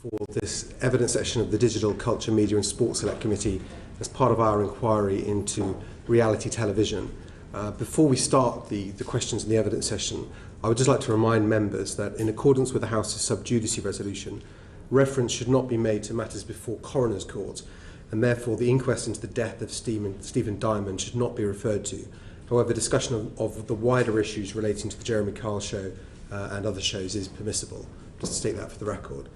for this evidence session of the Digital Culture, Media and Sports Select Committee as part of our inquiry into reality television. Before we start the questions in the evidence session, I would just like to remind members that in accordance with the House's sub judice resolution, reference should not be made to matters before coroner's court, and therefore the inquest into the death of Stephen Diamond should not be referred to. However, discussion of the wider issues relating to the Jeremy Kyle show and other shows is permissible, just to state that for the record.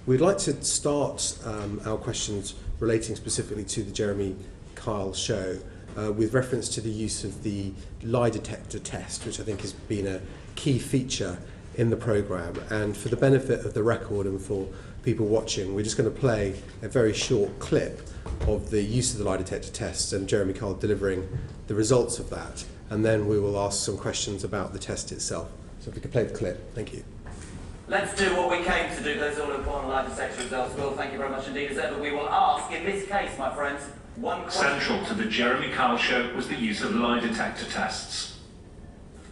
We'd like to start our questions relating specifically to the Jeremy Kyle show with reference to the use of the lie detector test, which I think has been a key feature in the programme. And for the benefit of the record and for people watching, we're just going to play a very short clip of the use of the lie detector test and Jeremy Kyle delivering the results of that. And then we will ask some questions about the test itself. So if we could play the clip. Thank you. Let's do what we came to do. Those all important lie detector results. Will, thank you very much indeed. As ever, we will ask, in this case, my friends, one question. Central to the Jeremy Kyle show was the use of lie detector tests.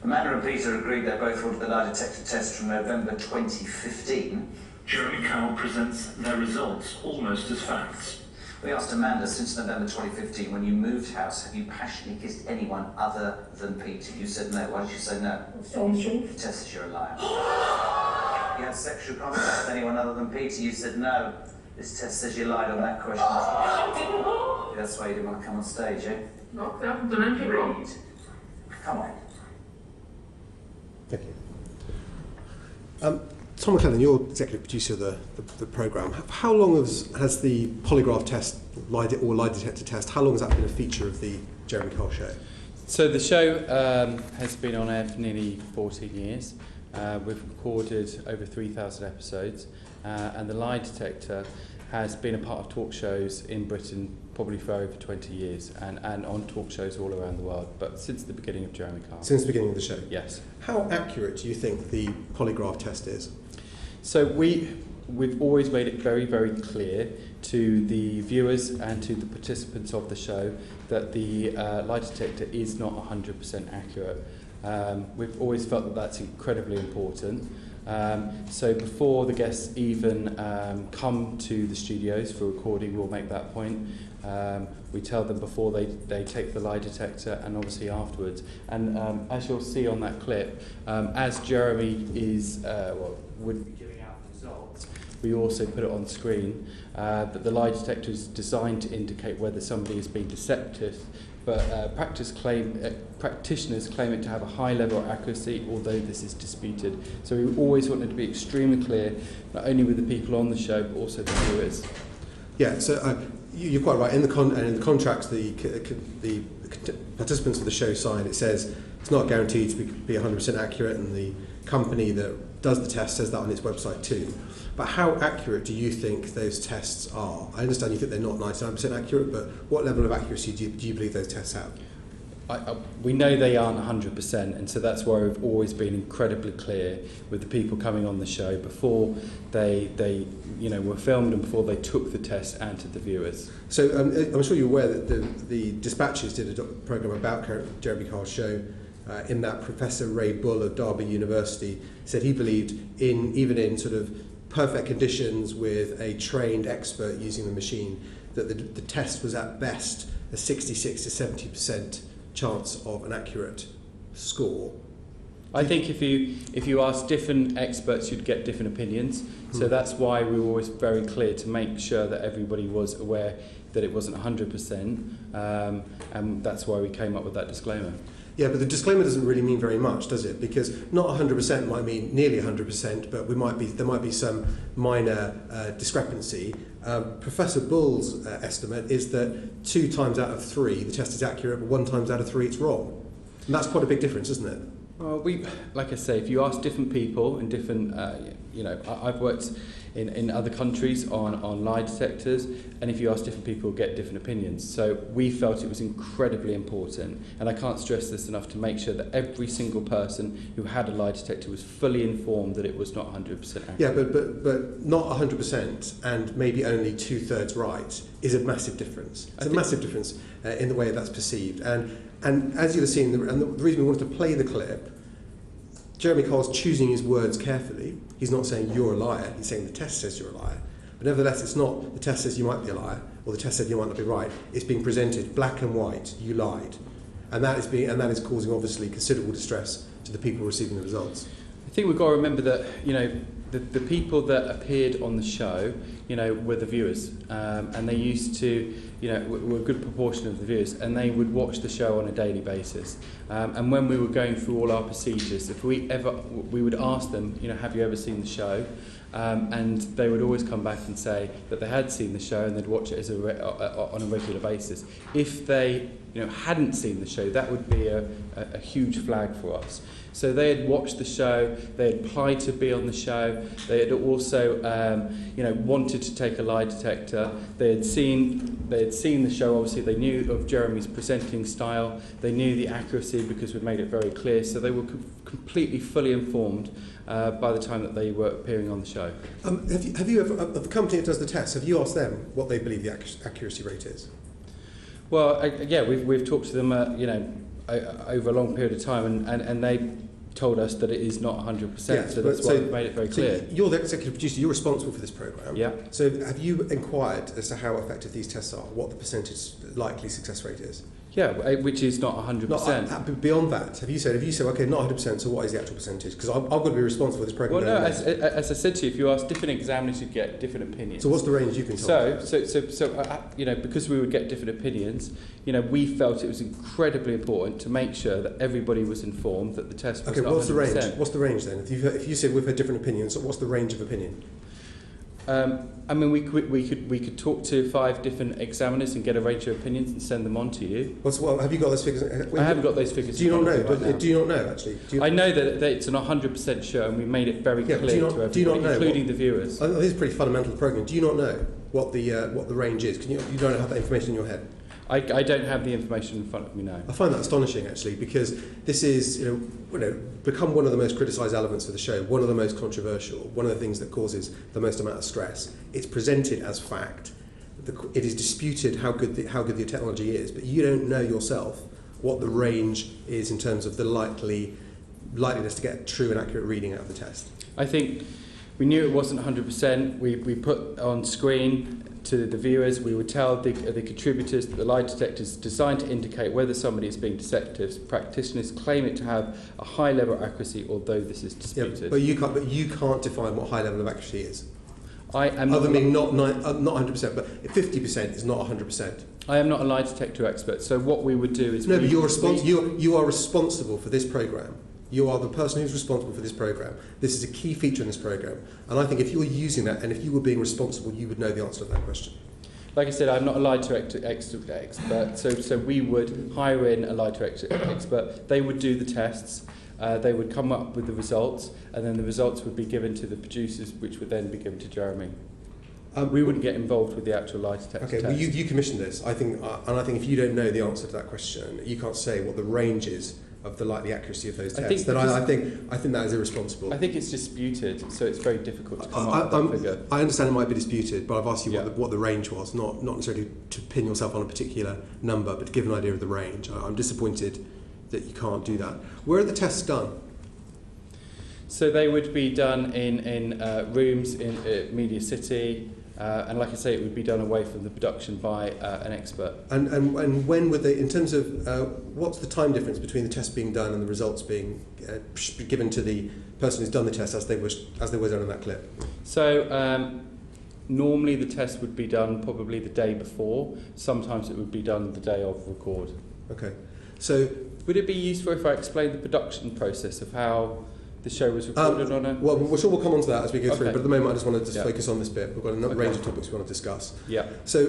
Amanda and Peter agreed they both ordered the lie detector test from November 2015. Jeremy Kyle presents their results almost as facts. We asked Amanda, since November 2015, when you moved house, have you passionately kissed anyone other than Peter? You said no. Why did you say no? The test says you're a liar. You had sexual contact with anyone other than Peter? You said no. This test says you lied on that question. That's why you didn't want to come on stage, eh? No, I haven't done anything wrong. Read. Come on. Thank you. Tom McClellan, you're executive producer of the programme. How long has the polygraph test, lie detector test, how long has that been a feature of the Jeremy Kyle show? So the show has been on air for nearly 14 years. We've recorded over 3,000 episodes, and the lie detector has been a part of talk shows in Britain probably for over 20 years and on talk shows all around the world, but since the beginning of Jeremy Kyle. Since the beginning of the show? Yes. How accurate do you think the polygraph test is? So we've always made it very, very clear to the viewers and to the participants of the show that the lie detector is not 100% accurate. We've always felt that that's incredibly important. So before the guests even come to the studios for recording, we'll make that point. We tell them before they take the lie detector and obviously afterwards. And as you'll see on that clip, as Jeremy would be giving out the results, we also put it on screen that the lie detector is designed to indicate whether somebody is being deceptive, but practitioners claim it to have a high level of accuracy, although this is disputed. So we always wanted to be extremely clear, not only with the people on the show, but also the viewers. Yeah, so you're quite right. In the contracts the participants of the show sign, it says it's not guaranteed to be 100% accurate, and the company that does the test says that on its website too. But how accurate do you think those tests are? I understand you think they're not 99% accurate, but what level of accuracy do you believe those tests have? We know they aren't 100%, and so that's why we've always been incredibly clear with the people coming on the show before they were filmed and before they took the test and to the viewers. So I'm sure you're aware that the Dispatches did a programme about Jeremy Kyle's show. In that, Professor Ray Bull of Derby University said he believed even in sort of perfect conditions with a trained expert using the machine, that the test was at best a 66 to 70% chance of an accurate score. I think if you ask different experts, you'd get different opinions. So that's why we were always very clear to make sure that everybody was aware that it wasn't 100%, and that's why we came up with that disclaimer. Yeah, but the disclaimer doesn't really mean very much, does it? Because not 100% might mean nearly 100%, but there might be some minor discrepancy. Professor Bull's estimate is that 2 times out of 3 the test is accurate, but 1 times out of 3 it's wrong. And that's quite a big difference, isn't it? Well, like I say, if you ask different people in different, I've worked in other countries on lie detectors, and if you ask different people, you'll get different opinions. So we felt it was incredibly important, and I can't stress this enough, to make sure that every single person who had a lie detector was fully informed that it was not 100% accurate. Yeah, but not 100% and maybe only 2/3 right is a massive difference. It's a massive difference in the way that's perceived. And as you'll have seen, and the reason we wanted to play the clip Jeremy Cole's choosing his words carefully. He's not saying you're a liar, he's saying the test says you're a liar. But nevertheless, it's not the test says you might be a liar, or the test said you might not be right. It's being presented black and white, you lied. And that is causing obviously considerable distress to the people receiving the results. I think we've got to remember that, the people that appeared on the show, were the viewers, and they used to, were a good proportion of the viewers, and they would watch the show on a daily basis. And when we were going through all our procedures, we would ask them, have you ever seen the show? And they would always come back and say that they had seen the show and they'd watch it on a regular basis. If they hadn't seen the show, that would be a huge flag for us. So they had watched the show, they had applied to be on the show, they had also wanted to take a lie detector, they had seen the show, obviously they knew of Jeremy's presenting style, they knew the accuracy because we'd made it very clear, so they were completely fully informed by the time that they were appearing on the show. Have you ever, of the company that does the test, have you asked them what they believe the accuracy rate is? Well, we've talked to them, over a long period of time, and they told us that it is not 100%, so that's why we've made it very clear. So you're the executive producer, you're responsible for this programme. Yeah. So have you inquired as to how effective these tests are, what the percentage likely success rate is? Yeah, which is not 100%. Beyond that, have you said, okay, not 100%, so what is the actual percentage? Because I've got to be responsible for this programme. Well, no, as I said to you, if you ask different examiners, you get different opinions. So what's the range you've been told? So because we would get different opinions, we felt it was incredibly important to make sure that everybody was informed that the test was not 100%. Okay, what's the range? What's the range then? If you said we've had different opinions, so what's the range of opinion? We could talk to 5 different examiners and get a range of opinions and send them on to you. Have you got those figures? I haven't got those figures. Do you not know? Do you not know actually? I know that it's an 100% show, and we made it very clear to everybody, including the viewers. This is pretty fundamental to the programme. Do you not know what the range is? You don't have that information in your head? I don't have the information in front of me now. I find that astonishing, actually, because this is, become one of the most criticised elements of the show, one of the most controversial, one of the things that causes the most amount of stress. It's presented as fact. It is disputed how good the technology is, but you don't know yourself what the range is in terms of the likeliness to get a true and accurate reading out of the test. I think we knew it wasn't 100%. We put on screen to the viewers, we would tell the contributors that the lie detector is designed to indicate whether somebody is being deceptive. Practitioners claim it to have a high level of accuracy, although this is disputed. Yeah, but you can't define what high level of accuracy is. I am other than not 100%, but 50% is not 100%. I am not a lie detector expert, so what we would do is... No, but you are responsible for this programme. You are the person who's responsible for this programme. This is a key feature in this programme. And I think if you're using that, and if you were being responsible, you would know the answer to that question. Like I said, I'm not a lie detector expert, so we would hire in a lie detector expert. They would do the tests, they would come up with the results, and then the results would be given to the producers, which would then be given to Jeremy. We wouldn't get involved with the actual lie detector test. Okay, well, you commissioned this. I think if you don't know the answer to that question, you can't say what the range is of the likely accuracy of those tests. I think that is irresponsible. I think it's disputed, so it's very difficult to come up with that figure. I understand it might be disputed, but I've asked you what the range was, not necessarily to pin yourself on a particular number, but to give an idea of the range. I'm disappointed that you can't do that. Where are the tests done? So they would be done in rooms in Media City, and like I say, it would be done away from the production by an expert. And when would they, in terms of what's the time difference between the test being done and the results being given to the person who's done the test as they were done in that clip? So normally the test would be done probably the day before. Sometimes it would be done the day of record. Okay. So would it be useful if I explained the production process of how the show was recorded on a... Well, we'll come on to that as we go through, but at the moment I just want to focus on this bit. We've got a range of topics we want to discuss. Yeah. So,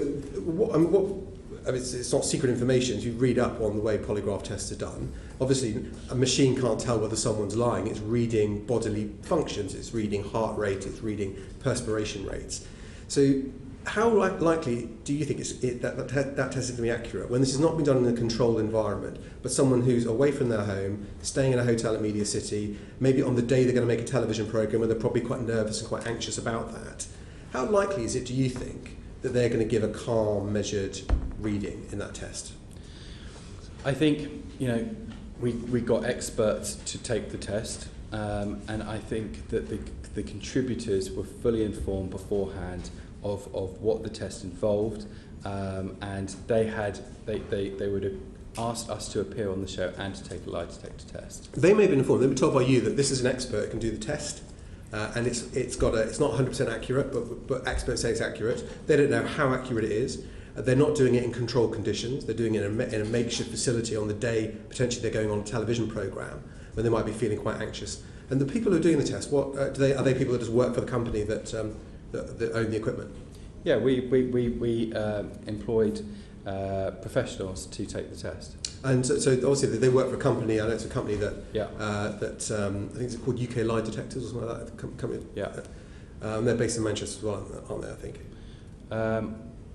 it's not secret information. You read up on the way polygraph tests are done. Obviously, a machine can't tell whether someone's lying. It's reading bodily functions. It's reading heart rate. It's reading perspiration rates. So, how likely do you think that test is going to be accurate when this has not been done in a controlled environment, but someone who's away from their home, staying in a hotel at Media City, maybe on the day they're going to make a television programme where they're probably quite nervous and quite anxious about that? How likely is it, do you think, that they're going to give a calm, measured reading in that test? I think, we got experts to take the test. and I think that the contributors were fully informed beforehand of what the test involved, and they would have asked us to appear on the show and to take a lie detector test. They may have been informed. They were told by you that this is an expert who can do the test, and it's not 100% accurate, but experts say it's accurate. They don't know how accurate it is. They're not doing it in controlled conditions. They're doing it in a makeshift facility on the day potentially they're going on a television programme when they might be feeling quite anxious. And the people who are doing the test, are they people that just work for the company that own the equipment? Yeah, we employed professionals to take the test. And so obviously they work for a company. I know it's a company that I think it's called UK Lie Detectors or something like that. Company. Yeah. They're based in Manchester as well, aren't they? I think.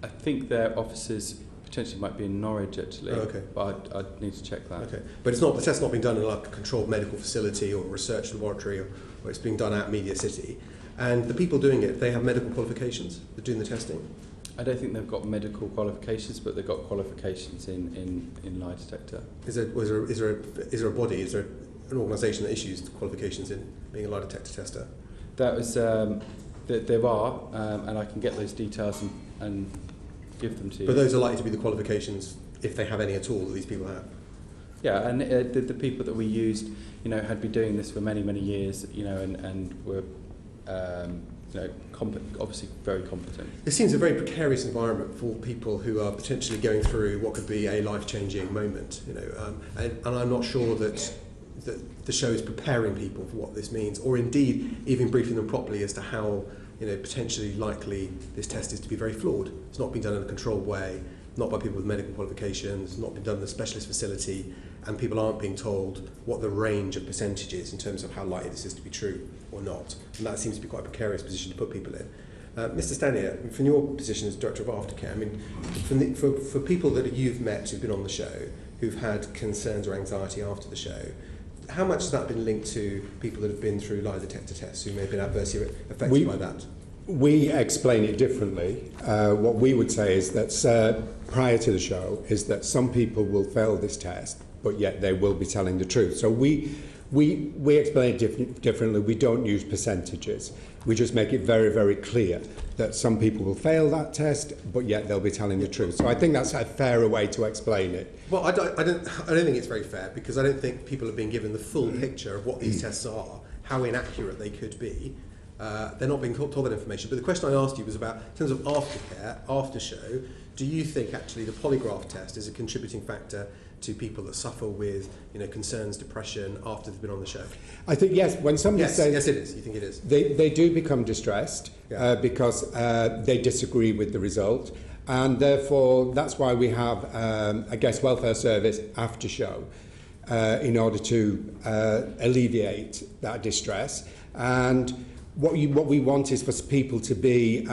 I think their offices potentially might be in Norwich actually. Oh, okay. But I'd need to check that. Okay, but the test's not being done in like a controlled medical facility or research laboratory, or it's being done at Media City. And the people doing it, they have medical qualifications. They're doing the testing. I don't think they've got medical qualifications, but they've got qualifications in lie detector. Is there a body? Is there an organisation that issues qualifications in being a lie detector tester? That was there are, and I can get those details and give them to you. But those are likely to be the qualifications, if they have any at all, that these people have. Yeah, and the people that we used, had been doing this for many, many years, and were, obviously very competent. It seems a very precarious environment for people who are potentially going through what could be a life-changing moment, and I'm not sure that the show is preparing people for what this means, or indeed even briefing them properly as to how potentially likely this test is to be very flawed. It's not been done in a controlled way, not by people with medical qualifications, not been done in a specialist facility, and people aren't being told what the range of percentage is in terms of how likely this is to be true or not. And that seems to be quite a precarious position to put people in. Mr. Stanier, from your position as Director of Aftercare, I mean, for people that you've met who've been on the show, who've had concerns or anxiety after the show, how much has that been linked to people that have been through lie detector tests who may have been adversely affected by that? We explain it differently. What we would say is that prior to the show is that some people will fail this test, but yet they will be telling the truth. So we explain it differently. We don't use percentages. We just make it very, very clear that some people will fail that test, but yet they'll be telling the truth. So I think that's a fairer way to explain it. Well, I don't think it's very fair, because I don't think people have been given the full picture of what these tests are, how inaccurate they could be. They're not being told that information. But the question I asked you was about, in terms of aftercare, after show, do you think actually the polygraph test is a contributing factor to people that suffer with concerns, depression after they've been on the show? I think yes. When somebody says yes, it is. You think it is? They do become distressed because they disagree with the result, and therefore that's why we have a guest welfare service after show in order to alleviate that distress. And what we want is for people to be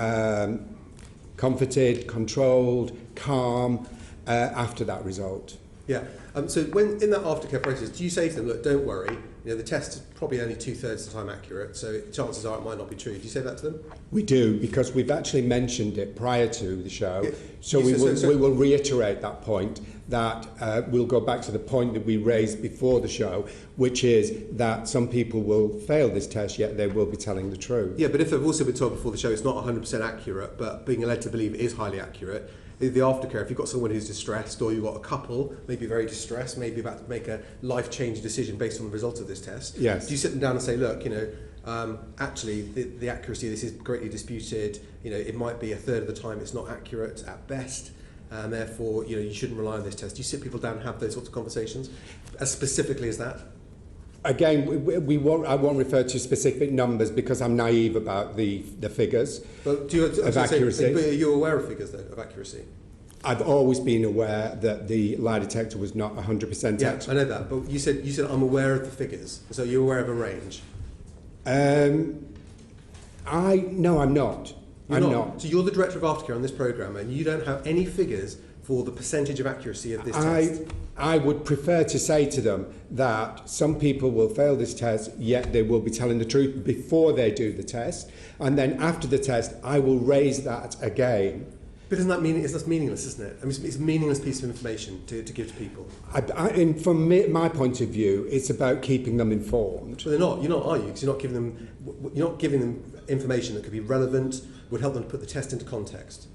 comforted, controlled, calm after that result. Yeah. So when in that aftercare process, do you say to them, look, don't worry, the test is probably only 2/3 of the time accurate, so chances are it might not be true. Do you say that to them? We do, because we've actually mentioned it prior to the show. Yeah. So we will reiterate that point, that we'll go back to the point that we raised before the show, which is that some people will fail this test, yet they will be telling the truth. Yeah, but if they've also been told before the show it's not 100% accurate, but being led to believe it is highly accurate, the aftercare, if you've got someone who's distressed, or you've got a couple, maybe very distressed, maybe about to make a life-changing decision based on the results of this test, yes. Do you sit them down and say, look, actually the accuracy of this is greatly disputed, it might be 1/3 of the time it's not accurate at best, and therefore you shouldn't rely on this test? Do you sit people down and have those sorts of conversations as specifically as that? Again, I won't refer to specific numbers because I'm naive about the figures of accuracy. But are you aware of figures, though, of accuracy? I've always been aware that the lie detector was not 100% Yeah, accurate. I know that, but you said I'm aware of the figures, so you're aware of a range. No, I'm not. I'm not. So you're the director of aftercare on this programme, and you don't have any figures for the percentage of accuracy of this test. I would prefer to say to them that some people will fail this test, yet they will be telling the truth before they do the test. And then after the test, I will raise that again But isn't that it's meaningless, isn't it? I mean, it's a meaningless piece of information to give to people. From my point of view, it's about keeping them informed. But they're not. You're not, are you? Because you're not giving them information that could be relevant, would help them to put the test into context.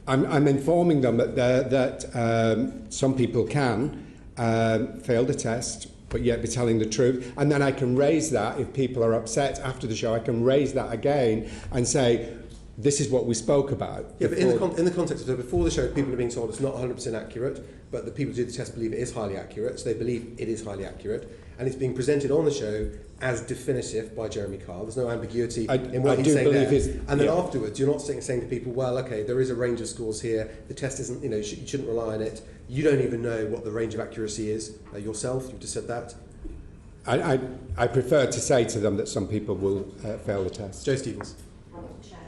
I'm informing them that some people can fail the test, but yet be telling the truth. And then I can raise that if people are upset after the show. I can raise that again and say, this is what we spoke about. Yeah, but in the context of before the show, people are being told it's not 100% accurate, but the people who do the test believe it is highly accurate, so they believe it is highly accurate, and it's being presented on the show as definitive by Jeremy Kyle. There's no ambiguity in what he's saying there. And then afterwards, you're not saying to people, well, okay, there is a range of scores here. The test isn't, you shouldn't rely on it. You don't even know what the range of accuracy is yourself. You've just said that. I prefer to say to them that some people will fail the test. Joe Stevens.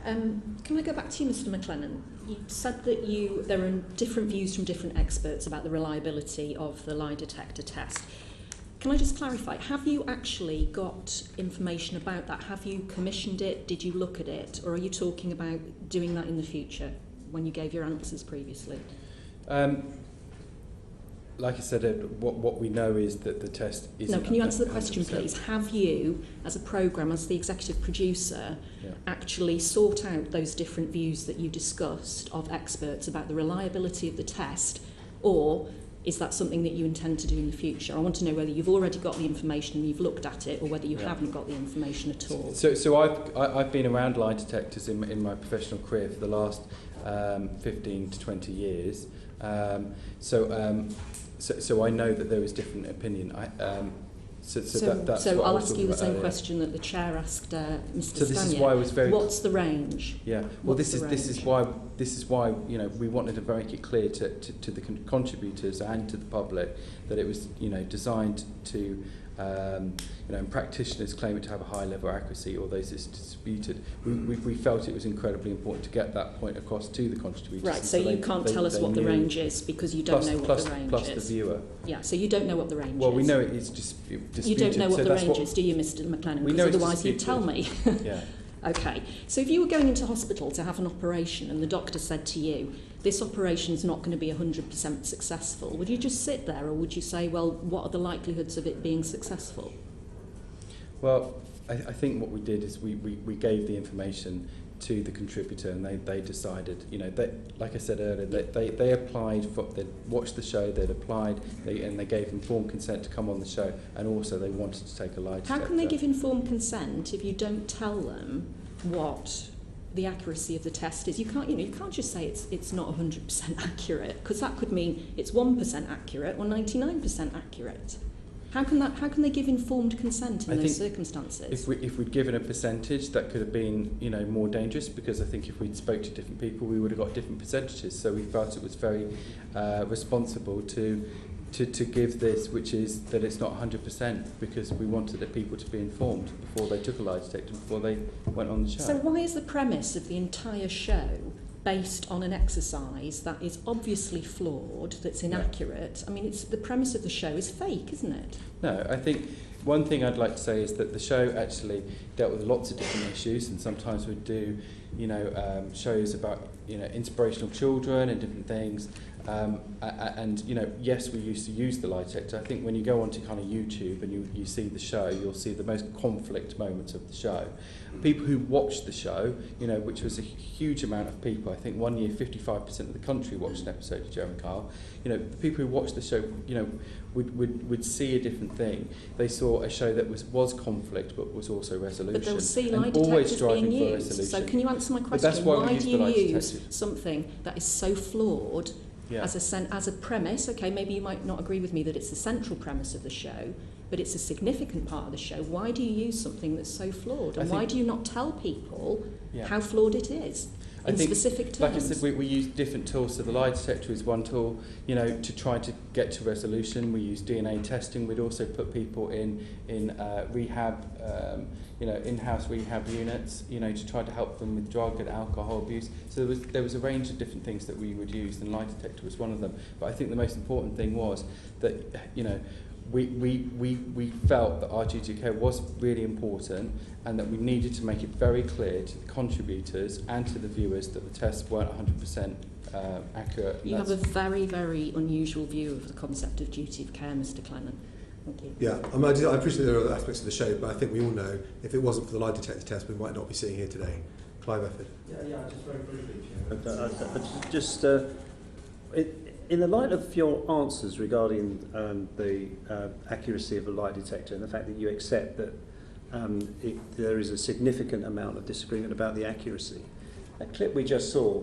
Can I go back to you, Mr. McLennan? You said that there are different views from different experts about the reliability of the lie detector test. Can I just clarify, have you actually got information about that? Have you commissioned it? Did you look at it? Or are you talking about doing that in the future when you gave your answers previously? Like I said, what we know is that the test is... No, can you answer the question, please? Have you, as a programme, as the executive producer, actually sought out those different views that you discussed of experts about the reliability of the test, or is that something that you intend to do in the future? I want to know whether you've already got the information and you've looked at it, or whether you haven't got the information at all. So I've been around lie detectors in my professional career for the last 15 to 20 years. So I know that there is different opinion. So I'll ask you the same question that the chair asked Mr. So this is why I was very... What's the range? Yeah. Well, this is why we wanted to make it clear to the contributors and to the public that it was designed to and practitioners claim it to have a high level of accuracy, although it's disputed. We felt it was incredibly important to get that point across to the contributors. Right, so you can't tell us what the range is because you don't know what the range is. Plus the viewer. Yeah, so you don't know what the range is. Well, we know it is disputed. You don't know what the range is, do you, Mr. McLennan? Because otherwise you'd tell me. Yeah. Okay, so if you were going into hospital to have an operation and the doctor said to you, this operation is not going to be 100% successful, would you just sit there, or would you say, well, what are the likelihoods of it being successful? Well, I think what we did is we gave the information to the contributor, and they decided, like I said earlier, they applied they watched the show, they'd applied, and they gave informed consent to come on the show, and also they wanted to take a lie detector. How can they give informed consent if you don't tell them what the accuracy of the test is? You can't just say it's not 100% accurate, because that could mean it's 1% accurate or 99% accurate. How can they give informed consent in those circumstances? If we'd given a percentage, that could have been more dangerous, because I think if we'd spoke to different people, we would have got different percentages. So we felt it was very responsible to give this, which is that it's not 100%, because we wanted the people to be informed before they took a lie detector, before they went on the show. So why is the premise of the entire show based on an exercise that is obviously flawed, that's inaccurate? I mean, it's the premise of the show is fake, isn't it? No, I think one thing I'd like to say is that the show actually dealt with lots of different issues, and sometimes we'd do, shows about, inspirational children and different things. And yes, we used to use the lie detector. I think when you go onto kind of YouTube and you see the show, you'll see the most conflict moments of the show. People who watched the show, which was a huge amount of people. I think one year 55% of the country watched an episode of Jeremy Kyle. The people who watched the show, would see a different thing. They saw a show that was conflict, but was also resolution. But they'll see lie and always detectors striving being for used. resolution. So can you answer my question? But that's why do you use something that is so flawed? Yeah. As a premise? Okay, maybe you might not agree with me that it's the central premise of the show, but it's a significant part of the show. Why do you use something that's so flawed? And why do you not tell people how flawed it is in specific terms? Like I said, we use different tools. So the lie detector is one tool, to try to get to resolution. We use DNA testing. We'd also put people in rehab, in-house rehab units, to try to help them with drug and alcohol abuse. So there was a range of different things that we would use, and lie detector was one of them. But I think the most important thing was that, we felt that our duty of care was really important, and that we needed to make it very clear to the contributors and to the viewers that the tests weren't 100% accurate. You have a very, very unusual view of the concept of duty of care, Mr. Clennon. Thank you. Yeah, I appreciate there are other aspects of the show, but I think we all know if it wasn't for the lie detector test, we might not be sitting here today. Clive Efford. Yeah, just very briefly, in the light of your answers regarding the accuracy of the lie detector and the fact that you accept that there is a significant amount of disagreement about the accuracy, that clip we just saw,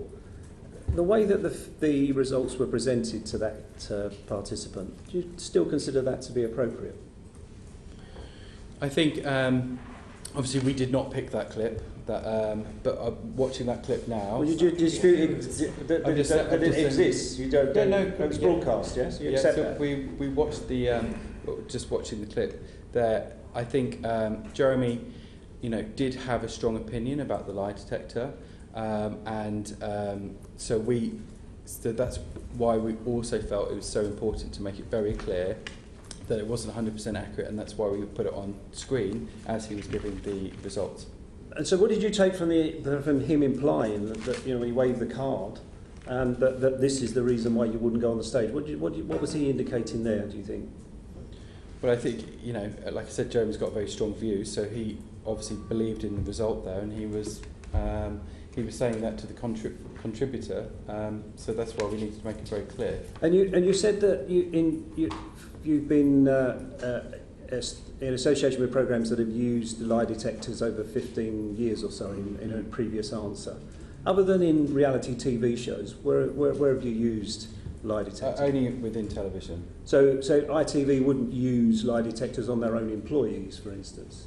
the way that the results were presented to that participant, do you still consider that to be appropriate? I think, obviously, we did not pick that clip. But watching that clip now... Well, you dispute that it exists. You don't... It's broadcast, yes? You accept that? We watched the... just watching the clip there, I think Jeremy, did have a strong opinion about the lie detector, so that's why we also felt it was so important to make it very clear that it wasn't 100% accurate, and that's why we put it on screen as he was giving the results. And so what did you take from him implying that when he waved the card, that this is the reason why you wouldn't go on the stage? What was he indicating there, do you think? Well, I think, like I said, Jeremy's got a very strong view, so he obviously believed in the result there, and he was saying that to the contributor, so that's why we needed to make it very clear. And you said that you've been in association with programmes that have used lie detectors over 15 years or so in a previous answer. Other than in reality TV shows, where have you used lie detectors? Only within television. So ITV wouldn't use lie detectors on their own employees, for instance?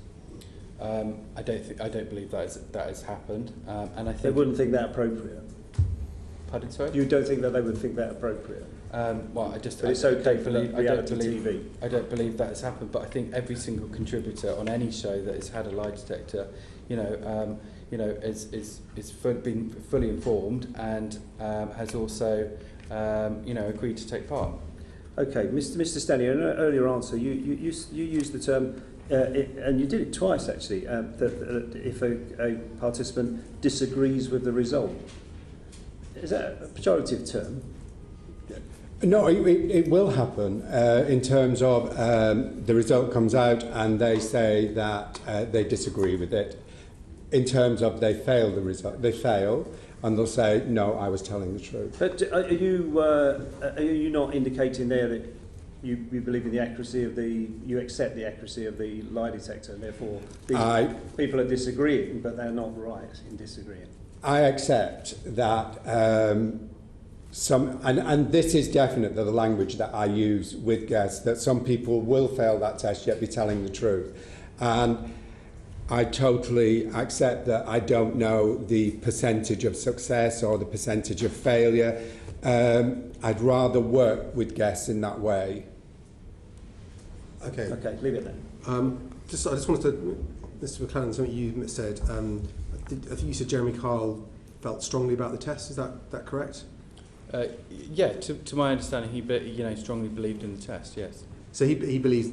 I don't believe that has happened, and I think they wouldn't think that appropriate. Pardon, sorry? You don't think that they would think that appropriate? Well, it's okay for reality TV. I don't believe that has happened, but I think every single contributor on any show that has had a lie detector, is been fully informed and has also, agreed to take part. Okay, Mr. Stanley, in an earlier answer, you used the term, and you did it twice actually, that if a participant disagrees with the result. Is that a pejorative term? No, it will happen in terms of the result comes out and they say that they disagree with it. In terms of they fail the result, they fail, and they'll say, no, I was telling the truth. But are you not indicating there that you believe in the accuracy of you accept the accuracy of the lie detector, and therefore people are disagreeing, but they're not right in disagreeing? I accept that and this is definite, the language that I use with guests, that some people will fail that test yet be telling the truth. And I totally accept that I don't know the percentage of success or the percentage of failure. I'd rather work with guests in that way. Okay. Okay, leave it then. I just wanted to, Mr. McLennan, something you said. I think you said Jeremy Kyle felt strongly about the test. Is that correct? Yeah, to my understanding, he strongly believed in the test. Yes. So he believes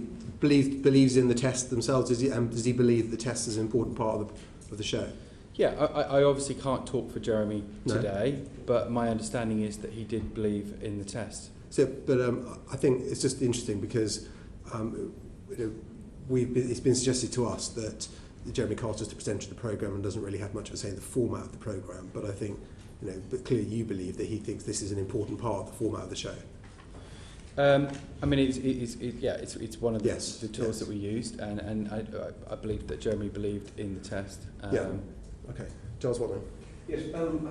in the tests themselves. Does he believe the test is an important part of the show? Yeah, I obviously can't talk for Jeremy today, but my understanding is that he did believe in the test. So, but I think it's just interesting because it's been suggested to us that Jeremy Carter's just a presenter of the programme and doesn't really have much of a say in the format of the programme. But I think, but clearly you believe that he thinks this is an important part of the format of the show. I mean, it's one of the tools that we used, and I believe that Jeremy believed in the test. Okay, Giles Watling. Yes,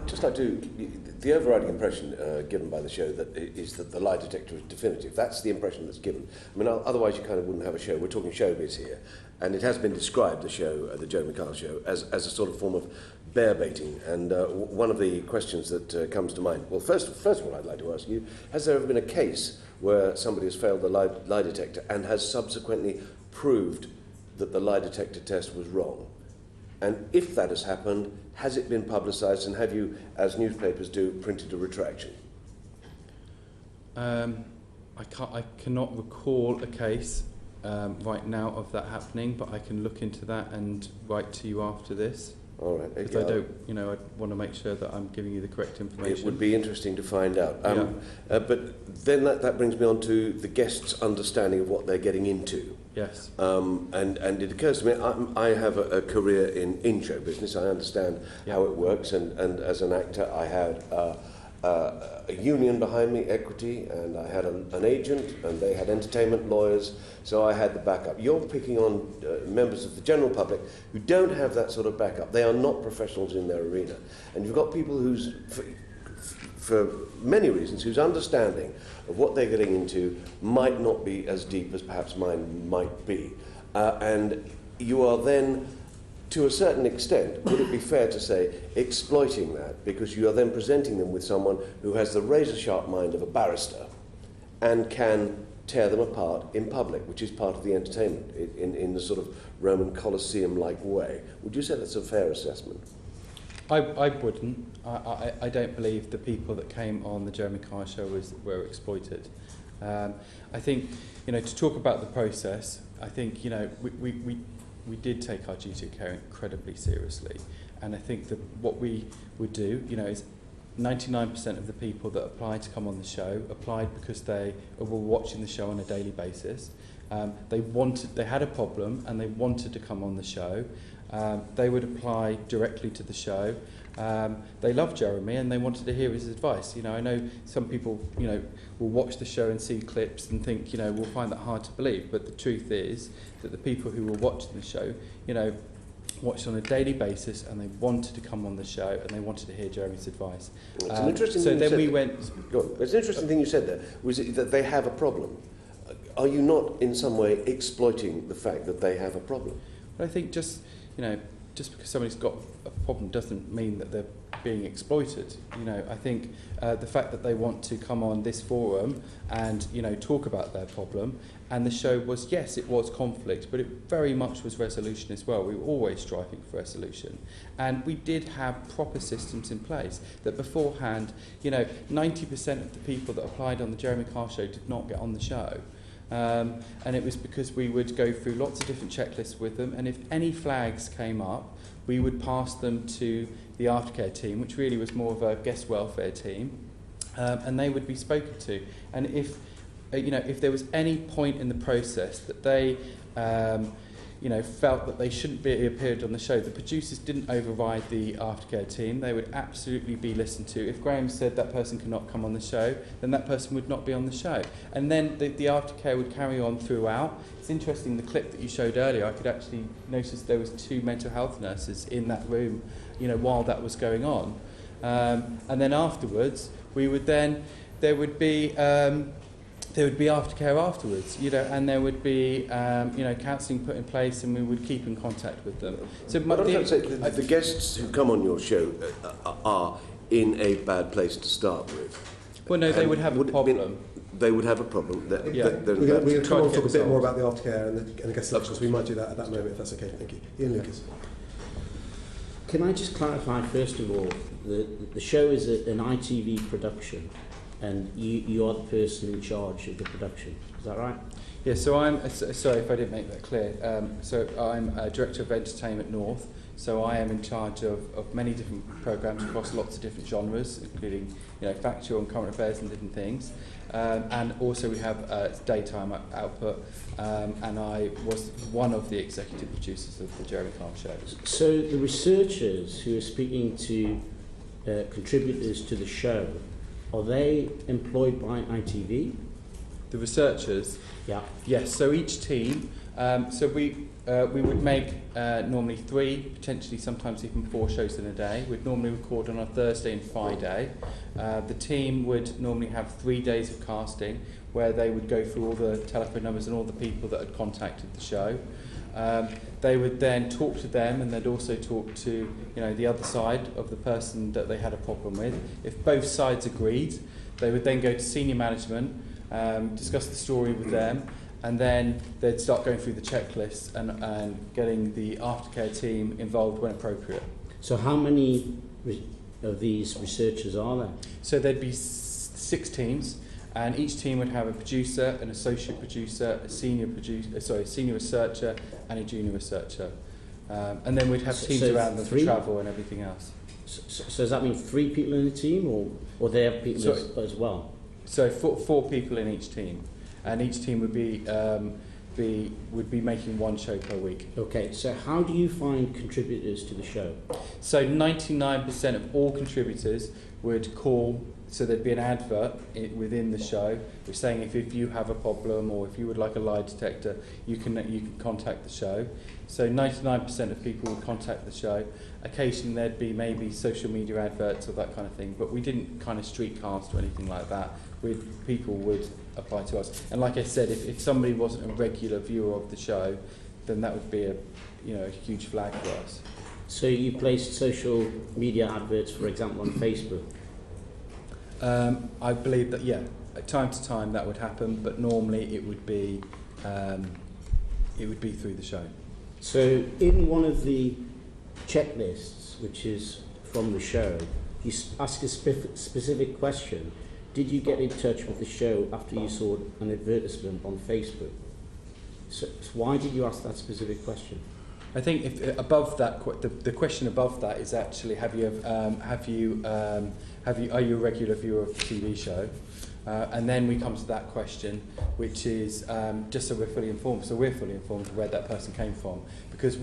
just like the overriding impression given by the show is that the lie detector is definitive. That's the impression that's given. I mean, otherwise you kind of wouldn't have a show. We're talking showbiz here, and it has been described, the show, the Jeremy Kyle show, as a sort of form of bear baiting. And one of the questions that comes to mind. Well, first of all, I'd like to ask you: has there ever been a case where somebody has failed the lie detector and has subsequently proved that the lie detector test was wrong? And if that has happened, has it been publicised, and have you, as newspapers do, printed a retraction? I cannot recall a case right now of that happening, but I can look into that and write to you after this. All right. Because I don't, I want to make sure that I'm giving you the correct information. It would be interesting to find out. But then that brings me on to the guests' understanding of what they're getting into. Yes. And it occurs to me, I have a career in show business. I understand how it works, and as an actor, I had a union behind me, equity, and I had an agent, and they had entertainment lawyers, so I had the backup. You're picking on members of the general public who don't have that sort of backup. They are not professionals in their arena. And you've got people whose, for many reasons, whose understanding of what they're getting into might not be as deep as perhaps mine might be. And you are then, to a certain extent, would it be fair to say, exploiting that, because you are then presenting them with someone who has the razor-sharp mind of a barrister and can tear them apart in public, which is part of the entertainment, in the sort of Roman Colosseum-like way. Would you say that's a fair assessment? I wouldn't. I don't believe the people that came on the Jeremy Kyle show were exploited. I think, to talk about the process, I think, we did take our duty of care incredibly seriously. And I think that what we would do, is 99% of the people that applied to come on the show applied because they were watching the show on a daily basis. They had a problem and they wanted to come on the show. They would apply directly to the show. They loved Jeremy and they wanted to hear his advice. I know some people, will watch the show and see clips and think, we'll find that hard to believe. But the truth is that the people who were watching the show, watched on a daily basis and they wanted to come on the show and they wanted to hear Jeremy's advice. It's an interesting so thing then we said. went... Go on. It's an interesting thing you said there, was it that they have a problem. Are you not in some way exploiting the fact that they have a problem? But I think just because somebody's got a problem doesn't mean that they're being exploited. I think the fact that they want to come on this forum and, talk about their problem, and the show was, yes, it was conflict, but it very much was resolution as well. We were always striving for resolution. And we did have proper systems in place that beforehand, 90% of the people that applied on the Jeremy Kyle show did not get on the show. And it was because we would go through lots of different checklists with them, and if any flags came up, we would pass them to the aftercare team, which really was more of a guest welfare team, and they would be spoken to. And if there was any point in the process that they felt that they shouldn't be appeared on the show, the producers didn't override the aftercare team. They would absolutely be listened to. If Graham said that person cannot come on the show, then that person would not be on the show. And then the aftercare would carry on throughout. It's interesting, the clip that you showed earlier, I could actually notice there was 2 mental health nurses in that room, while that was going on. And then afterwards, there would be aftercare afterwards, and there would be, counselling put in place, and we would keep in contact with them. So, the guests who come on your show are in a bad place to start with. Well, no, they would have a problem. They would have a problem. We're going to come on and talk a bit more about the aftercare and the guest selections. We might do that at that moment, if that's okay. Thank you. Ian Lucas. Can I just clarify, first of all, the show is an ITV production, and you are the person in charge of the production. Is that right? Yeah, so I'm, sorry if I didn't make that clear. So I'm Director of Entertainment North, so I am in charge of many different programmes across lots of different genres, including factual and current affairs and different things. And also we have daytime output, and I was one of the executive producers of the Jeremy Kyle show. So the researchers who are speaking to contributors to the show, are they employed by ITV? The researchers? Yeah. Yes, so each team, so we would make normally 3, potentially sometimes even 4 shows in a day. We'd normally record on a Thursday and Friday. The team would normally have 3 days of casting where they would go through all the telephone numbers and all the people that had contacted the show. They would then talk to them, and they'd also talk to the other side of the person that they had a problem with. If both sides agreed, they would then go to senior management, discuss the story with them, and then they'd start going through the checklists and getting the aftercare team involved when appropriate. So how many of these researchers are there? So there'd be 6 teams, And each team would have a producer, an associate producer, a senior researcher, and a junior researcher. And then we'd have teams around them for travel and everything else. So does that mean 3 people in a team, or they have people as well? So 4 people in each team, and each team would be making one show per week. Okay, so how do you find contributors to the show? So 99% of all contributors would call, so there'd be an advert within the show which saying if you have a problem or if you would like a lie detector, you can contact the show. So 99% of people would contact the show. Occasionally there'd be maybe social media adverts or that kind of thing, but we didn't kind of streetcast or anything like that. People would apply to us. And like I said, if somebody wasn't a regular viewer of the show, then that would be a huge flag for us. So you placed social media adverts, for example, on Facebook? I believe that, yeah, time to time that would happen, but normally it would be through the show. So in one of the checklists, which is from the show, you ask a specific question. Did you get in touch with the show after you saw an advertisement on Facebook? So why did you ask that specific question? I think if above that, the question above that is actually are you a regular viewer of the TV show? And then we come to that question, which is just so we're fully informed. So we're fully informed of where that person came from, because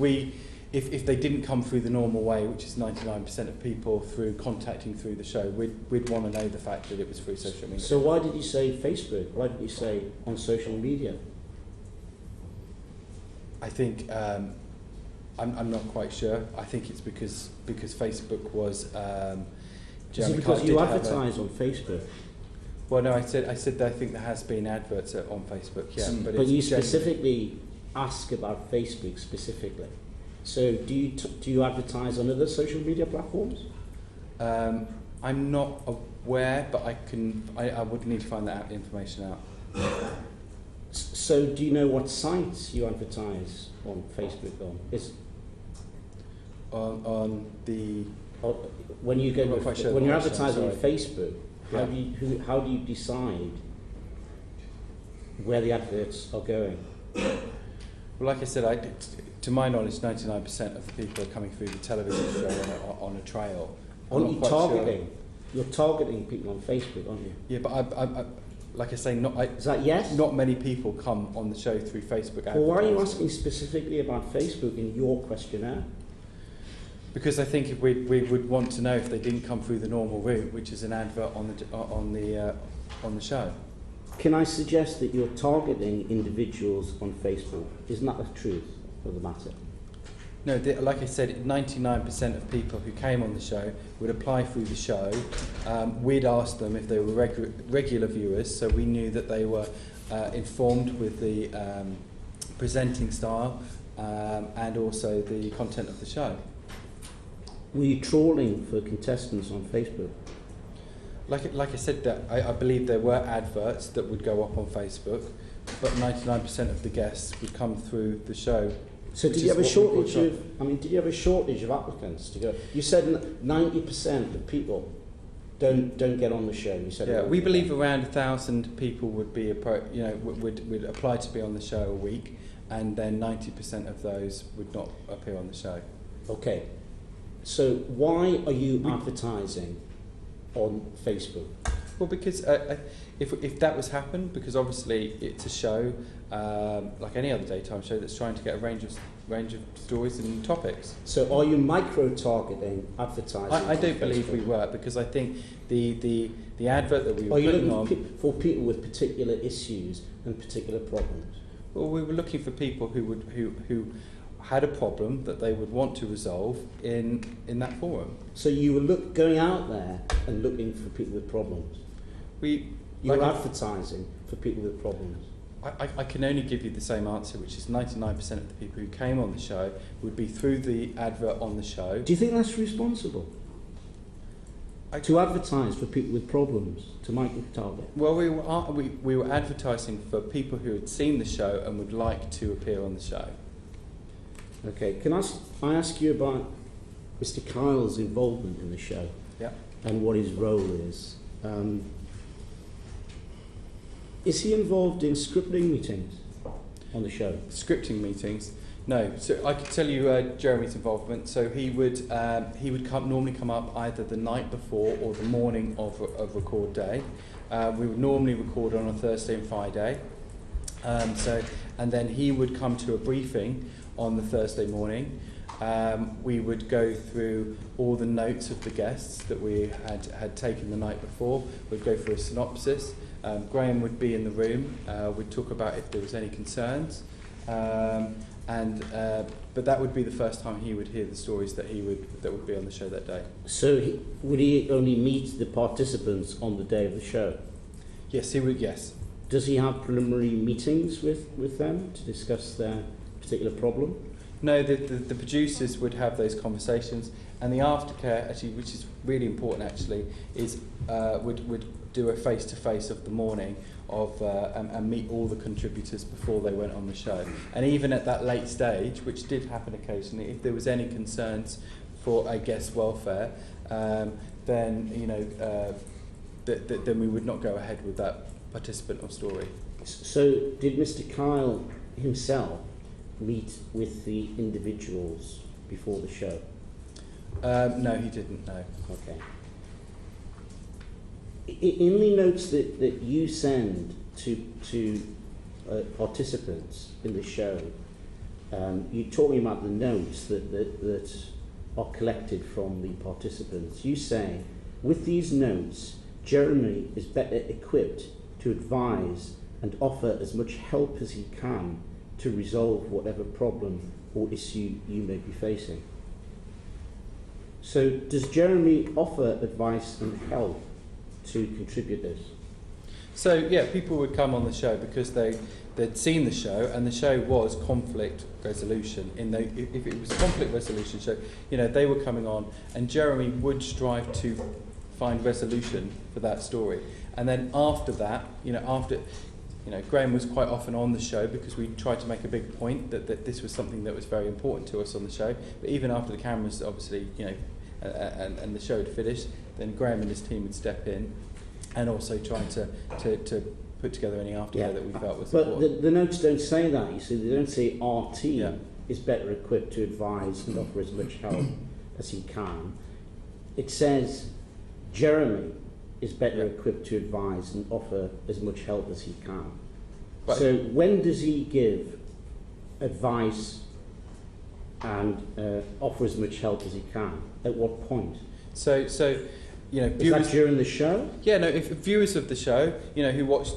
if they didn't come through the normal way, which is 99% of people through contacting through the show, we'd want to know the fact that it was through social media. So why did you say Facebook? Why didn't you say on social media? I think I'm not quite sure. I think it's because Facebook was. Is it because you advertise on Facebook? Well, no, I said that I think there has been adverts on Facebook. Yeah, but you specifically ask about Facebook specifically. So do you advertise on other social media platforms? I'm not aware, but I would need to find that information out. So do you know what sites you advertise on Facebook on? When you go when you're advertising on Facebook, how do you decide where the adverts are going? Well, like I said, to my knowledge, 99% of the people are coming through the television show on a trail. Aren't you targeting? Sure. You're targeting people on Facebook, aren't you? Yeah, but I like I say, is that yes? Not many people come on the show through Facebook. Well, why are you asking specifically about Facebook in your questionnaire? Because I think we would want to know if they didn't come through the normal route, which is an advert on the show. Can I suggest that you're targeting individuals on Facebook? Isn't that the truth of the matter? No, like I said, 99% of people who came on the show would apply through the show. We'd ask them if they were regular viewers, so we knew that they were informed with the presenting style and also the content of the show. Were you trawling for contestants on Facebook? Like I said, that I believe there were adverts that would go up on Facebook, but 99% of the guests would come through the show. So did you have a shortage did you have a shortage of applicants to go? You said 90% of people don't get on the show. You said yeah, we believe around 1,000 people would be would apply to be on the show a week, and then 90% of those would not appear on the show. Okay. So why are you advertising on Facebook? Well, because if that was happened, because obviously it's a show like any other daytime show that's trying to get a range of stories and topics. So are you micro-targeting advertising? I don't believe we were, because I think the advert that we were putting on for people with particular issues and particular problems. Well, we were looking for people who had a problem that they would want to resolve in that forum. So you were going out there and looking for people with problems. You were advertising for people with problems. I can only give you the same answer, which is 99% of the people who came on the show would be through the advert on the show. Do you think that's responsible? To advertise for people with problems, to micro-target? Well, we were advertising for people who had seen the show and would like to appear on the show. Okay, can I ask you about Mr. Kyle's involvement in the show? Yeah. And what his role is? Is he involved in scripting meetings on the show? Scripting meetings? No. So I could tell you Jeremy's involvement. So he would normally come up either the night before or the morning of record day. We would normally record on a Thursday and Friday. And then he would come to a briefing on the Thursday morning. We would go through all the notes of the guests that we had taken the night before. We'd go through a synopsis. Graham would be in the room. We'd talk about if there was any concerns. But that would be the first time he would hear the stories that would be on the show that day. So would he only meet the participants on the day of the show? Yes, he would. Yes. Does he have preliminary meetings with them to discuss their particular problem? No, the producers would have those conversations, and the aftercare, actually, which is really important, actually, is would do a face-to-face of the morning and meet all the contributors before they went on the show. And even at that late stage, which did happen occasionally, if there was any concerns for a guest welfare, then then we would not go ahead with that participant or story. So did Mr. Kyle himself meet with the individuals before the show? No, he didn't, no. Okay. In the notes that you send to participants in the show, you're talking about the notes that are collected from the participants. You say, with these notes, Jeremy is better equipped to advise and offer as much help as he can to resolve whatever problem or issue you may be facing. So does Jeremy offer advice and help to contributors? So yeah, people would come on the show because they'd seen the show, and the show was conflict resolution. If it was a conflict resolution show, they were coming on, and Jeremy would strive to find resolution for that story. And then after that, Graham was quite often on the show because we tried to make a big point that this was something that was very important to us on the show. But even after the cameras, obviously, and the show had finished, then Graham and his team would step in and also try to put together any aftercare that we felt was important. But the notes don't say that. You see, they don't say our team is better equipped to advise and offer as much help as he can. It says Jeremy is better equipped to advise and offer as much help as he can. Right. So when does he give advice and offer as much help as he can? At what point? So viewers, is that during the show? Yeah, no. If viewers of the show, who watched,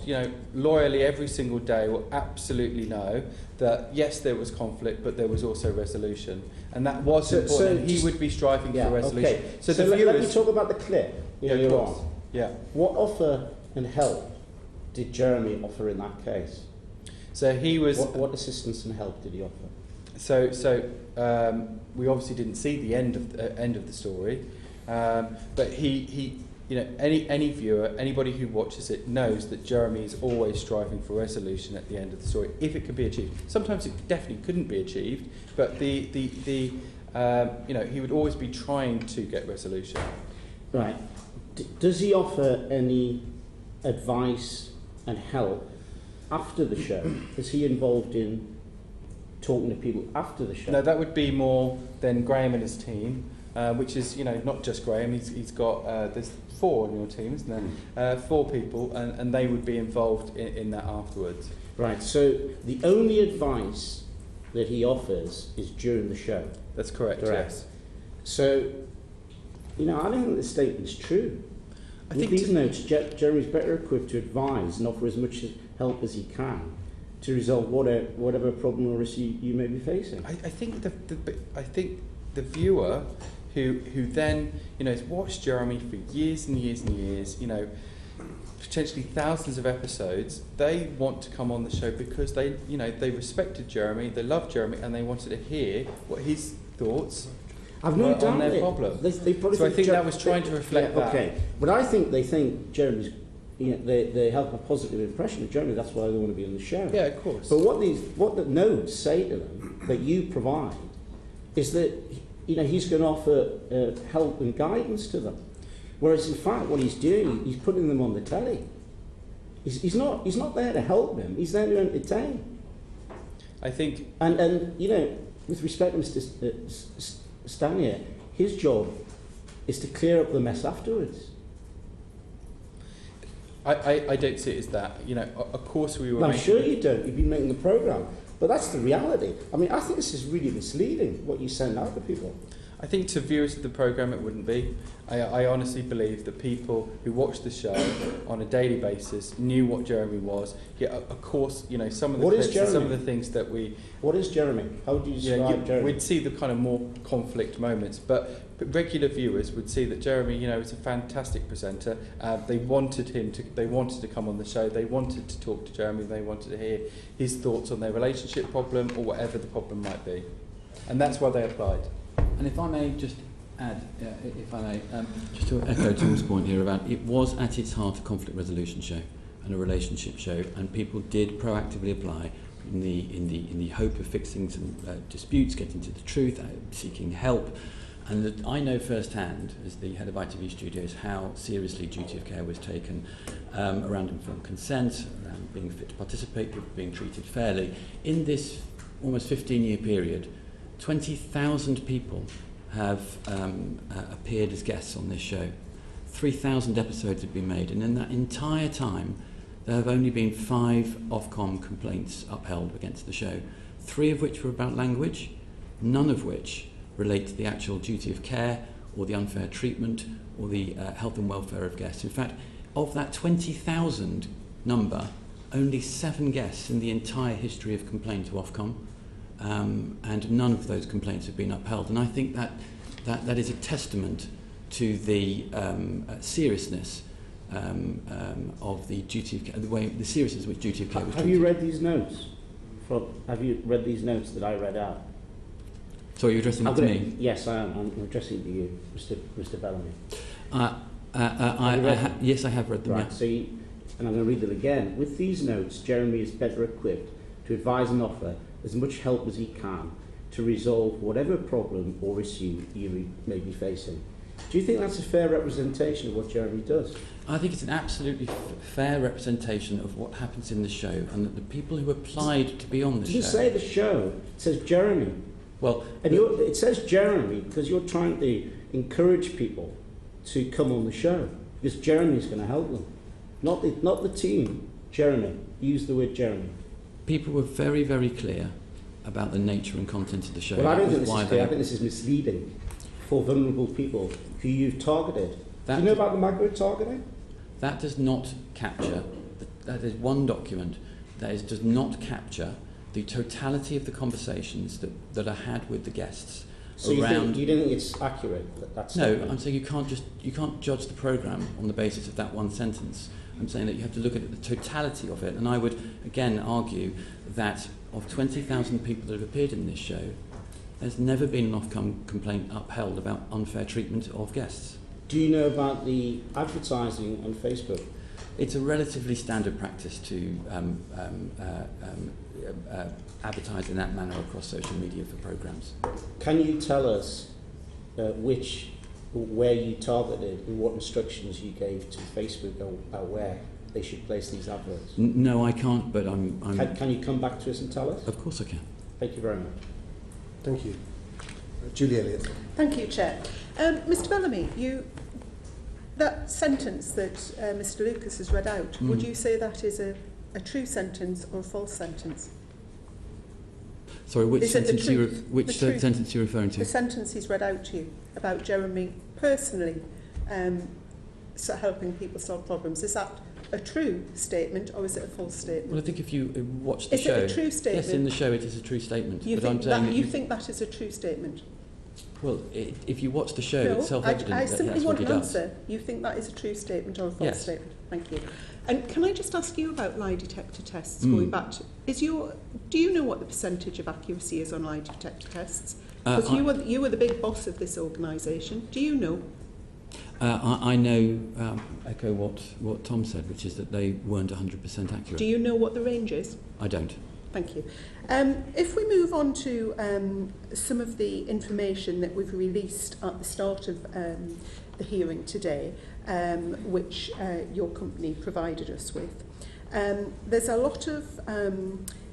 loyally every single day, will absolutely know that yes, there was conflict, but there was also resolution, and that was important. And he would be striving for resolution. Okay. So the viewers. Let me talk about the clip. You're on. Yeah. What offer and help did Jeremy offer in that case? So he was. What assistance and help did he offer? So we obviously didn't see the end of the story, but he any viewer, anybody who watches it knows that Jeremy is always striving for resolution at the end of the story if it can be achieved. Sometimes it definitely couldn't be achieved, but he would always be trying to get resolution. Right. Does he offer any advice and help after the show? Is he involved in talking to people after the show? No, that would be more than Graham and his team, which is, not just Graham. He's got, there's 4 on your team, isn't there? 4 people, and they would be involved in that afterwards. Right, so the only advice that he offers is during the show? That's correct. Yes. So, I don't think the statement's true. I think these notes, Jeremy's better equipped to advise and offer as much help as he can to resolve whatever problem or issue you may be facing. I think the viewer who then has watched Jeremy for years and years and years, potentially thousands of episodes, they want to come on the show because they respected Jeremy, they loved Jeremy, and they wanted to hear what his thoughts. I've no doubt on their problem. They probably so I think that was trying to reflect that. Okay, but I think they think Jeremy's. They have a positive impression of Jeremy. That's why they want to be on the show. Yeah, of course. But what the notes say to them that you provide is that he's going to offer help and guidance to them, whereas in fact what he's doing, he's putting them on the telly. He's not there to help them. He's there to entertain. I think... And you know, with respect to Mr. Stanier, his job is to clear up the mess afterwards. I don't see it as that. You know, of course we were... Well, I'm sure you don't. You've been making the programme. But that's the reality. I mean, I think this is really misleading, what you send out to people. I think to viewers of the programme it wouldn't be. I honestly believe that people who watch the show on a daily basis knew what Jeremy was. Yeah, of course, you know, some of the clips and some of the things that we... What is Jeremy? How would you describe Jeremy? We'd see the kind of more conflict moments, but regular viewers would see that Jeremy, you know, is a fantastic presenter. They wanted to come on the show. They wanted to talk to Jeremy. They wanted to hear his thoughts on their relationship problem or whatever the problem might be. And that's why they applied. And if I may just add, just to echo Tom's point here about it was at its heart a conflict resolution show and a relationship show, and people did proactively apply in the hope of fixing some disputes, getting to the truth, seeking help. And that I know firsthand, as the head of ITV Studios, how seriously duty of care was taken around informed consent, around being fit to participate, people being treated fairly. In this almost 15-year period, 20,000 people have appeared as guests on this show. 3,000 episodes have been made, and in that entire time, there have only been 5 Ofcom complaints upheld against the show, 3 of which were about language, none of which relate to the actual duty of care or the unfair treatment or the health and welfare of guests. In fact, of that 20,000 number, only 7 guests in the entire history have complained to Ofcom, and none of those complaints have been upheld. And I think that is a testament to the seriousness of the duty of care, the seriousness with which duty of care was treated. Have you read these notes? Have you read these notes that I read out? So you're addressing it to me? Yes, I am. I'm addressing it to you, Mr. Bellamy. Yes, I have read them. Right, yeah. And I'm going to read them again. With these notes, Jeremy is better equipped to advise and offer as much help as he can to resolve whatever problem or issue you may be facing. Do you think that's a fair representation of what Jeremy does? I think it's an absolutely fair representation of what happens in the show, and that the people who applied to be on the show... It doesn't say the show, it says Jeremy. Well, and it says Jeremy because you're trying to encourage people to come on the show, because Jeremy's going to help them. Not the team, Jeremy. Use the word Jeremy. People were very, very clear about the nature and content of the show. Well, I don't think this is clear. I think this is misleading for vulnerable people who you've targeted. Do you know about the Magro targeting? That does not capture, that is one document that does not capture the totality of the conversations that are had with the guests. So you don't think it's accurate? No, I'm saying you can't judge the programme on the basis of that one sentence. I'm saying that you have to look at the totality of it, and I would again argue that of 20,000 people that have appeared in this show, there's never been an Ofcom complaint upheld about unfair treatment of guests. Do you know about the advertising on Facebook? It's a relatively standard practice to advertise in that manner across social media for programmes. Can you tell us where you targeted and what instructions you gave to Facebook about where they should place these adverts? No, I can't, but I'm... Can you come back to us and tell us? Of course I can. Thank you very much. Thank you. Julie Elliott. Thank you, Chair. Mr. Bellamy, that sentence that Mr. Lucas has read out, would you say that is a true sentence or a false sentence? Sorry, which sentence are you referring to? The sentence he's read out to you about Jeremy personally helping people solve problems. Is that a true statement or is it a false statement? Well, I think if you watch the show... Is it a true statement? Yes, in the show it is a true statement. You think that is a true statement? Well, if you watch the show, it's self-evident that that's what he does. I simply want an answer. You think that is a true statement or a false statement? Thank you. And can I just ask you about lie detector tests, going back to... Do you know what the percentage of accuracy is on lie detector tests? Because you were the big boss of this organisation. Do you know? I know, echo what Tom said, which is that they weren't 100% accurate. Do you know what the range is? I don't. Thank you. If we move on to some of the information that we've released at the start of the hearing today, which your company provided us with, There's a lot of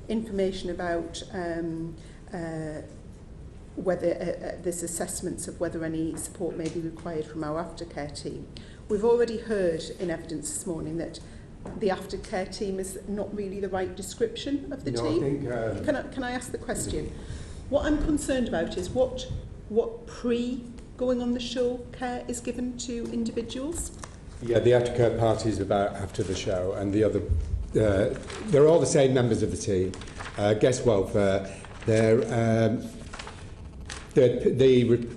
information about whether there's assessments of whether any support may be required from our aftercare team. We've already heard in evidence this morning that the aftercare team is not really the right description of the team. I think, Can I ask the question? What I'm concerned about is what pre-going on the show care is given to individuals. Yeah, the aftercare party is about after the show, and the other, they're all the same members of the team. Guest welfare, the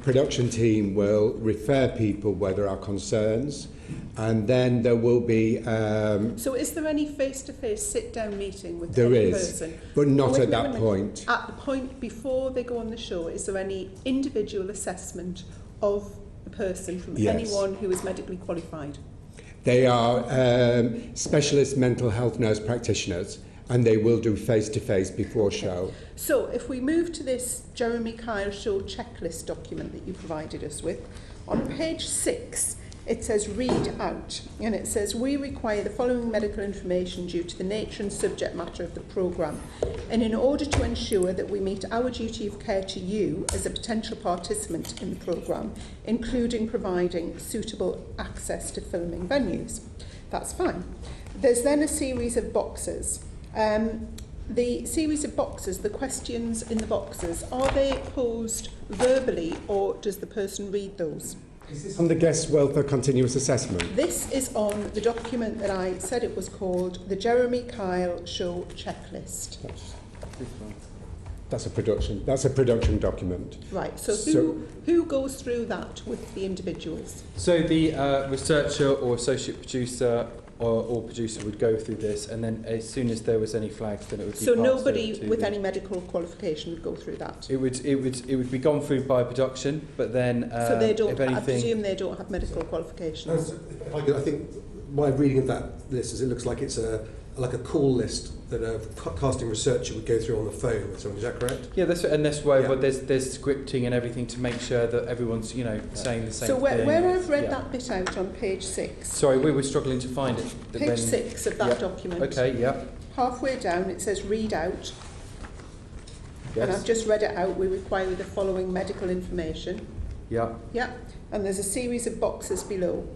production team will refer people where there are concerns, and then there will be... so is there any face-to-face sit-down meeting with there any is, person? but not at that point. At the point before they go on the show, is there any individual assessment of the person from anyone who is medically qualified? They are specialist mental health nurse practitioners, and they will do face-to-face before show. So if we move to this Jeremy Kyle show checklist document that you provided us with, on page 6 it says read out, and it says we require the following medical information due to the nature and subject matter of the programme, and in order to ensure that we meet our duty of care to you as a potential participant in the programme, including providing suitable access to filming venues. That's fine. There's then a series of boxes. The series of boxes, the questions in the boxes, are they posed verbally or does the person read those? Is this on the guest welfare continuous assessment? This is on the document that I said it was called the Jeremy Kyle Show Checklist. That's a production document. Right, so who goes through that with the individuals? So the researcher or associate producer or producer would go through this, and then as soon as there was any flags, then it would be so nobody with any medical qualification would go through that. It would be gone through by production, but then so they don't. If anything, I presume they don't have medical qualifications. I think my reading of that list is it looks like it's like a call list that a casting researcher would go through on the phone with someone. Is that correct? Yeah, that's why. Yeah. But there's scripting and everything to make sure that everyone's saying the same thing. So where I've read that bit out on page 6. Sorry, we were struggling to find it. Page 6 of that document. Okay, yeah. Halfway down it says read out. Yes. And I've just read it out. We require the following medical information. Yeah. Yeah. And there's a series of boxes below.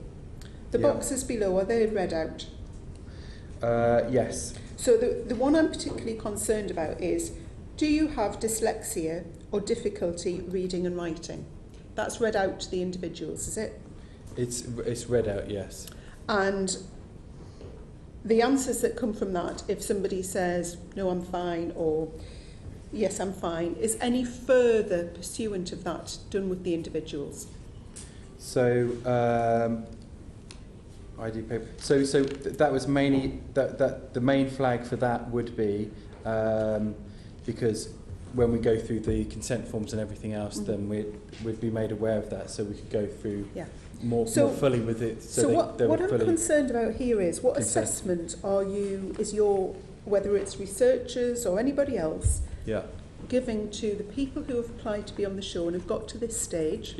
The boxes below, are they read out? Yes. So the one I'm particularly concerned about is, do you have dyslexia or difficulty reading and writing? That's read out to the individuals, is it? It's read out, yes. And the answers that come from that, if somebody says, no, I'm fine, or yes, I'm fine, is any further pursuant of that done with the individuals? So, ID paper. So that was mainly that the main flag for that would be because when we go through the consent forms and everything else, then we'd be made aware of that, so we could go through more fully with it. So what I'm concerned about here is what assessment is your, whether it's researchers or anybody else, giving to the people who have applied to be on the show and have got to this stage.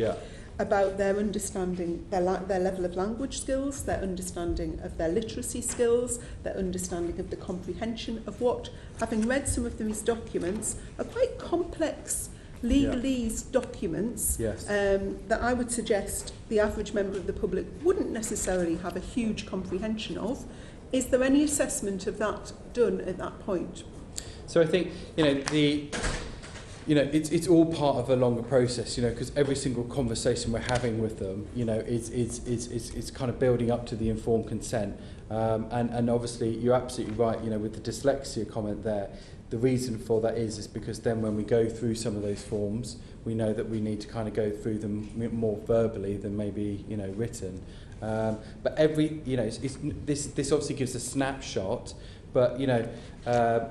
About their understanding, their level of language skills, their understanding of their literacy skills, their understanding of the comprehension of what, having read some of these documents, are quite complex legalese documents that I would suggest the average member of the public wouldn't necessarily have a huge comprehension of. Is there any assessment of that done at that point? So I think, it's all part of a longer process, because every single conversation we're having with them, it's kind of building up to the informed consent. And obviously, you're absolutely right, with the dyslexia comment there, the reason for that is because then when we go through some of those forms, we know that we need to kind of go through them more verbally than maybe, written. But this obviously gives a snapshot. But,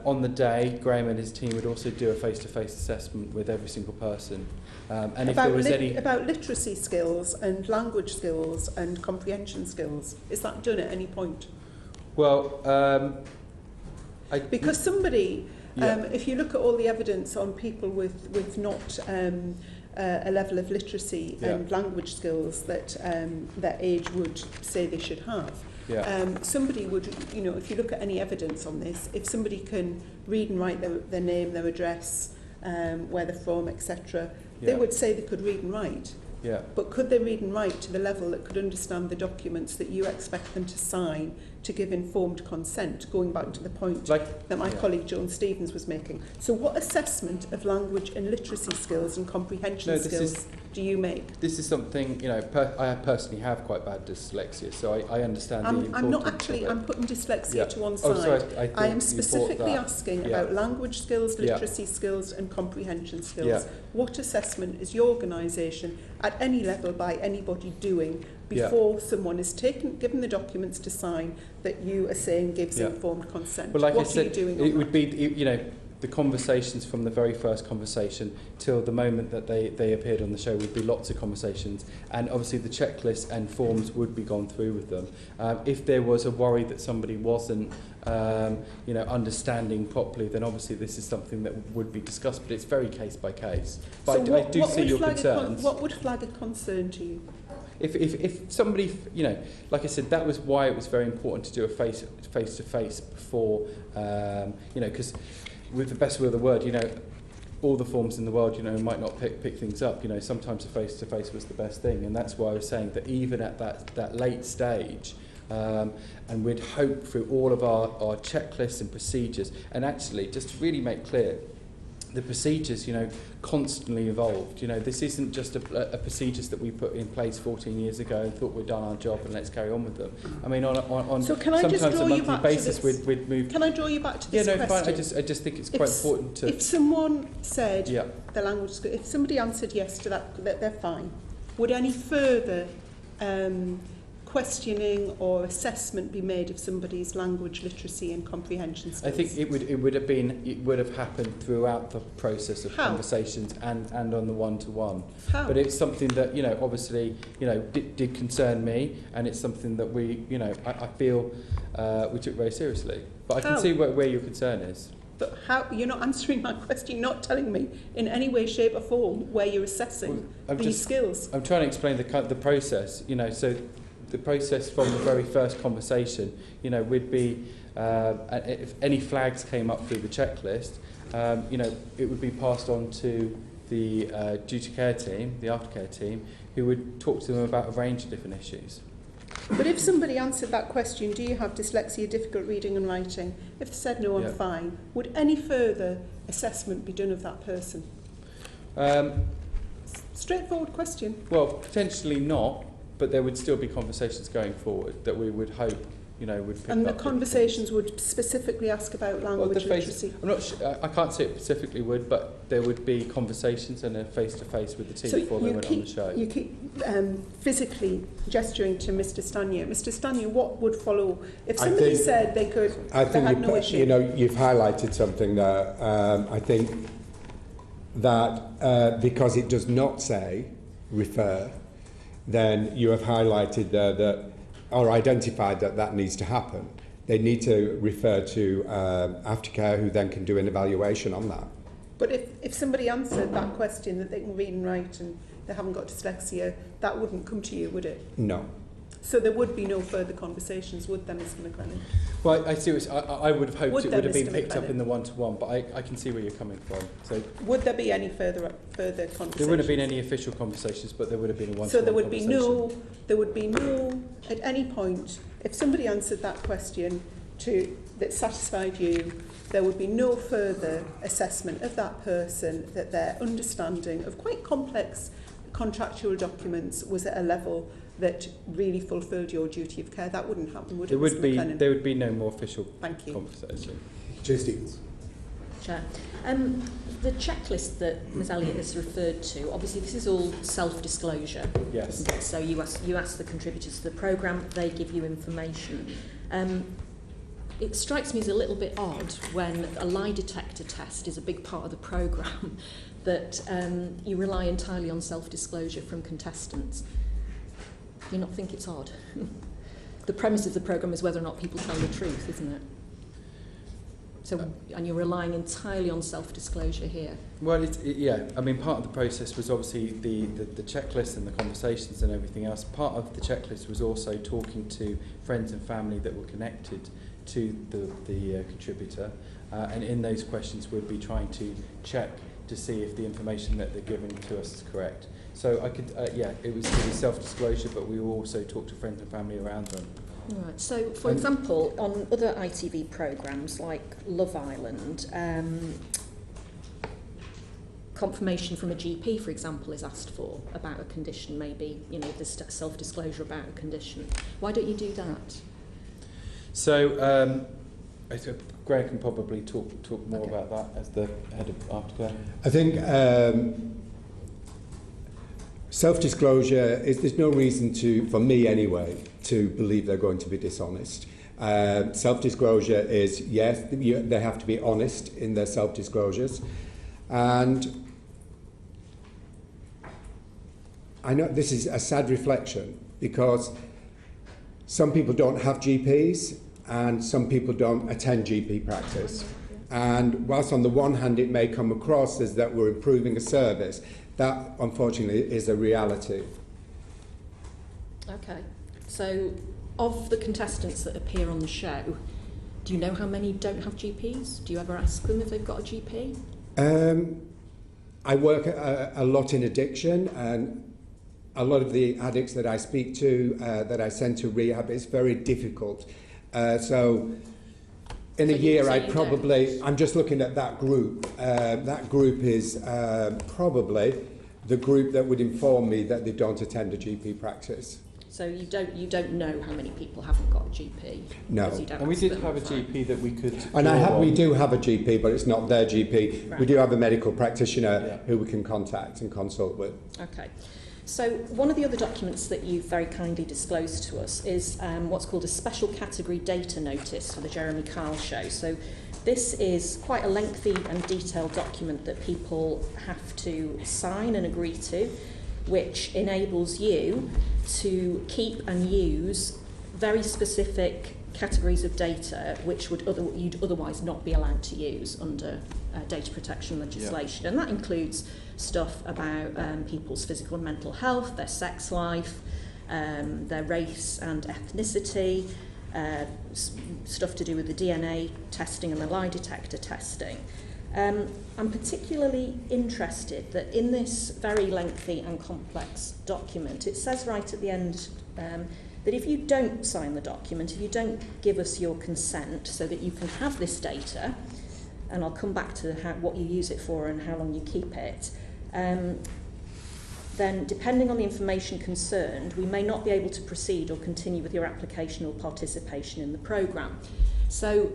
on the day, Graham and his team would also do a face-to-face assessment with every single person. And if there was about literacy skills and language skills and comprehension skills, is that done at any point? Well, because somebody, if you look at all the evidence on people with not a level of literacy and language skills that their age would say they should have, somebody would, you know, if you look at any evidence on this, if somebody can read and write their name, their address, where they're from, etc., they would say they could read and write. Yeah. But could they read and write to the level that could understand the documents that you expect them to sign to give informed consent, going back to the point that my colleague Joan Stevens was making? So what assessment of language and literacy skills and comprehension skills do you make? This is something, you know, I personally have quite bad dyslexia, so I understand the importance I'm not actually, I'm putting dyslexia to one side. Sorry, I am specifically asking about language skills, literacy skills and comprehension skills. What assessment is your organisation at any level by anybody doing before someone is given the documents to sign that you are saying gives informed consent? Well, like what I said, are you doing it would be, you know, the conversations from the very first conversation till the moment that they appeared on the show would be lots of conversations, and obviously the checklist and forms would be gone through with them. If there was a worry that somebody wasn't you know, understanding properly, then obviously this is something that would be discussed, but it's very case by case. But so I do see your concerns. What would flag a concern to you? If somebody, you know, like I said, that was why it was very important to do a face-to-face before, you know, because with the best will of the word, you know, all the forms in the world, you know, might not pick things up. You know, sometimes a face-to-face was the best thing, and that's why I was saying that even at that late stage, and we'd hope through all of our checklists and procedures, and actually just to really make clear, the procedures, you know, constantly evolved. You know, this isn't just a procedures that we put in place 14 years ago and thought we'd done our job and let's carry on with them. I mean, on so can I sometimes just draw a you monthly back basis, to this? we'd move. Can I draw you back to this question? Fine. I just think it's quite important to. If someone said the language school, if somebody answered yes to that they're fine, would any further questioning or assessment be made of somebody's language literacy and comprehension skills? I think it would have happened throughout the process of conversations and on the one-to-one. How? But it's something that, you know, obviously, you know, did concern me, and it's something that we, you know, I feel we took very seriously. But I can see where your concern is. But how? You're not answering my question, not telling me in any way, shape or form where you're assessing these skills. I'm trying to explain the process, you know, so the process from the very first conversation, you know, would be, if any flags came up through the checklist, you know, it would be passed on to the duty care team, the aftercare team, who would talk to them about a range of different issues. But if somebody answered that question, do you have dyslexia, difficult reading and writing? If they said no, I'm fine, would any further assessment be done of that person? Straightforward question. Well, potentially not, but there would still be conversations going forward that we would hope, you know, would pick up. And the conversations would specifically ask about language literacy? I'm not sure, I can't say it specifically would, but there would be conversations and a face-to-face with the team before they went on the show. You keep physically gesturing to Mr. Stanier. Mr. Stanier, what would follow? If somebody said they could, they had no issue. You know, you've highlighted something there. I think that because it does not say refer, then you have highlighted there that, or identified that needs to happen. They need to refer to aftercare, who then can do an evaluation on that. But if somebody answered that question, that they can read and write and they haven't got dyslexia, that wouldn't come to you, would it? No. So there would be no further conversations, would there, Mr. McLennan? Well, I see. I would have hoped it would have been picked up in the one-to-one, but I can see where you're coming from. So, would there be any further conversations? There wouldn't have been any official conversations, but there would have been a one-to-one. So there would be no at any point, if somebody answered that question that satisfied you, there would be no further assessment of that person, that their understanding of quite complex contractual documents was at a level that really fulfilled your duty of care. That wouldn't happen, would it, Mr. McLennan? There would be no more official conversation. Joe Stevens. Chair. The checklist that Ms Elliott has referred to, obviously this is all self-disclosure. Yes. So you ask the contributors to the programme, they give you information. It strikes me as a little bit odd when a lie detector test is a big part of the programme that you rely entirely on self-disclosure from contestants. Do you not think it's odd? The premise of the programme is whether or not people tell the truth, isn't it? So, and you're relying entirely on self-disclosure here? Well, yeah, I mean, part of the process was obviously the checklist and the conversations and everything else. Part of the checklist was also talking to friends and family that were connected to the contributor, and in those questions we'd be trying to check to see if the information that they're giving to us is correct. So I could, yeah, it was self-disclosure, but we also talked to friends and family around them. Right. So, for example, on other ITV programmes like Love Island, confirmation from a GP, for example, is asked for about a condition, maybe, you know, this self-disclosure about a condition. Why don't you do that? So, I think Greg can probably talk more about that as the head of Aftercare. I think self-disclosure is, there's no reason to, for me anyway, to believe they're going to be dishonest. Self-disclosure is, yes, they have to be honest in their self-disclosures. And I know this is a sad reflection because some people don't have GPs and some people don't attend GP practice. And whilst on the one hand it may come across as that we're improving a service, that unfortunately is a reality. Okay. So, of the contestants that appear on the show, do you know how many don't have GPs? Do you ever ask them if they've got a GP? I work a lot in addiction, and a lot of the addicts that I speak to, that I send to rehab, it's very difficult. So in a year, I'd probably, I'm just looking at that group. That group is probably the group that would inform me that they don't attend a GP practice. So you don't know how many people haven't got a GP? No. And we did have a GP that we could. And we do have a GP, but it's not their GP. Right. We do have a medical practitioner who we can contact and consult with. Okay. So one of the other documents that you've very kindly disclosed to us is what's called a special category data notice for the Jeremy Kyle show. So this is quite a lengthy and detailed document that people have to sign and agree to, which enables you to keep and use very specific categories of data which you'd otherwise not be allowed to use under data protection legislation. Yeah. And that includes stuff about people's physical and mental health, their sex life, their race and ethnicity, stuff to do with the DNA testing and the lie detector testing. I'm particularly interested that in this very lengthy and complex document, it says right at the end that if you don't sign the document, if you don't give us your consent so that you can have this data, and I'll come back to what you use it for and how long you keep it, then depending on the information concerned, we may not be able to proceed or continue with your application or participation in the programme. So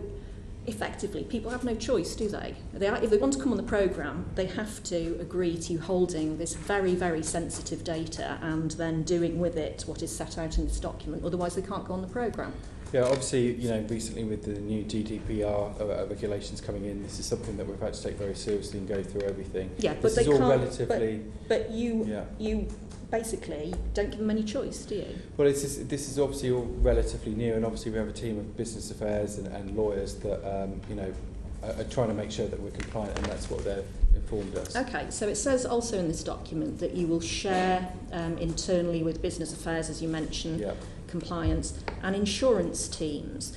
effectively, people have no choice, do they? If they want to come on the programme, they have to agree to holding this very, very sensitive data and then doing with it what is set out in this document. Otherwise, they can't go on the programme. Yeah, obviously, you know, recently with the new GDPR regulations coming in, this is something that we've had to take very seriously and go through everything. Yeah, but this they is all can't. Relatively. But you basically don't give them any choice, do you? Well, this is obviously all relatively new, and obviously we have a team of business affairs and lawyers that you know are trying to make sure that we're compliant, and that's what they've informed us. Okay, so it says also in this document that you will share internally with business affairs, as you mentioned, compliance and insurance teams.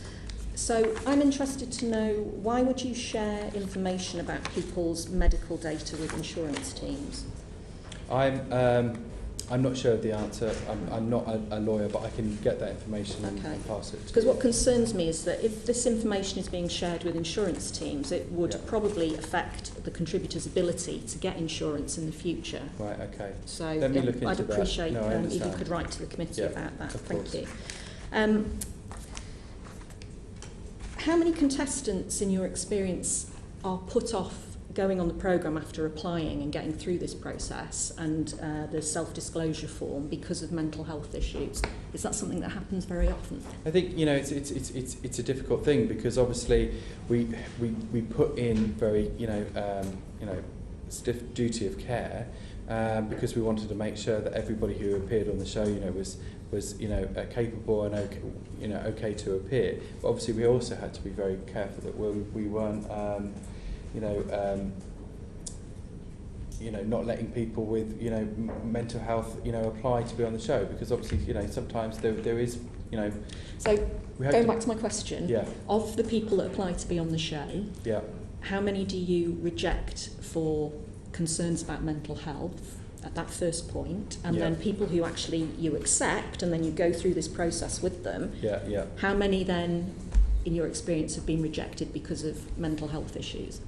So I'm interested to know, why would you share information about people's medical data with insurance teams? I'm not sure of the answer. I'm not a lawyer, but I can get that information and pass it to you. Because what concerns me is that if this information is being shared with insurance teams, it would probably affect the contributor's ability to get insurance in the future. Right, okay. So let me look into I'd appreciate that. if you could write to the committee about that. Thank you. How many contestants, in your experience, are put off going on the programme after applying and getting through this process and the self-disclosure form because of mental health issues? Is that something that happens very often? I think, you know, it's a difficult thing because obviously we put in very, you know, stiff duty of care, because we wanted to make sure that everybody who appeared on the show, was capable and okay to appear. But obviously, we also had to be very careful that we weren't, not letting people with mental health apply to be on the show, because obviously sometimes there is So going back to my question, yeah. Of the people that apply to be on the show, yeah. How many do you reject for concerns about mental health at that first point, and then people who actually you accept and then you go through this process with them? Yeah. How many then, in your experience, have been rejected because of mental health issues?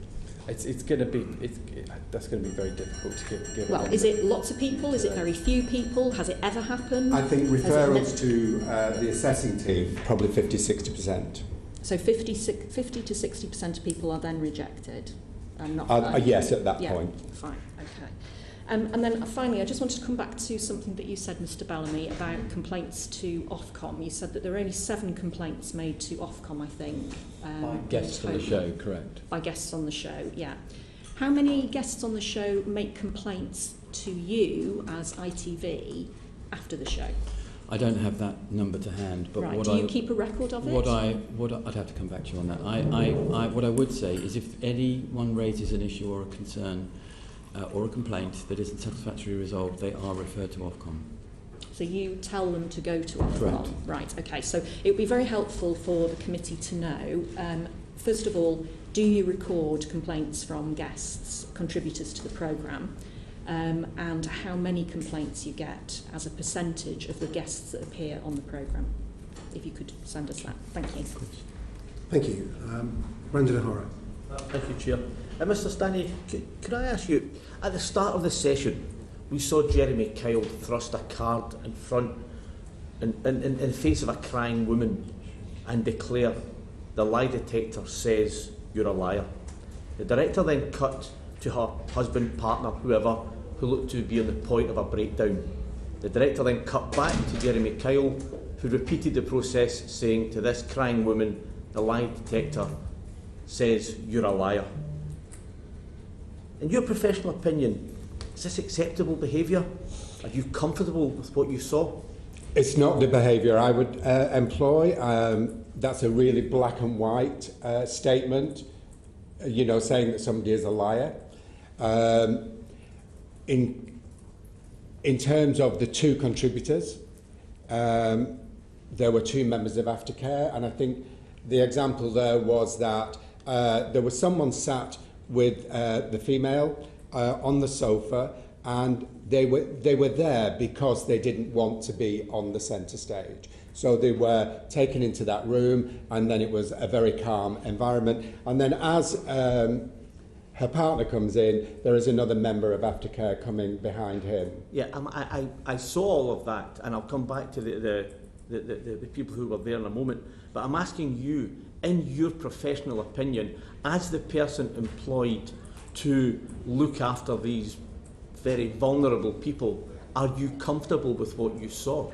That's going to be very difficult to give. Well, is it lots of people? Is it very few people? Has it ever happened? I think referrals to the assessing team, probably 50-60%. So 50 to 60% of people are then rejected, and not. Yes, at that point. Fine. Okay. And then finally, I just wanted to come back to something that you said, Mr. Bellamy, about complaints to Ofcom. You said that there are only 7 complaints made to Ofcom, I think. By guests on the show, correct. By guests on the show, yeah. How many guests on the show make complaints to you as ITV after the show? I don't have that number to hand, but right. Do you keep a record of it? I'd have to come back to you on that. What I would say is, if anyone raises an issue or a concern or a complaint that isn't satisfactorily resolved, they are referred to Ofcom. So you tell them to go to Ofcom. Correct. Right. Okay. So it would be very helpful for the committee to know. First of all, do you record complaints from guests, contributors to the programme? And how many complaints you get as a percentage of the guests that appear on the programme. If you could send us that. Thank you. Thank you. Brendan O'Hara. Thank you, Chair. Mr Stanley, could I ask you, at the start of the session, we saw Jeremy Kyle thrust a card in front, in the face of a crying woman, and declare, "The lie detector says you're a liar." The director then cut to her husband, partner, whoever, who looked to be on the point of a breakdown. The director then cut back to Jeremy Kyle, who repeated the process, saying to this crying woman, "The lie detector says you're a liar." In your professional opinion, is this acceptable behaviour? Are you comfortable with what you saw? It's not the behaviour I would employ. That's a really black and white statement, saying that somebody is a liar. In terms of the 2 contributors, there were 2 members of Aftercare, and I think the example there was that there was someone sat with the female on the sofa, and they were there because they didn't want to be on the centre stage. So they were taken into that room, and then it was a very calm environment. And then as her partner comes in, there is another member of Aftercare coming behind him. Yeah, I saw all of that, and I'll come back to the people who were there in a moment. But I'm asking you, in your professional opinion, as the person employed to look after these very vulnerable people, are you comfortable with what you saw?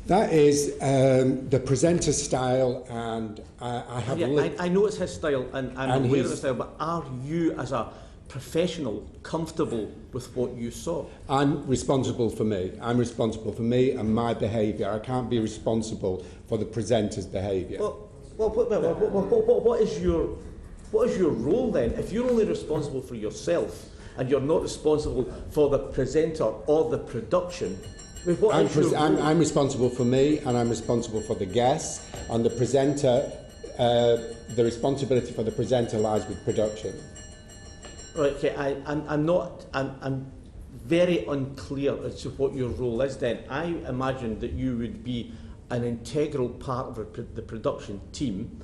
That is the presenter style, and I have... I know it's his style, and I'm aware of his style, but are you, as a professional, comfortable with what you saw? I'm responsible for me. I'm responsible for me and my behaviour. I can't be responsible for the presenter's behaviour. What is your role then? If you're only responsible for yourself and you're not responsible for the presenter or the production, I'm responsible for me, and I'm responsible for the guests, and the presenter. The responsibility for the presenter lies with production. Right. Okay. I'm very unclear as to what your role is. Then I imagine that you would be an integral part of the production team,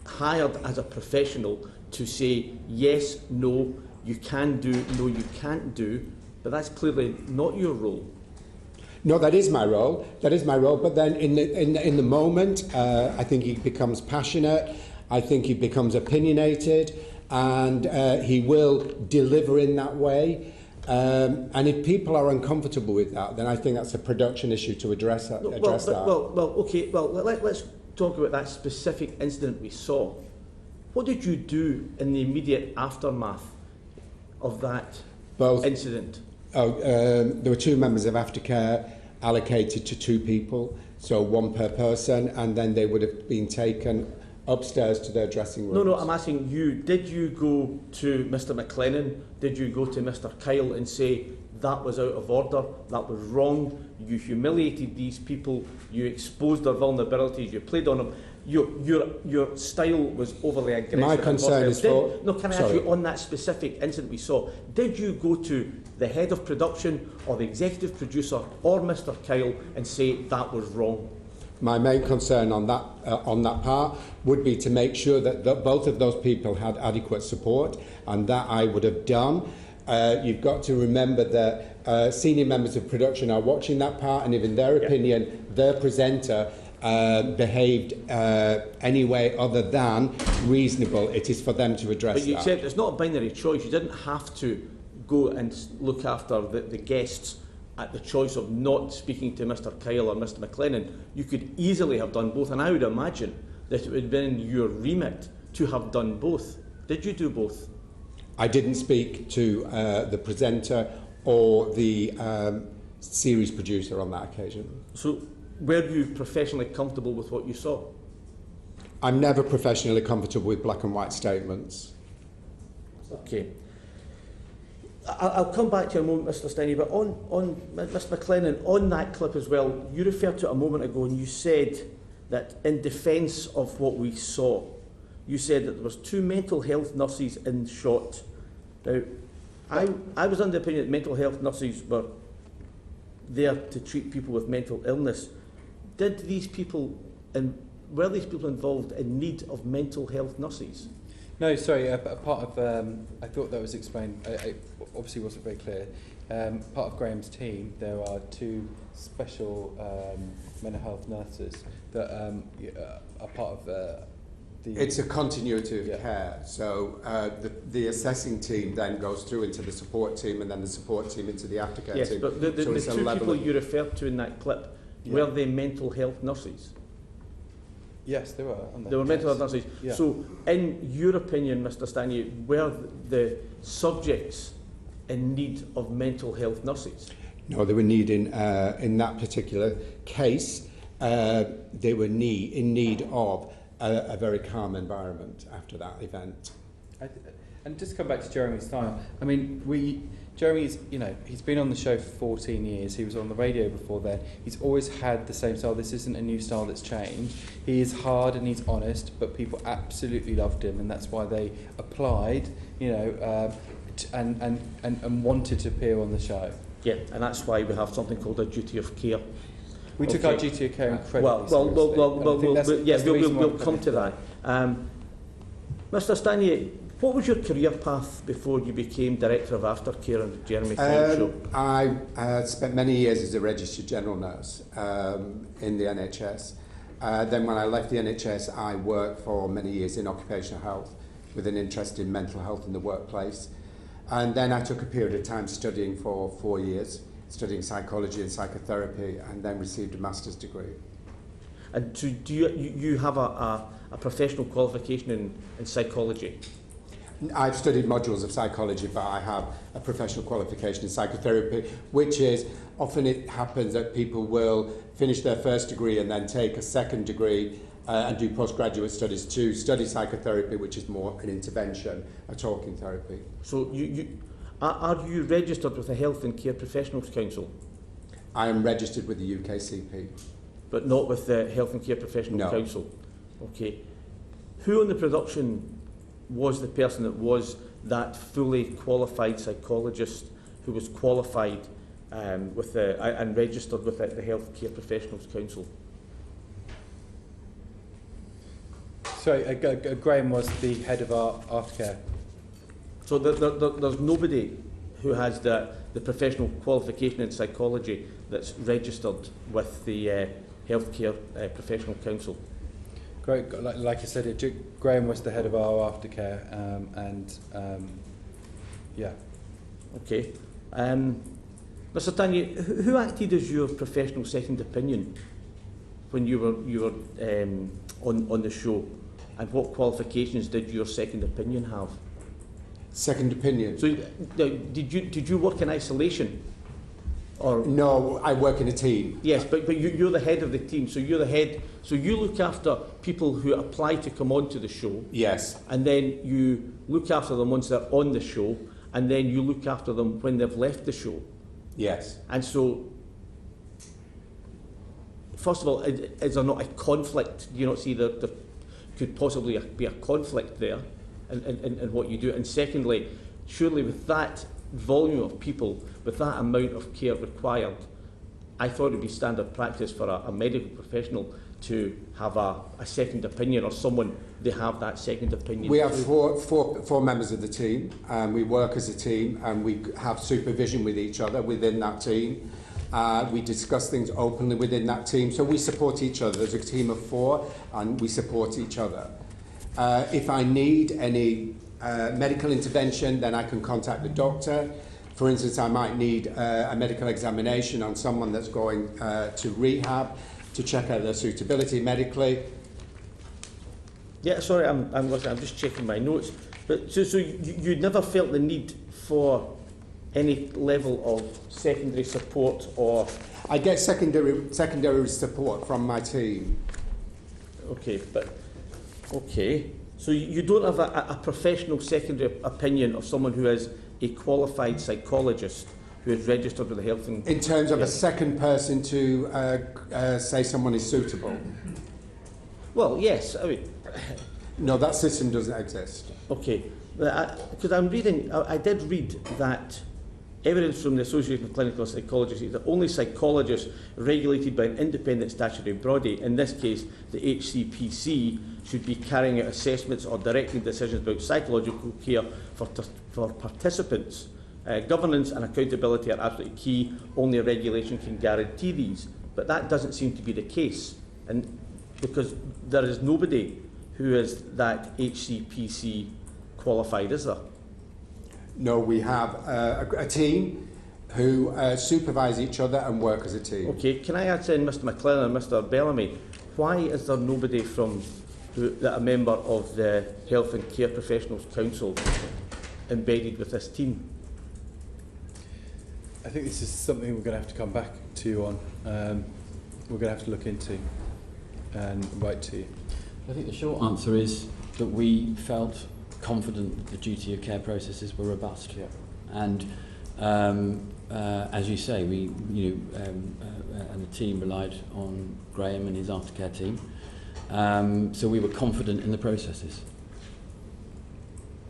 hired as a professional to say yes, no, you can do, no, you can't do. But that's clearly not your role. No, that is my role. That is my role. But then, in the moment, I think he becomes passionate. I think he becomes opinionated, and he will deliver in that way. And if people are uncomfortable with that, then I think that's a production issue to address that. Okay. Well, let's talk about that specific incident we saw. What did you do in the immediate aftermath of that incident? There were 2 members of aftercare allocated to 2 people, so 1 per person, and then they would have been taken upstairs to their dressing rooms. No, I'm asking you, did you go to Mr McLennan, did you go to Mr Kyle and say that was out of order, that was wrong, you humiliated these people, you exposed their vulnerabilities, you played on them, your style was overly aggressive? My concern is for... No, can I ask you, on that specific incident we saw, did you go to the head of production or the executive producer or Mr Kyle and say that was wrong? My main concern on that part would be to make sure that both of those people had adequate support, and that I would have done. You've got to remember that senior members of production are watching that part, and if in their opinion their presenter behaved any way other than reasonable, it is for them to address that. But you said it's not a binary choice. You didn't have to go and look after the guests at the choice of not speaking to Mr Kyle or Mr McLennan. You could easily have done both, and I would imagine that it would have been in your remit to have done both. Did you do both? I didn't speak to the presenter or the series producer on that occasion. So were you professionally comfortable with what you saw? I'm never professionally comfortable with black and white statements. Okay. I'll come back to you in a moment, Mr Steiny, but on Mr McLennan, on that clip as well, you referred to it a moment ago and you said that in defence of what we saw, you said that there was 2 mental health nurses in shot. Now, I was under the opinion that mental health nurses were there to treat people with mental illness. Did these people, were these people involved in need of mental health nurses? No, sorry, a part of, I thought that was explained, it obviously wasn't very clear. Part of Graham's team, there are 2 special mental health nurses that are part of the... It's a continuity of care, so the assessing team then goes through into the support team, and then the support team into the aftercare team. Yes, but the 2 people you referred to in that clip, were they mental health nurses? Yes, they were. They were mental health nurses. Yeah. So, in your opinion, Mr Stanley, were the subjects in need of mental health nurses? No, they were in that particular case, they were in need of a very calm environment after that event. And just to come back to Jeremy's style, I mean, Jeremy's, he's been on the show for 14 years. He was on the radio before then. He's always had the same style. This isn't a new style that's changed. He is hard and he's honest, but people absolutely loved him, and that's why they applied, and wanted to appear on the show. Yeah, and that's why we have something called a duty of care. We took our duty of care incredibly seriously. We'll come to that. Mr Stanley, what was your career path before you became Director of Aftercare on the Jeremy Kyle Show? I spent many years as a registered general nurse in the NHS. Then when I left the NHS, I worked for many years in occupational health with an interest in mental health in the workplace. And then I took a period of time studying for 4 years, studying psychology and psychotherapy, and then received a master's degree. And so do you have a professional qualification in psychology? I've studied modules of psychology, but I have a professional qualification in psychotherapy, which is, often it happens that people will finish their first degree and then take a second degree and do postgraduate studies to study psychotherapy, which is more an intervention, a talking therapy. So are you registered with the Health and Care Professionals Council? I am registered with the UKCP. But not with the Health and Care Professionals Council? Okay. Who on the production was the person that was that fully qualified psychologist who was qualified with and registered with the Health Care Professionals Council? Sorry, Graham was the head of our aftercare. So there's nobody who has the professional qualification in psychology that's registered with the Healthcare Professional Council? Great, like I said, Graham was the head of our aftercare, yeah. Okay. Mr Tanya, who acted as your professional second opinion when you were on the show, and what qualifications did your second opinion have? Second opinion. So did you work in isolation? Or no, I work in a team. Yes, but you're the head of the team, so you're the head. So you look after people who apply to come onto the show. Yes. And then you look after them once they're on the show, and then you look after them when they've left the show. Yes. And so, first of all, is there not a conflict? Do you not see that there could possibly be a conflict there in what you do? And secondly, surely with that volume of people, with that amount of care required, I thought it would be standard practice for a medical professional to have a second opinion, or someone they have that second opinion. We have four members of the team, and we work as a team, and we have supervision with each other within that team. We discuss things openly within that team, so we support each other. There's a team of 4, and we support each other. If I need any medical intervention, then I can contact the doctor. For instance, I might need a medical examination on someone that's going to rehab to check out their suitability medically. Yeah, sorry, I'm listening. I'm just checking my notes. But so you never felt the need for any level of secondary support, or I get secondary support from my team. Okay, but okay. So you don't have a professional secondary opinion of someone who is a qualified psychologist who is registered with the health and... In terms of a second person to say someone is suitable? Well, yes. I mean... No, that system doesn't exist. Okay. Because I'm reading... I did read that evidence from the Association of Clinical Psychologists is that only psychologists regulated by an independent statutory body, in this case the HCPC, should be carrying out assessments or directing decisions about psychological care for participants. Governance and accountability are absolutely key. Only a regulation can guarantee these. But that doesn't seem to be the case, and because there is nobody who is that HCPC qualified, is there? No, we have a team who supervise each other and work as a team. Okay, can I ask in Mr McLennan and Mr Bellamy, why is there nobody from a member of the Health and Care Professionals Council embedded with this team? I think this is something we're going to have to come back to you on. We're going to have to look into and write to you. I think the short answer is that we felt confident that the duty of care processes were robust. Yeah. And as you say, we and the team relied on Graham and his aftercare team. So we were confident in the processes.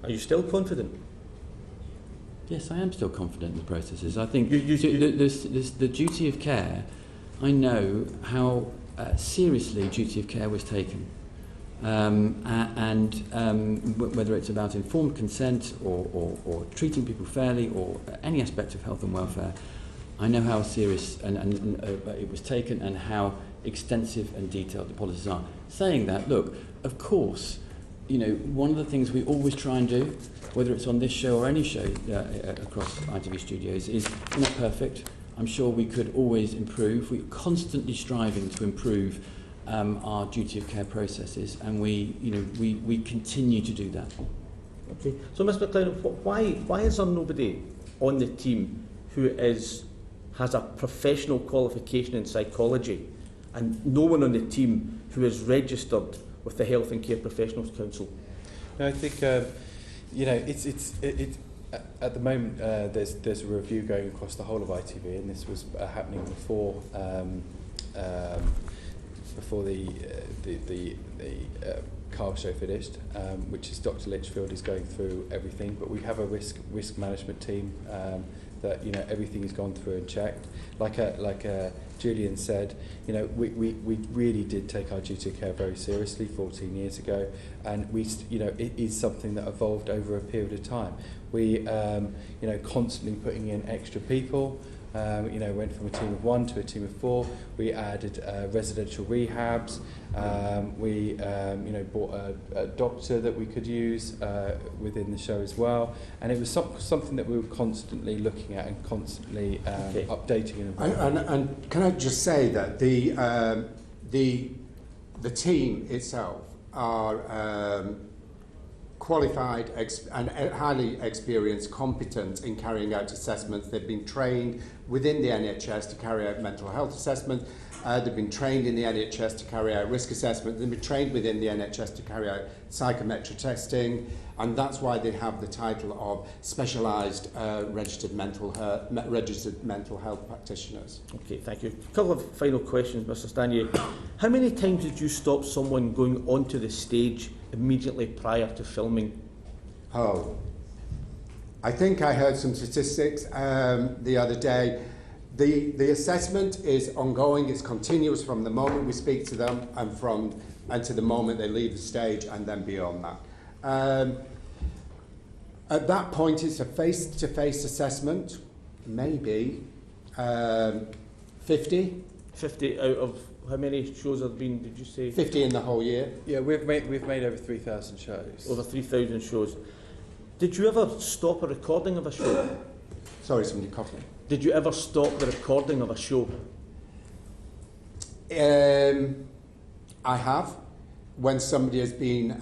Are you still confident? Yes, I am still confident in the processes. I think the duty of care, I know how seriously duty of care was taken. Whether it's about informed consent or treating people fairly or any aspect of health and welfare, I know how serious and it was taken and how extensive and detailed the policies are. Saying that, look, of course, one of the things we always try and do, whether it's on this show or any show across ITV studios, is we're not perfect. I'm sure we could always improve. We're constantly striving to improve our duty of care processes, and we continue to do that. Okay. So, Mr McLeod, why is there nobody on the team who has a professional qualification in psychology, and no one on the team who is registered with the Health and Care Professionals Council? No, I think it's at the moment there's a review going across the whole of ITV, and this was happening before the Carl show finished, which is Dr. Litchfield is going through everything, but we have a risk management team that everything is gone through and checked. Like Julian said, we really did take our duty of care very seriously 14 years ago, and it is something that evolved over a period of time. We constantly putting in extra people. Went from a team of 1 to a team of 4. We added residential rehabs. We brought a doctor that we could use within the show as well. And it was something that we were constantly looking at and constantly updating. And can I just say that the team itself are qualified and highly experienced, competent in carrying out assessments. They've been trained within the NHS to carry out mental health assessments. They've been trained in the NHS to carry out risk assessment. They've been trained within the NHS to carry out psychometric testing, and that's why they have the title of specialised registered mental health practitioners. Okay, thank you. A couple of final questions, Mr. Stanier. How many times did you stop someone going onto the stage immediately prior to filming? Oh, I think I heard some statistics the other day. The assessment is ongoing, it's continuous from the moment we speak to them and to the moment they leave the stage and then beyond that. At that point, it's a face-to-face assessment, maybe 50. 50 out of how many shows have been, did you say? 50 in the whole year. Yeah, we've made over 3,000 shows. Over 3,000 shows. Did you ever stop a recording of a show? Sorry, somebody coughing. Did you ever stop the recording of a show? I have. When somebody has been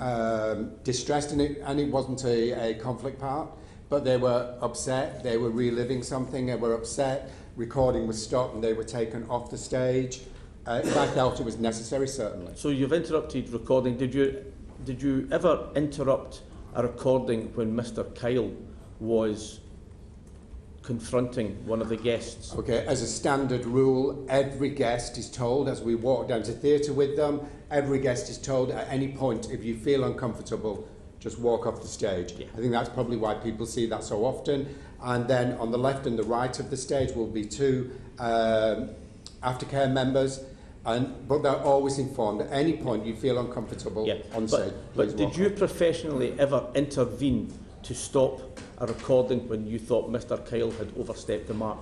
distressed, and it wasn't a conflict part, but they were upset, they were reliving something, they were upset, recording was stopped and they were taken off the stage. If I felt it was necessary, certainly. So you've interrupted recording. Did you ever interrupt a recording when Mr. Kyle was confronting one of the guests? Okay, as a standard rule, every guest is told, as we walk down to theatre with them, every guest is told at any point, if you feel uncomfortable, just walk off the stage. Yeah. I think that's probably why people see that so often. And then on the left and the right of the stage will be two aftercare members, but they're always informed at any point you feel uncomfortable on stage. But did you professionally ever intervene to stop a recording when you thought Mr. Kyle had overstepped the mark?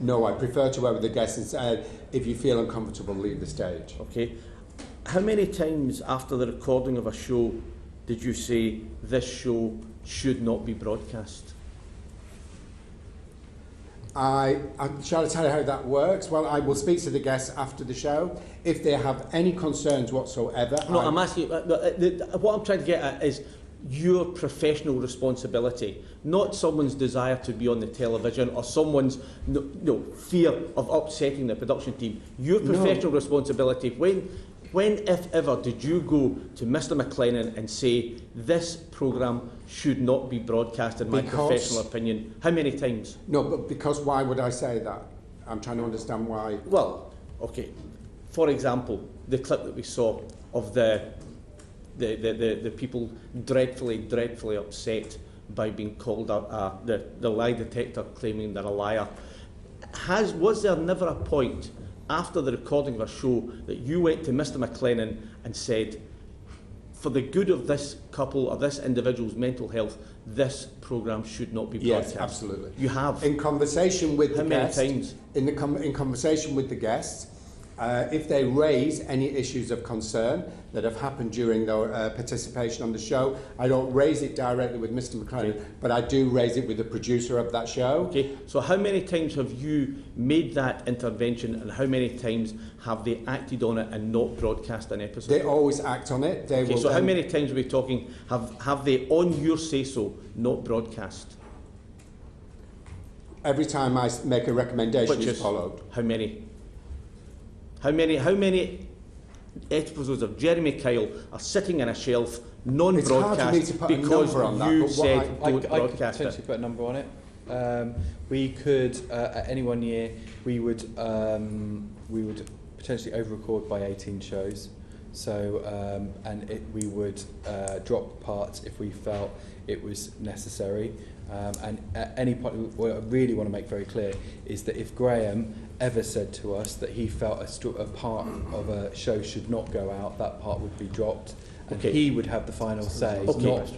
No, I prefer to work with the guests and say, if you feel uncomfortable, leave the stage. Okay. How many times after the recording of a show did you say this show should not be broadcast? Shall I tell you how that works? Well, I will speak to the guests after the show. If they have any concerns whatsoever... No, I'm asking... what I'm trying to get at is your professional responsibility, not someone's desire to be on the television or someone's fear of upsetting the production team. Your professional responsibility. When, if ever, did you go to Mr. McLennan and say, this programme should not be broadcast in my professional opinion? How many times? No, but because why would I say that? I'm trying to understand why. Well, okay. For example, the clip that we saw of the people dreadfully upset by being called the lie detector claiming they're a liar. Was there never a point after the recording of a show that you went to Mr. McLennan and said, for the good of this couple or this individual's mental health, this programme should not be broadcast? Yes, absolutely. You have? In conversation with the guests. How many times? In conversation with the guests, if they raise any issues of concern that have happened during their participation on the show, I don't raise it directly with Mr. McLennan, but I do raise it with the producer of that show. Okay, so how many times have you made that intervention and how many times have they acted on it and not broadcast an episode? They always act on it. Okay, so how many times are we talking, have they, on your say-so, not broadcast? Every time I make a recommendation, it's followed. How many? How many episodes of Jeremy Kyle are sitting in a shelf, non-broadcast, because you said don't broadcast it? I could potentially put a number on it. We could, at any one year, we would potentially over-record by 18 shows. So, we would drop parts if we felt it was necessary. And at any point, what I really want to make very clear is that if Graham ever said to us that he felt a part of a show should not go out, that part would be dropped, and he would have the final say,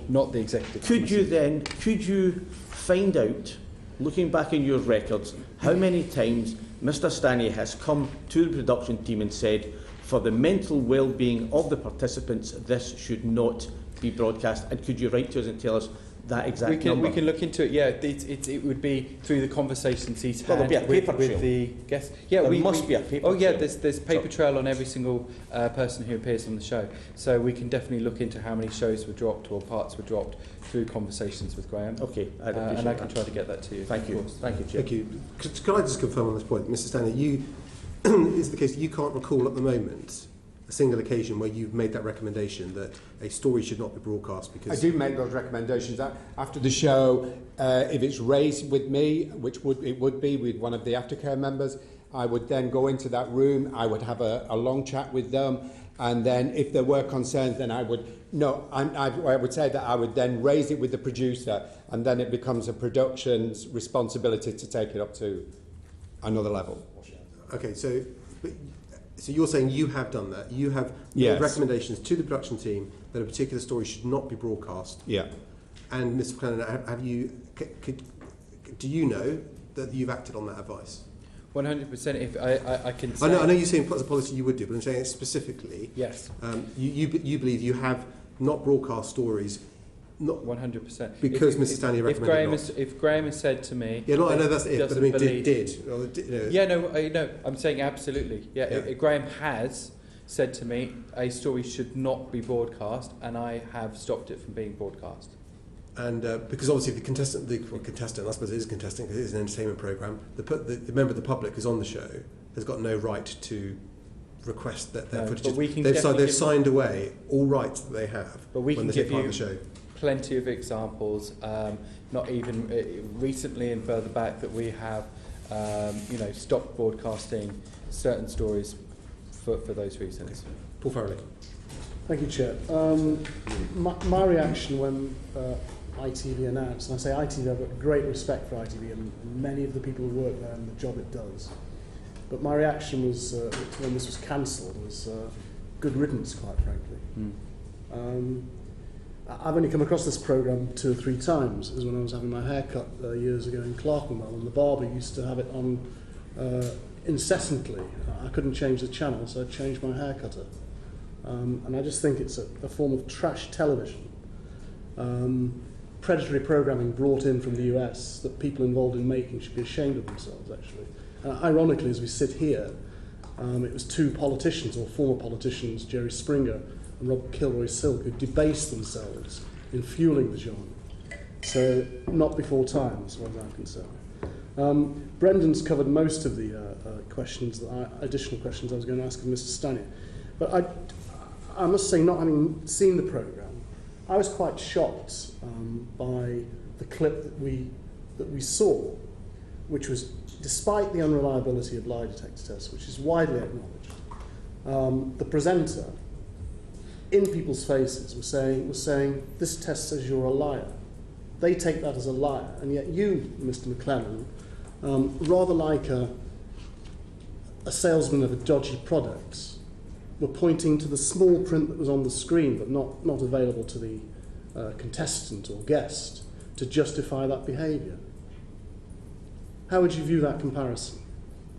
not the executive committee. Could you find out, looking back in your records, how many times Mr. Stanley has come to the production team and said, for the mental well-being of the participants, this should not be broadcast? And could you write to us and tell us that exact number? We can look into it. Yeah, it would be through the conversations he's had with the guests. Yeah, there must be a paper trail. Yeah, there's paper trail on every single person who appears on the show. So we can definitely look into how many shows were dropped or parts were dropped through conversations with Graham. Okay, and I can try to get that to you. Thank you. Thank you, Chair. Thank you. Can I just confirm on this point, Mr. Stanley? You is the case that you can't recall at the moment a single occasion where you've made that recommendation that a story should not be broadcast because... I do make those recommendations after the show. If it's raised with me, which it would be with one of the aftercare members, I would then go into that room, I would have a long chat with them, and then if there were concerns, then I would say that I would then raise it with the producer, and then it becomes a production's responsibility to take it up to another level. Okay, so you're saying you have done that. You have made recommendations to the production team that a particular story should not be broadcast. Yeah. And Mr. McLennan, have you? Do you know that you've acted on that advice? 100%. If I can say... I know you're saying as a policy you would do, but I'm saying specifically. Yes. You believe you have not broadcast stories. Not 100%. Because Mr. Stanley recommended if Graham has said to me... Yeah, I know that's it, but I mean, did. Yeah, no, I'm saying absolutely. Yeah, Graham has said to me a story should not be broadcast, and I have stopped it from being broadcast. And because obviously the contestant, I suppose it is a contestant because it is an entertainment programme, the member of the public who's on the show has got no right to request that their footage... They've signed away all rights that they have when they take part in the show. Plenty of examples, not even recently and further back, that we have stopped broadcasting certain stories for those reasons. Paul Farrelly. Thank you, Chair. My reaction when ITV announced, and I say ITV, I've got great respect for ITV and many of the people who work there and the job it does, but my reaction was when this was cancelled was good riddance, quite frankly. I've only come across this programme 2 or 3 times. It was when I was having my hair cut years ago in Clerkenwell, and the barber used to have it on incessantly. I couldn't change the channel, so I changed my hair cutter. And I just think it's a form of trash television. Predatory programming brought in from the US that people involved in making should be ashamed of themselves, actually. Ironically, as we sit here, it was 2 politicians, or former politicians, Jerry Springer and Rob Kilroy-Silk, who debased themselves in fueling the genre. So, not before time, as far as I'm concerned. Brendan's covered most of the additional questions I was going to ask of Mr. Stanier. But I must say, not having seen the programme, I was quite shocked by the clip that we saw, which was, despite the unreliability of lie detector tests, which is widely acknowledged, the presenter, in people's faces, was saying, this test says you're a liar. They take that as a liar, and yet you, Mr. McLennan, rather like a salesman of a dodgy product, were pointing to the small print that was on the screen, but not available to the contestant or guest, to justify that behaviour. How would you view that comparison?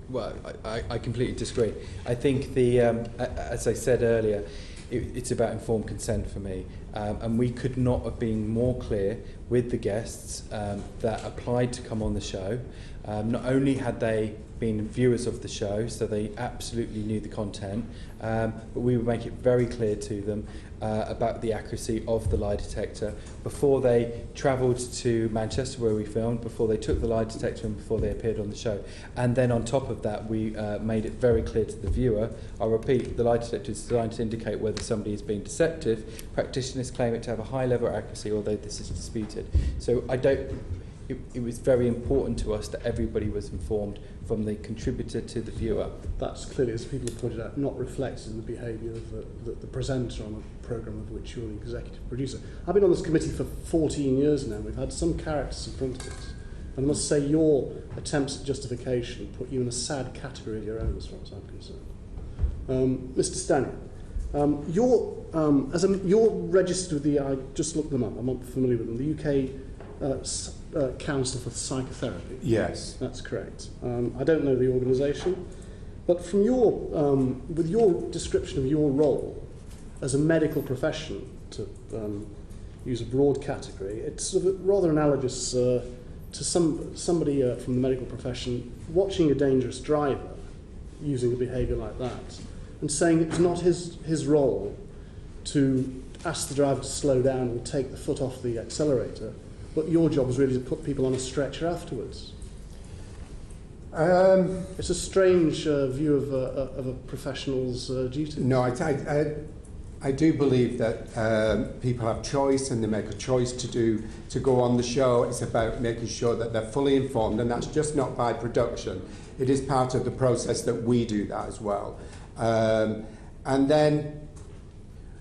Well, I completely disagree. I think as I said earlier, it's about informed consent for me, and we could not have been more clear with the guests that applied to come on the show. Not only had they been viewers of the show, so they absolutely knew the content, but we would make it very clear to them about the accuracy of the lie detector before they travelled to Manchester, where we filmed, before they took the lie detector and before they appeared on the show. And then on top of that, we made it very clear to the viewer. I'll repeat, the lie detector is designed to indicate whether somebody is being deceptive. Practitioners claim it to have a high level of accuracy, although this is disputed. So it was very important to us that everybody was informed, from the contributor to the viewer. That's clearly, as people have pointed out, not reflected in the behaviour of the presenter on a programme of which you're the executive producer. I've been on this committee for 14 years now. We've had some characters in front of us. And I must say your attempts at justification put you in a sad category of your own, as far as I'm concerned. Mr. Stanier, you're registered with I just looked them up, I'm not familiar with them, the UK Council for Psychotherapy. Yes. That's correct. I don't know the organisation, but from with your description of your role as a medical profession to use a broad category. It's sort of rather analogous to somebody from the medical profession watching a dangerous driver using a behaviour like that and saying it was not his role to ask the driver to slow down or take the foot off the accelerator, but your job was really to put people on a stretcher afterwards. It's a strange view of a professional's duty. No, I do believe that people have choice and they make a choice to go on the show. It's about making sure that they're fully informed, and that's just not by production. It is part of the process that we do that as well. And then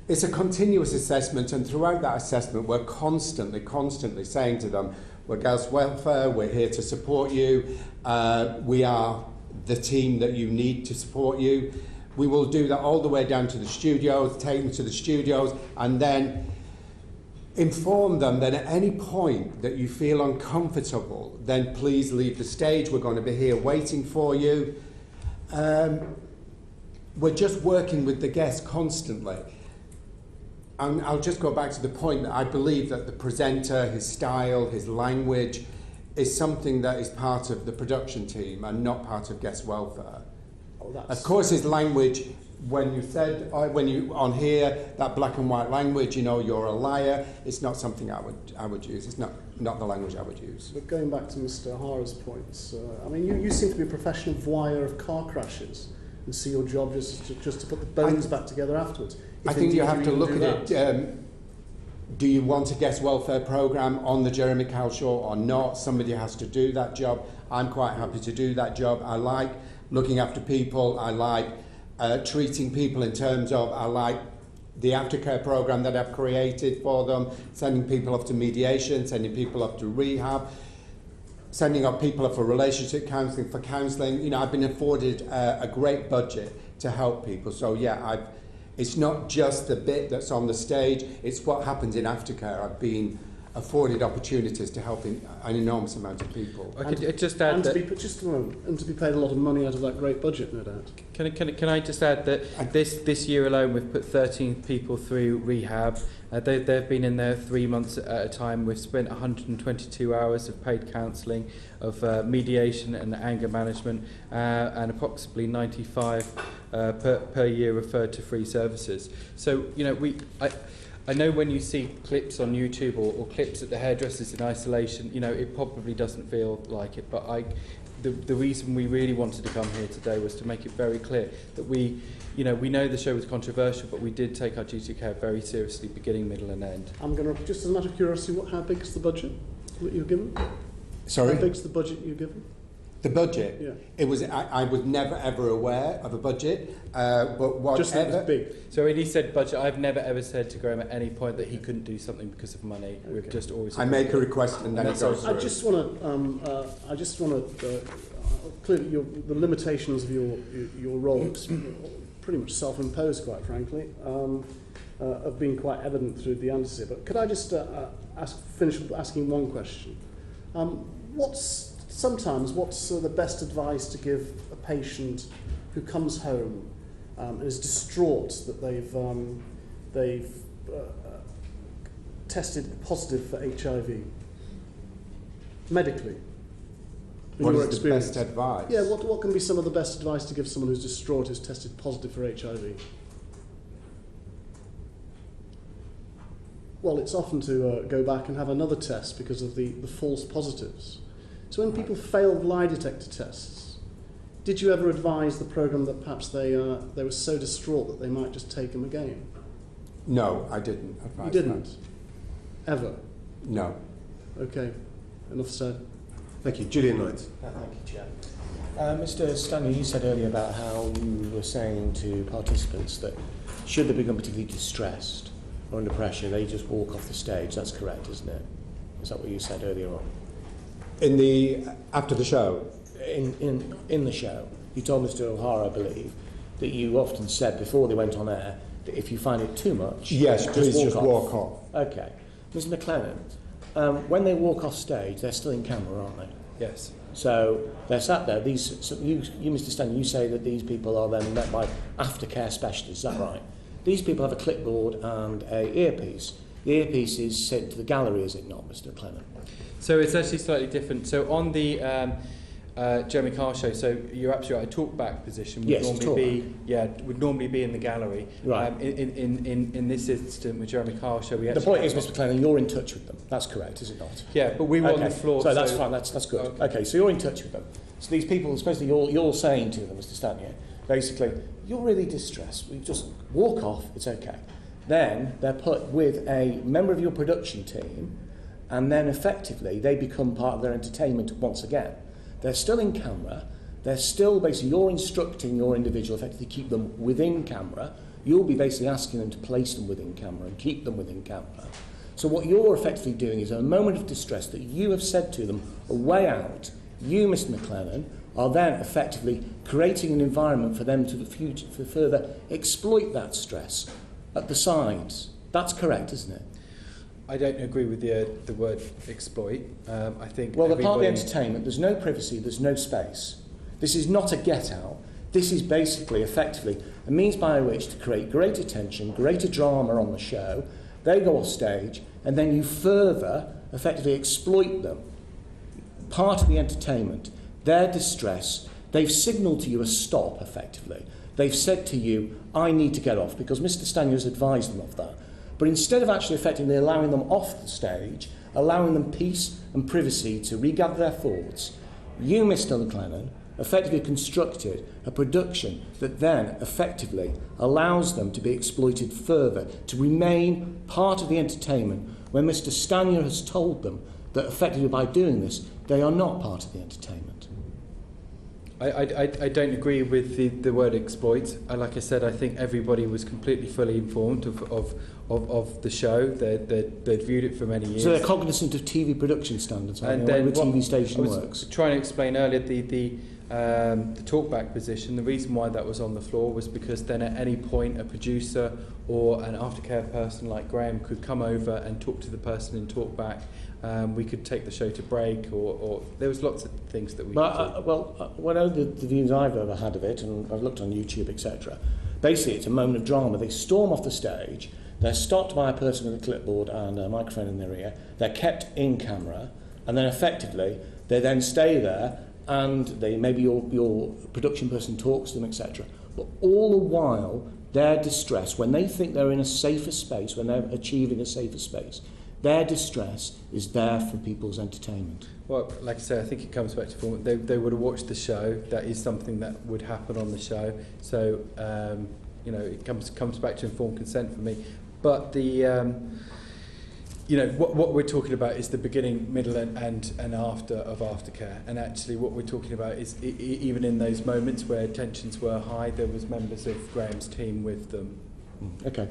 it's a continuous assessment, and throughout that assessment we're constantly saying to them, we're Girls Welfare, we're here to support you, we are the team that you need to support you. We will do that all the way down to the studios, take them to the studios, and then inform them that at any point that you feel uncomfortable, then please leave the stage. We're going to be here waiting for you. We're just working with the guests constantly. And I'll just go back to the point that I believe that the presenter, his style, his language, is something that is part of the production team and not part of guest welfare. Of course, his language, when you on here, that black and white language, you know, you're a liar, it's not something I would use. It's not the language I would use. But going back to Mr. O'Hara's points, I mean, you seem to be a professional voyeur of car crashes and see your job just to put the bones back together afterwards. I think you have to look at it. Do you want a guest welfare programme on the Jeremy Kyle Show or not? Somebody has to do that job. I'm quite happy to do that job. I like looking after people. I like treating people in terms of, I like the aftercare programme that I've created for them, sending people off to mediation, sending people off to rehab, sending off people off for relationship counselling, for counselling. You know, I've been afforded a great budget to help people. So yeah, it's not just the bit that's on the stage, it's what happens in aftercare. I've been afforded opportunities to help an enormous amount of people. I could just add that... And to be paid a lot of money out of that great budget, no doubt. Can I just add that this year alone we've put 13 people through rehab. They've been in there 3 months at a time. We've spent 122 hours of paid counselling, of mediation and anger management, and approximately 95 per year referred to free services. So, you know, I know when you see clips on YouTube or clips at the hairdressers in isolation, you know, it probably doesn't feel like it, but the reason we really wanted to come here today was to make it very clear that we know the show was controversial, but we did take our duty of care very seriously, beginning, middle and end. I'm going to, just as a matter of curiosity, how big is the budget that you're given? Sorry? How big's the budget you're given? The budget? Yeah. It was. I was never ever aware of a budget, but whatever. Just that it was big. So when he said budget, I've never ever said to Graham at any point that he couldn't do something because of money. Okay. We've just always. I make a request and then it goes through. I just want to. Clearly, the limitations of your role, pretty much self-imposed, quite frankly, have been quite evident through the answers here. But could I just finish asking one question? What's the best advice to give a patient who comes home and is distraught that they've tested positive for HIV medically? What is the best advice? Yeah, what can be some of the best advice to give someone who's distraught who's tested positive for HIV? Well, it's often to go back and have another test because of the false positives. So when people failed lie detector tests, did you ever advise the programme that perhaps they were so distraught that they might just take them again? No, I didn't advise. You didn't? That. Ever? No. Okay, enough said. Thank you. Julian Knight. Thank you, Chair. Mr. Stanley, you said earlier about how you were saying to participants that should they become particularly distressed or under pressure, they just walk off the stage. That's correct, isn't it? Is that what you said earlier on? After the show? In the show. You told Mr. O'Hara, I believe, that you often said before they went on air that if you find it too much, yes, please just walk off. Okay. Ms. McLennan, when they walk off stage, they're still in camera, aren't they? Yes. So they're sat there. You, Mr. Stanley, you say that these people are then met by aftercare specialists. Is that right? These people have a clipboard and a earpiece. The earpiece is sent to the gallery, is it not, Mr. Clement? So it's actually slightly different. So on the Jeremy Carr show, so you're absolutely right, a talkback position would normally be in the gallery. Right. In this instance with Jeremy Carr show, we actually... The point is, Mr. Clement, you're in touch with them. That's correct, is it not? Yeah, but we were on the floor. So that's fine, that's good. Okay, so you're in touch with them. So these people, supposedly you're saying to them, Mr. Stanier, basically, you're really distressed. We just walk off, it's okay. Then they're put with a member of your production team, and then effectively they become part of their entertainment once again. They're still in camera, they're still basically, you're instructing your individual effectively to keep them within camera. You'll be basically asking them to place them within camera and keep them within camera. So what you're effectively doing is, in a moment of distress that you have said to them, a way out, you, Mr. McLennan, are then effectively creating an environment for them to further exploit that stress at the sides. That's correct, isn't it? I don't agree with the word exploit. I think... Well, the part of the entertainment, there's no privacy, there's no space. This is not a get-out. This is basically, effectively, a means by which to create greater tension, greater drama on the show. They go off stage, and then you further, effectively, exploit them. Part of the entertainment, their distress, they've signalled to you a stop, effectively. They've said to you, I need to get off, because Mr. Stanier has advised them of that. But instead of actually effectively allowing them off the stage, allowing them peace and privacy to regather their thoughts, you, Mr. McLennan, effectively constructed a production that then effectively allows them to be exploited further, to remain part of the entertainment, when Mr. Stanier has told them that effectively by doing this, they are not part of the entertainment. I don't agree with the word exploit. Like I said, I think everybody was completely fully informed of the show. They'd viewed it for many years. So they're cognizant of TV production standards, and the way the TV station works. I was trying to explain earlier the talkback position. The reason why that was on the floor was because then at any point a producer or an aftercare person like Graham could come over and talk to the person in talkback. We could take the show to break, or there was lots of things that we could do. One of the views I've ever had of it, and I've looked on YouTube, etc., basically it's a moment of drama. They storm off the stage, they're stopped by a person with a clipboard and a microphone in their ear, they're kept in camera, and then effectively they then stay there, and they maybe your production person talks to them, etc. But all the while, their distress, when they think they're in a safer space, when they're achieving a safer space, their distress is there for people's entertainment. Well, like I say, I think it comes back to they would have watched the show. That is something that would happen on the show. So, it comes back to informed consent for me. But what we're talking about is the beginning, middle, and after of aftercare. And actually, what we're talking about is even in those moments where tensions were high, there was members of Graham's team with them. Okay.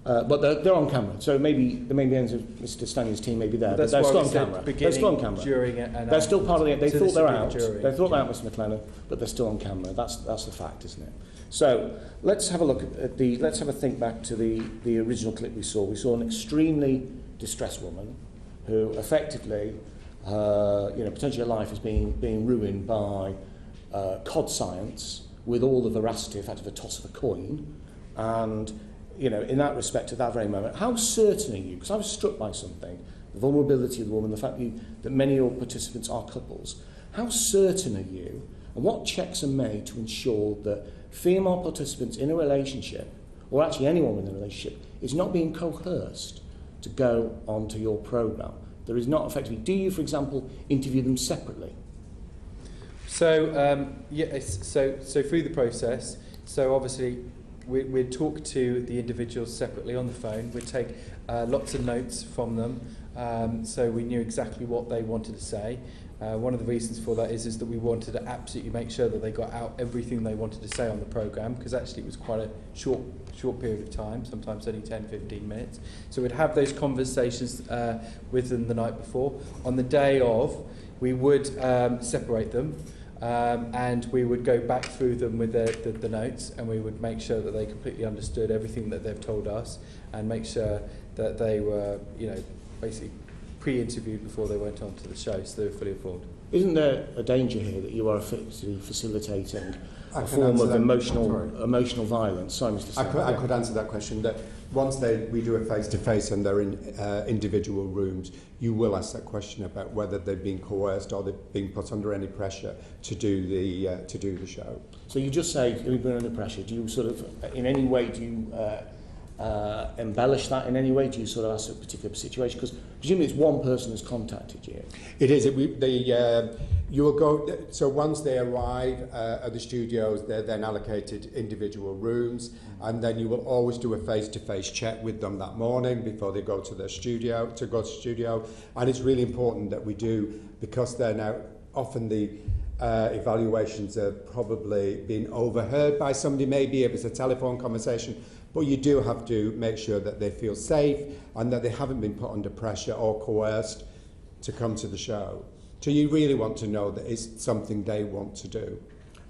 But they're on camera, so maybe the main ends of Mr. Stanley's team may be there, but they're still on camera. They're still on camera. During and they're still part of the. They thought they're out. They thought they're out, Mr. McLennan, but they're still on camera. That's the fact, isn't it? So let's have a look at let's have a think back to the original clip we saw. We saw an extremely distressed woman who effectively, potentially her life is being ruined by cod science with all the veracity, in fact, of a toss of a coin, and. In that respect, at that very moment, how certain are you? Because I was struck by something, the vulnerability of the woman, the fact that many of your participants are couples. How certain are you, and what checks are made to ensure that female participants in a relationship, or actually anyone within a relationship, is not being coerced to go onto your programme? There is not effectively. Do you, for example, interview them separately? So, so through the process, so obviously, we'd talk to the individuals separately on the phone. We'd take lots of notes from them, so we knew exactly what they wanted to say. One of the reasons for that is that we wanted to absolutely make sure that they got out everything they wanted to say on the programme, because actually it was quite a short period of time, sometimes only 10-15 minutes. So we'd have those conversations with them the night before. On the day of, we would separate them. And we would go back through them with the notes, and we would make sure that they completely understood everything that they've told us, and make sure that they were, basically pre-interviewed before they went on to the show, so they were fully informed. Isn't there a danger here that you are effectively facilitating a form of emotional violence. Sorry, Mr. Stanley. I could answer that question. That once we do a face-to-face and they're in individual rooms, you will ask that question about whether they've been coerced or they've been put under any pressure to do the show. So you just say they've been under pressure. Do you sort of, in any way, do you embellish that in any way? Do you sort of ask a particular situation? Because presumably it's one person who's contacted you. It is. You will go. So once they arrive at the studios, they're then allocated individual rooms, and then you will always do a face-to-face check with them that morning before they go to their studio. And it's really important that we do, because they're now often the evaluations are probably being overheard by somebody, maybe if it's a telephone conversation. But you do have to make sure that they feel safe and that they haven't been put under pressure or coerced to come to the show. So you really want to know that it's something they want to do.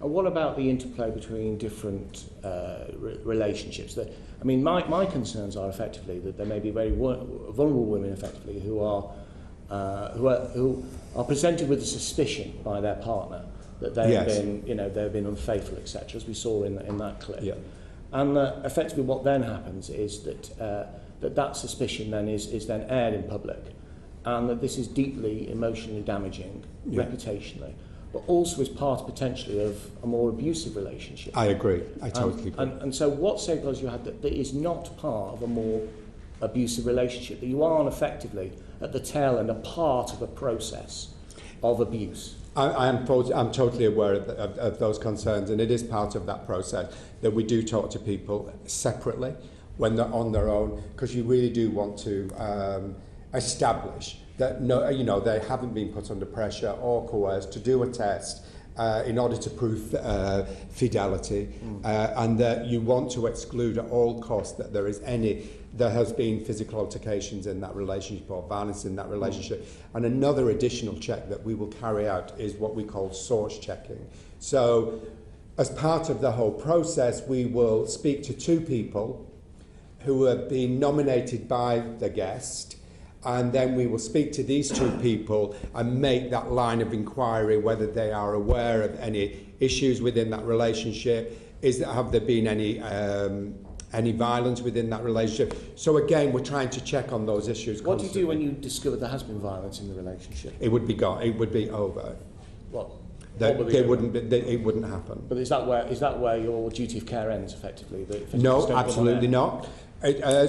And what about the interplay between different relationships? I mean, my concerns are effectively that there may be very vulnerable women, effectively, who are presented with a suspicion by their partner that they have been, they've been unfaithful, etc., as we saw in that clip. Yeah. And effectively, what then happens is that suspicion then is then aired in public, and that this is deeply emotionally damaging, reputationally, but also is part potentially of a more abusive relationship. I agree. I totally agree. And so what safeguards you had that is not part of a more abusive relationship, that you aren't effectively at the tail end a part of a process of abuse? I'm totally aware of those concerns, and it is part of that process that we do talk to people separately when they're on their own, because you really do want to establish that they haven't been put under pressure or coerced to do a test in order to prove fidelity, and that you want to exclude at all costs that there has been physical altercations in that relationship or violence in that relationship. And another additional check that we will carry out is what we call source checking. So as part of the whole process, we will speak to two people who have been nominated by the guest, and then we will speak to these two people and make that line of inquiry whether they are aware of any issues within that relationship. Have there been any violence within that relationship? So again, we're trying to check on those issues constantly. What do you do when you discover there has been violence in the relationship? It would be gone. It would be over. What? It wouldn't happen. But is that where your duty of care ends, effectively? No, absolutely not.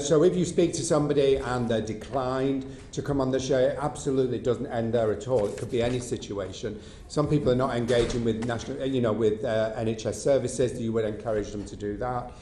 So if you speak to somebody and they're declined to come on the show, it absolutely doesn't end there at all. It could be any situation. Some people are not engaging with NHS services. You would encourage them to do that.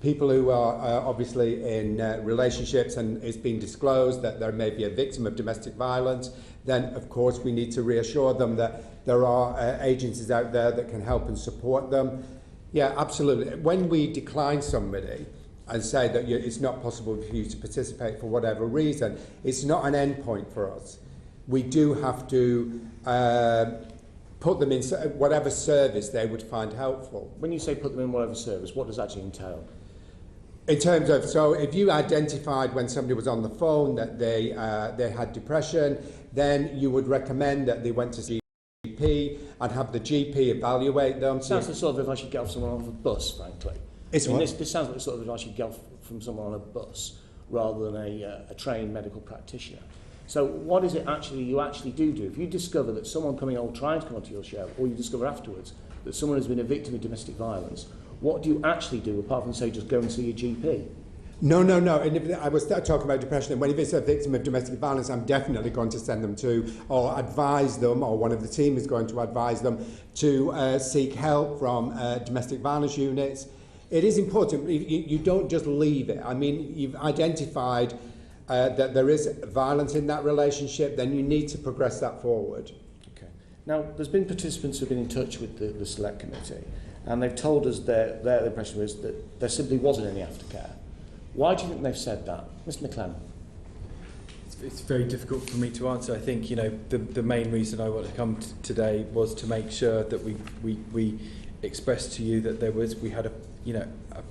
People who are obviously in relationships and it's been disclosed that there may be a victim of domestic violence, then of course we need to reassure them that there are agencies out there that can help and support them. Yeah, absolutely. When we decline somebody and say that it's not possible for you to participate for whatever reason, it's not an end point for us. We do have to put them in whatever service they would find helpful. When you say put them in whatever service, what does that actually entail? In terms of, so if you identified when somebody was on the phone that they had depression, then you would recommend that they went to see GP and have the GP evaluate them. Sounds like sort of advice you get off someone on a bus, frankly. This sounds like the sort of advice you get from someone on a bus rather than a trained medical practitioner. So what is it actually you actually do? If you discover that someone trying to come onto your show, or you discover afterwards that someone has been a victim of domestic violence, what do you actually do apart from say just go and see your GP? No. And if I was talking about depression, and if it's a victim of domestic violence, I'm definitely going to send them to, or advise them, or one of the team is going to advise them to seek help from domestic violence units. It is important. You don't just leave it. I mean, you've identified that there is violence in that relationship, then you need to progress that forward. Okay. Now, there's been participants who've been in touch with the Select Committee, and they've told us their impression was that there simply wasn't any aftercare. Why do you think they've said that? Mr. McLennan? It's very difficult for me to answer. I think, the main reason I wanted to come today was to make sure that we expressed to you that we had a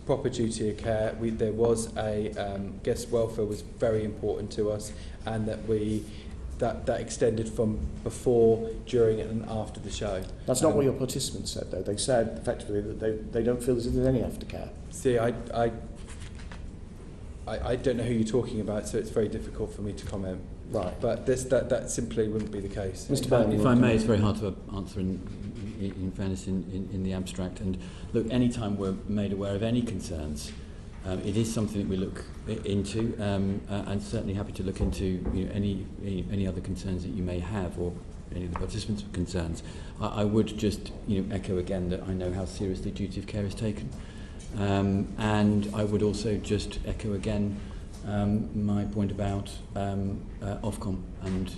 proper duty of care. There was a guest welfare was very important to us, and that we that extended from before, during, and after the show. That's not what your participants said, though. They said effectively that they don't feel as if there's any aftercare. See, I don't know who you're talking about, so it's very difficult for me to comment. Right. But that simply wouldn't be the case. Mr. Bowden, if I may, it's very hard to answer in fairness in the abstract. And look, any time we're made aware of any concerns, it is something that we look into, and certainly happy to look into any other concerns that you may have, or any of the participants' concerns. I would just echo again that I know how seriously duty of care is taken, and I would also just echo again my point about Ofcom and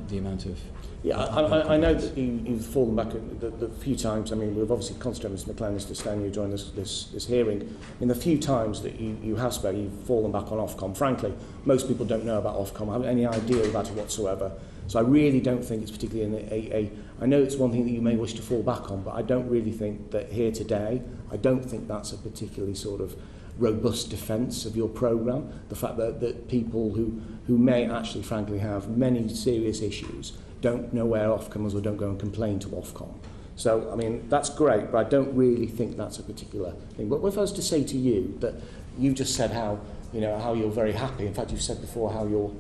the amount of... Yeah, I know that you've fallen back the few times. I mean, we've obviously concentrated Mr McLaren, Mr Stanley, during this hearing. In the few times that you have spoken, you've fallen back on Ofcom. Frankly, most people don't know about Ofcom, haven't any idea about it whatsoever. So I really don't think it's particularly I know it's one thing that you may wish to fall back on, but I don't really think that here today, I don't think that's a particularly sort of robust defence of your programme. The fact that people who may actually, frankly, have many serious issues don't know where Ofcom is or don't go and complain to Ofcom. So, I mean, that's great, but I don't really think that's a particular thing. But if I was to say to you that you just said how you're very happy, in fact, you've said before how you're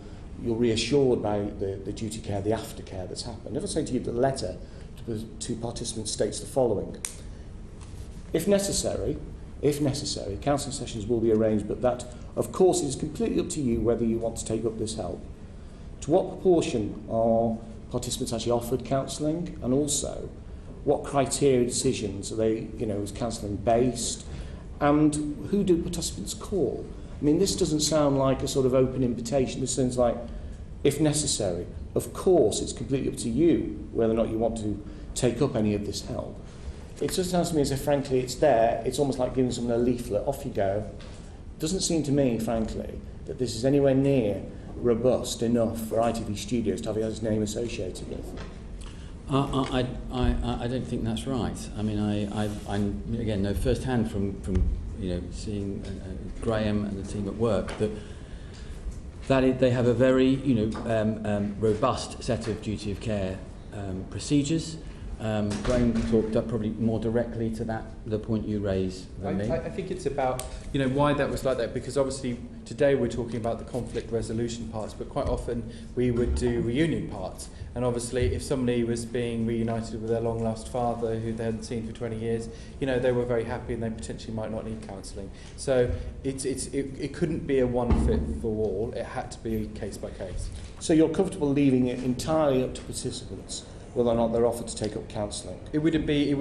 reassured by the duty care, the aftercare that's happened. If I say to you that the letter to participants states the following: if necessary, counselling sessions will be arranged, but that, of course, it is completely up to you whether you want to take up this help. To what proportion are participants actually offered counselling, and also what criteria decisions are they, is counselling based, and who do participants call? I mean, this doesn't sound like a sort of open invitation. This sounds like, if necessary, of course, it's completely up to you whether or not you want to take up any of this help. It just sounds to me as if, frankly, it's there. It's almost like giving someone a leaflet. Off you go. It doesn't seem to me, frankly, that this is anywhere near robust enough for ITV Studios to have his name associated with. I don't think that's right. I mean, I again know firsthand from seeing Graham and the team at work that they have a very robust set of duty of care procedures. Graham can talk probably more directly to the point you raise than me. I think it's about why that was like that, because obviously today we're talking about the conflict resolution parts, but quite often we would do reunion parts. And obviously if somebody was being reunited with their long lost father who they hadn't seen for 20 years, they were very happy and they potentially might not need counselling. So it couldn't be a one fit for all. It had to be case by case. So you're comfortable leaving it entirely up to participants whether or not they're offered to take up counselling? It would be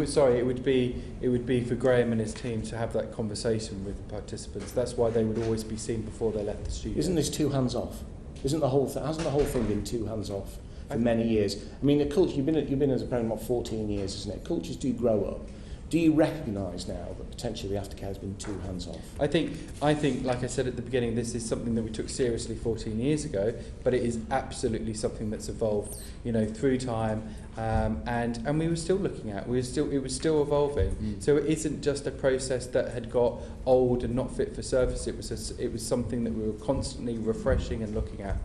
for Graham and his team to have that conversation with the participants. That's why they would always be seen before they left the studio. Isn't this two hands off? Hasn't the whole thing been two hands off for many years? I mean, the culture, you've been as a program for 14 years, isn't it? Cultures do grow up. Do you recognise now that potentially the aftercare has been two hands off? I think, like I said at the beginning, this is something that we took seriously 14 years ago, but it is absolutely something that's evolved, through time, and we were still looking at. It was still evolving. So it isn't just a process that had got old and not fit for service. It was something that we were constantly refreshing and looking at.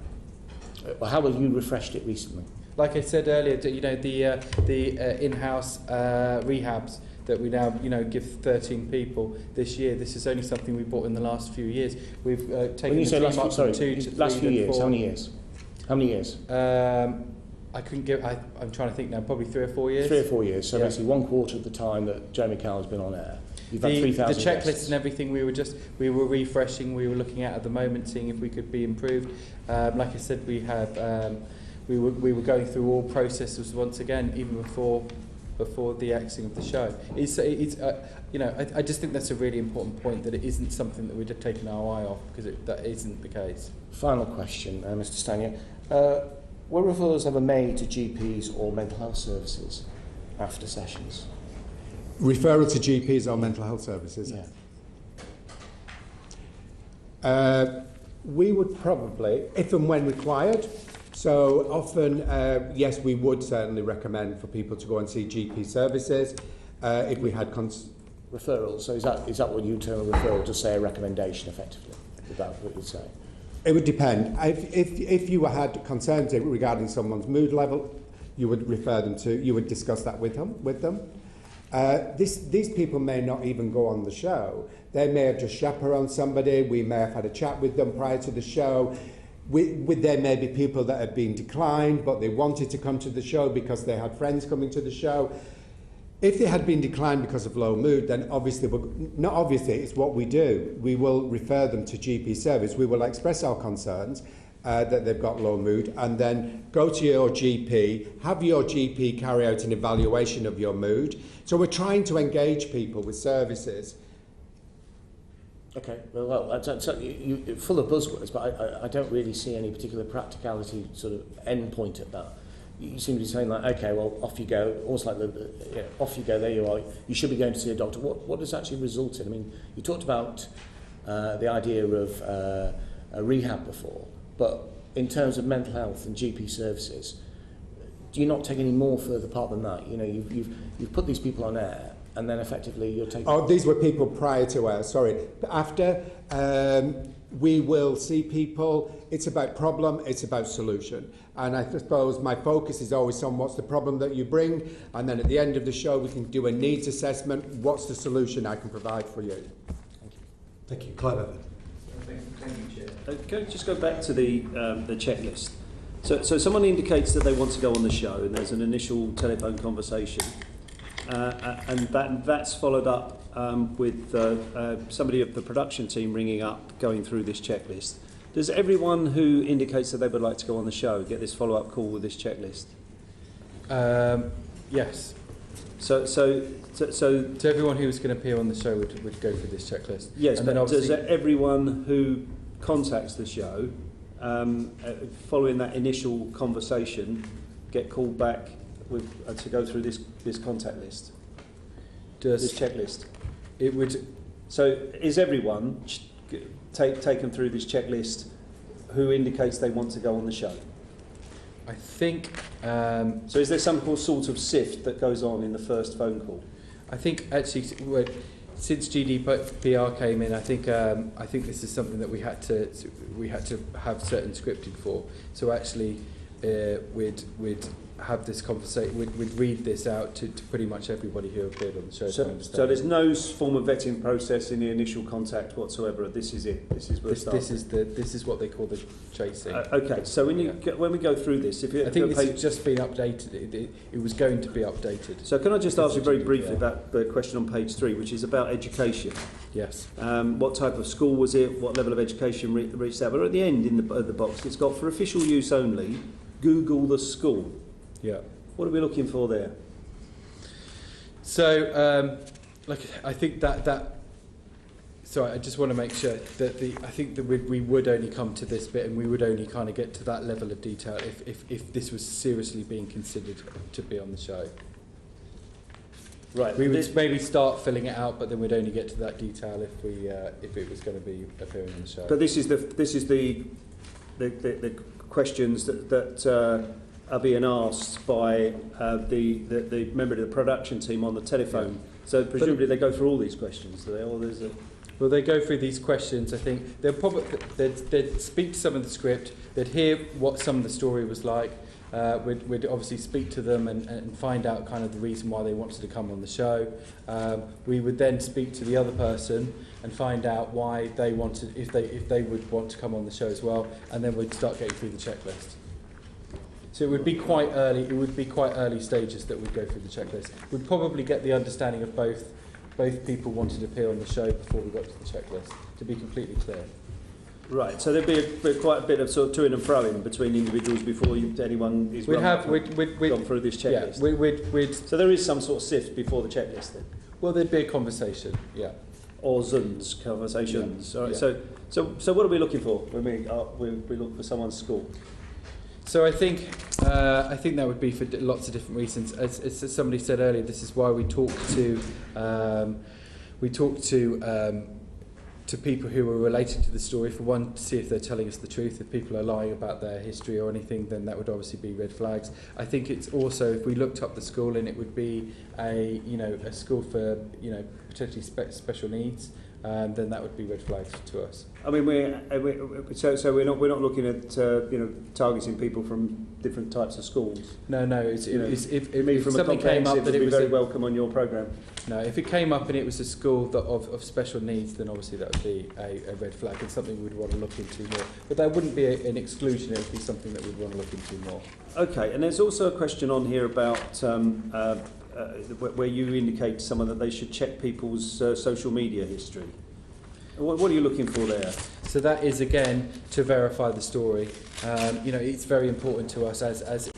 Well, how have you refreshed it recently? Like I said earlier, the in-house rehabs that we now give 13 people this year. This is only something we bought in the last few years. We've taken when you say last few, sorry, 2 to 3 last few years, 4. how many years? How many years? I couldn't give. I'm trying to think now. Probably 3 or 4 years. 3 or 4 years. So basically, 1/4 of the time that Jeremy Cowell's been on air, you've had 3,000 the checklist guests. and everything. We were refreshing. We were looking at the moment, seeing if we could be improved. Like I said, we have. We were going through all processes once again, even before the axing of the show. I just think that's a really important point, that it isn't something that we're just taking our eye off, because that isn't the case. Final question, Mr. Stanier. Were referrals ever made to GPs or mental health services after sessions? Referral to GPs or mental health services? Yeah. We would probably, if and when required. So often, yes, we would certainly recommend for people to go and see GP services if we had referrals. So is that what you term a referral? Just say a recommendation, effectively. Is that what you'd say? It would depend. If you had concerns regarding someone's mood level, you would refer them to, you would discuss that with them. These people may not even go on the show. They may have just chaperoned somebody. We may have had a chat with them prior to the show. There may be people that have been declined, but they wanted to come to the show because they had friends coming to the show. If they had been declined because of low mood, then obviously, not obviously, it's what we do. We will refer them to GP service. We will express our concerns that they've got low mood, and then go to your GP, have your GP carry out an evaluation of your mood. So we're trying to engage people with services. Okay, well, you're full of buzzwords, but I don't really see any particular practicality sort of end point at that. You seem to be saying like, okay, well, off you go. Almost like off you go. There you are. You should be going to see a doctor. What does actually result in? I mean, you talked about the idea of a rehab before, but in terms of mental health and GP services, do you not take any more further part than that? You know, you've put these people on air, and then effectively you're taking. Oh, these were people prior to air. Sorry, after. We will see people. It's about problem, it's about solution. And I suppose my focus is always on what's the problem that you bring, and then at the end of the show we can do a needs assessment. What's the solution I can provide for you? Thank you. Thank you. Clive Evan. Thank you, Chair. Can I just go back to the checklist? So someone indicates that they want to go on the show, and there's an initial telephone conversation, and that's followed up with somebody of the production team ringing up, going through this checklist. Does everyone who indicates that they would like to go on the show get this follow-up call with this checklist? Yes. So everyone who was going to appear on the show would go through this checklist. Yes, and but then does everyone who contacts the show, following that initial conversation, get called back to go through this contact list? This checklist? It would. So is everyone taken through this checklist who indicates they want to go on the show? I think. So is there some sort of sift that goes on in the first phone call? I think actually, since GDPR came in, I think this is something that we had to have certain scripting for. So actually, we'd have this conversation. We'd read this out to pretty much everybody who appeared on the show. So there's no form of vetting process in the initial contact whatsoever. This is it. This is where this is what they call the chasing. Okay. So when we go through this, if you I think this has just been updated. It was going to be updated. So can I just ask you very briefly about the question on page 3, which is about education? Yes. What type of school was it? What level of education reached out? But at the end in the box, it's got for official use only. Google the school. Yeah. What are we looking for there? So, I think that. Sorry, I just want to make sure that I think that we would only come to this bit, and we would only kind of get to that level of detail if this was seriously being considered to be on the show. Right. We would maybe start filling it out, but then we'd only get to that detail if it was going to be appearing on the show. But this is the questions that are being asked by the member of the production team on the telephone. Yeah. So presumably they go through all these questions, do they? Or there's a... Well, they go through these questions. I think they'd speak to some of the script. They'd hear what some of the story was like. We'd obviously speak to them and find out kind of the reason why they wanted to come on the show. We would then speak to the other person and find out why they wanted, if they would want to come on the show as well, and then we'd start getting through the checklist. So it would be quite early. It would be quite early stages that we'd go through the checklist. We'd probably get the understanding of both people wanted to appear on the show before we got to the checklist. To be completely clear. Right. So there'd be quite a bit of sort of to and fro in between individuals before anyone is gone through this checklist. Yeah, we'd so there is some sort of sift before the checklist then. Well, there'd be a conversation. Yeah. Or Zuns conversations. Yeah. All right. Yeah. So what are we looking for when we look for someone's school? So I think that would be for lots of different reasons. As somebody said earlier, this is why we talk to people who are related to the story. For one, to see if they're telling us the truth. If people are lying about their history or anything, then that would obviously be red flags. I think it's also, if we looked up the school, and it would be a school for potentially special needs. then that would be red flags to us. I mean, so we're not looking at targeting people from different types of schools. No, if from something came up that it it was was very welcome on your programme. No, if it came up and it was a school that of special needs, then obviously that would be a red flag and something we'd want to look into more. But that wouldn't be an exclusion; it would be something that we'd want to look into more. Okay, and there's also a question on here about where you indicate to someone that they should check people's social media history. What are you looking for there? So that is again to verify the story. It's very important to us as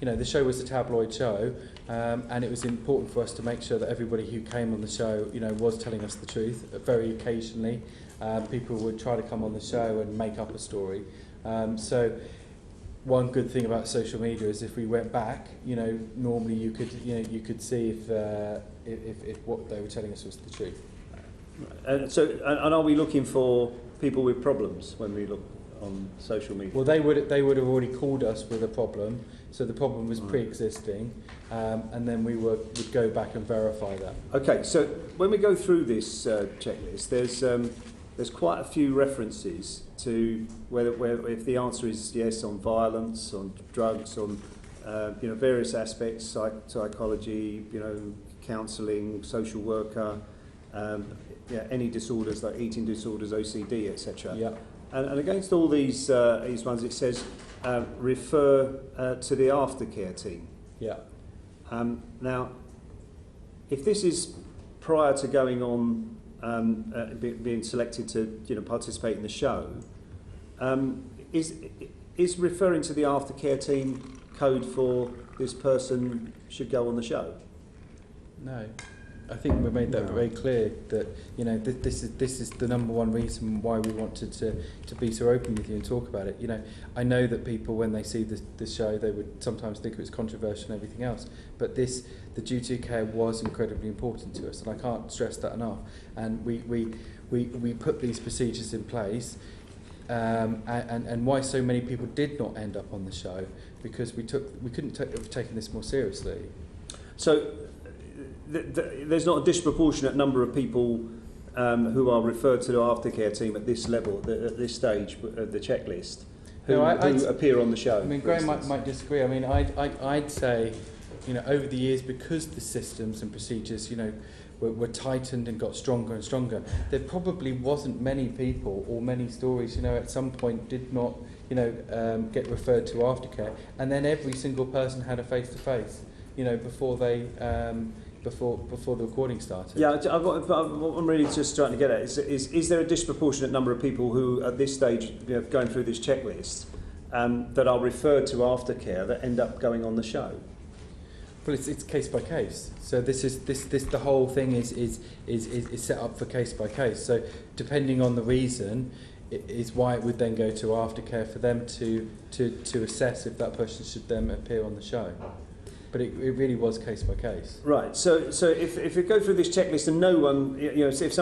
the show was a tabloid show, and it was important for us to make sure that everybody who came on the show, was telling us the truth. Very occasionally, people would try to come on the show and make up a story. So one good thing about social media is if we went back, normally you could see if what they were telling us was the truth. And are we looking for people with problems when we look on social media? Well, they would have already called us with a problem, so the problem was pre-existing, and then we would go back and verify that. Okay, so when we go through this checklist, there's quite a few references to where if the answer is yes on violence, on drugs, on various aspects, psychology, counselling, social worker. Any disorders like eating disorders, OCD, etc. Yeah. And against all these ones, it says refer to the aftercare team. Yeah. Now, if this is prior to going on being selected to participate in the show, is referring to the aftercare team code for this person should go on the show? No. I think we made that very clear that this is the number one reason why we wanted to be so open with you and talk about it. I know that people when they see the show they would sometimes think it was controversial and everything else, but the duty of care was incredibly important to us, and I can't stress that enough. And we put these procedures in place, and why so many people did not end up on the show because we couldn't have taken this more seriously. So. There's not a disproportionate number of people who are referred to the aftercare team at this level, at this stage of the checklist, who appear on the show. I mean, Graham might disagree. I mean, I'd say, over the years, because the systems and procedures, were tightened and got stronger and stronger, there probably wasn't many people or many stories, at some point did not, get referred to aftercare, and then every single person had a face-to-face, before they. Before the recording started. Yeah, what I'm really just trying to get at is there a disproportionate number of people who at this stage going through this checklist that are referred to aftercare that end up going on the show? Well, it's case by case. So this the whole thing is set up for case by case. So depending on the reason, is why it would then go to aftercare for them to assess if that person should then appear on the show. But it really was case by case. Right. So if you go through this checklist and no one, so if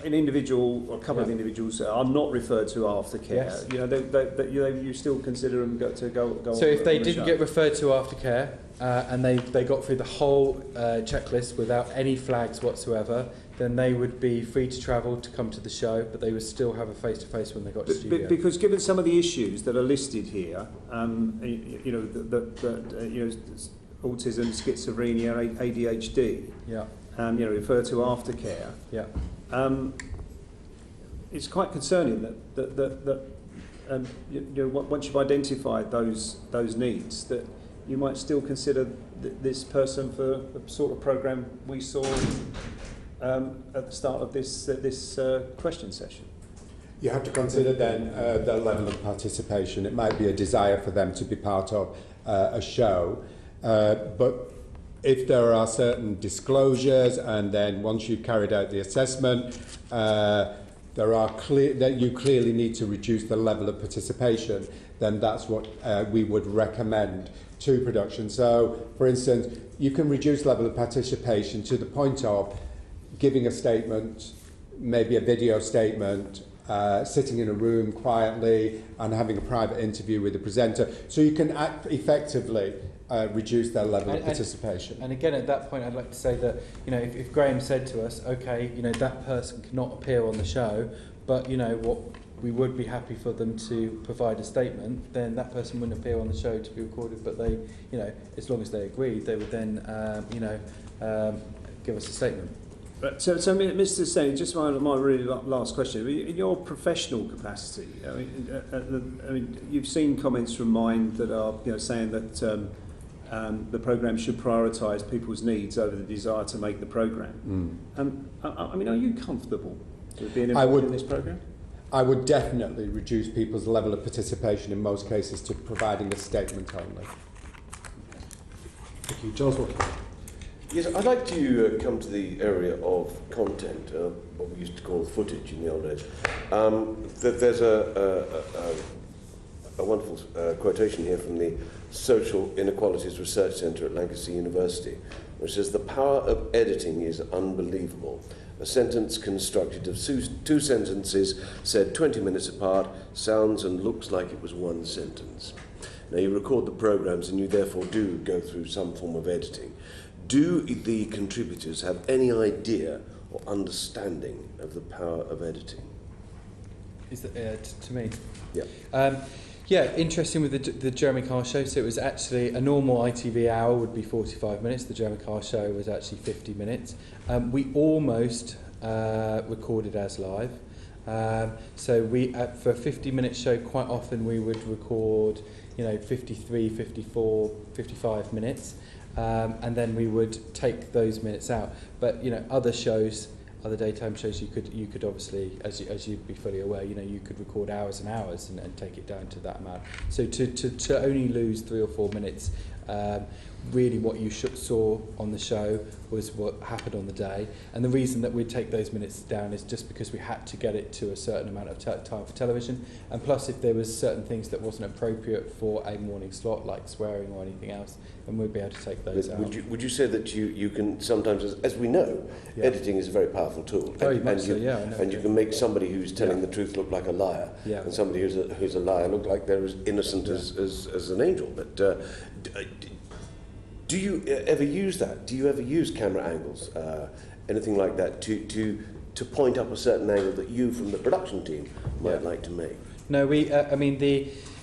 an individual or a couple of individuals are not referred to aftercare, yes. You still consider them to go. So if they didn't get referred to aftercare and they got through the whole checklist without any flags whatsoever, then they would be free to travel to come to the show, but they would still have a face-to-face when they got to studio. Because given some of the issues that are listed here, autism, schizophrenia, ADHD, refer to aftercare. Yeah. It's quite concerning that once you've identified those needs, that you might still consider this person for the sort of program we saw at the start of this question session. You have to consider then the level of participation. It might be a desire for them to be part of a show. But if there are certain disclosures, and then once you've carried out the assessment, there are that you clearly need to reduce the level of participation, then that's what we would recommend to production. So, for instance, you can reduce level of participation to the point of giving a statement, maybe a video statement, sitting in a room quietly and having a private interview with the presenter. So you can effectively reduce their level of participation. And again, at that point, I'd like to say that, you know, if Graham said to us, okay, you know, that person cannot appear on the show, but, you know, what we would be happy for them to provide a statement, then that person wouldn't appear on the show to be recorded, but they, you know, as long as they agreed, they would then, give us a statement. Right. So Mr. Stain, just my really last question. In your professional capacity, I mean, you've seen comments from mine that are, you know, saying that the programme should prioritise people's needs over the desire to make the programme. I mean, are you comfortable with being involved in this programme? I would definitely reduce people's level of participation in most cases to providing a statement only. Thank you. John Swanson. Yes, I'd like to come to the area of content, what we used to call footage in the old days. There's a wonderful quotation here from the Social Inequalities Research Centre at Lancaster University, which says, "The power of editing is unbelievable. A sentence constructed of two sentences said 20 minutes apart sounds and looks like it was one sentence." Now, you record the programmes and you therefore do go through some form of editing. Do the contributors have any idea or understanding of the power of editing? Is that to me? Yeah. Yeah, interesting with the Jeremy Carr show. So it was actually a normal ITV hour would be 45 minutes. The Jeremy Carr show was actually 50 minutes. We almost recorded as live. So we for a 50-minute show, quite often we would record, you know, 53, 54, 55 minutes. And then we would take those minutes out. But, you know, other shows, other daytime shows, you could obviously, as you'd be fully aware, you know, you could record hours and hours and take it down to that amount. So to only lose 3 or 4 minutes, really what you saw on the show was what happened on the day. And the reason that we'd take those minutes down is just because we had to get it to a certain amount of time for television. And plus, if there was certain things that wasn't appropriate for a morning slot, like swearing or anything else, then we'd be able to take those out. Would you say that you can sometimes, as we know, editing is a very powerful tool. Very much so, yeah. And you can make somebody who's telling the truth look like a liar, and somebody who's a liar look like they're as innocent as an angel. But do you ever use that? Do you ever use camera angles, anything like that, to point up a certain angle that you, from the production team, might like to make? No, we. I mean,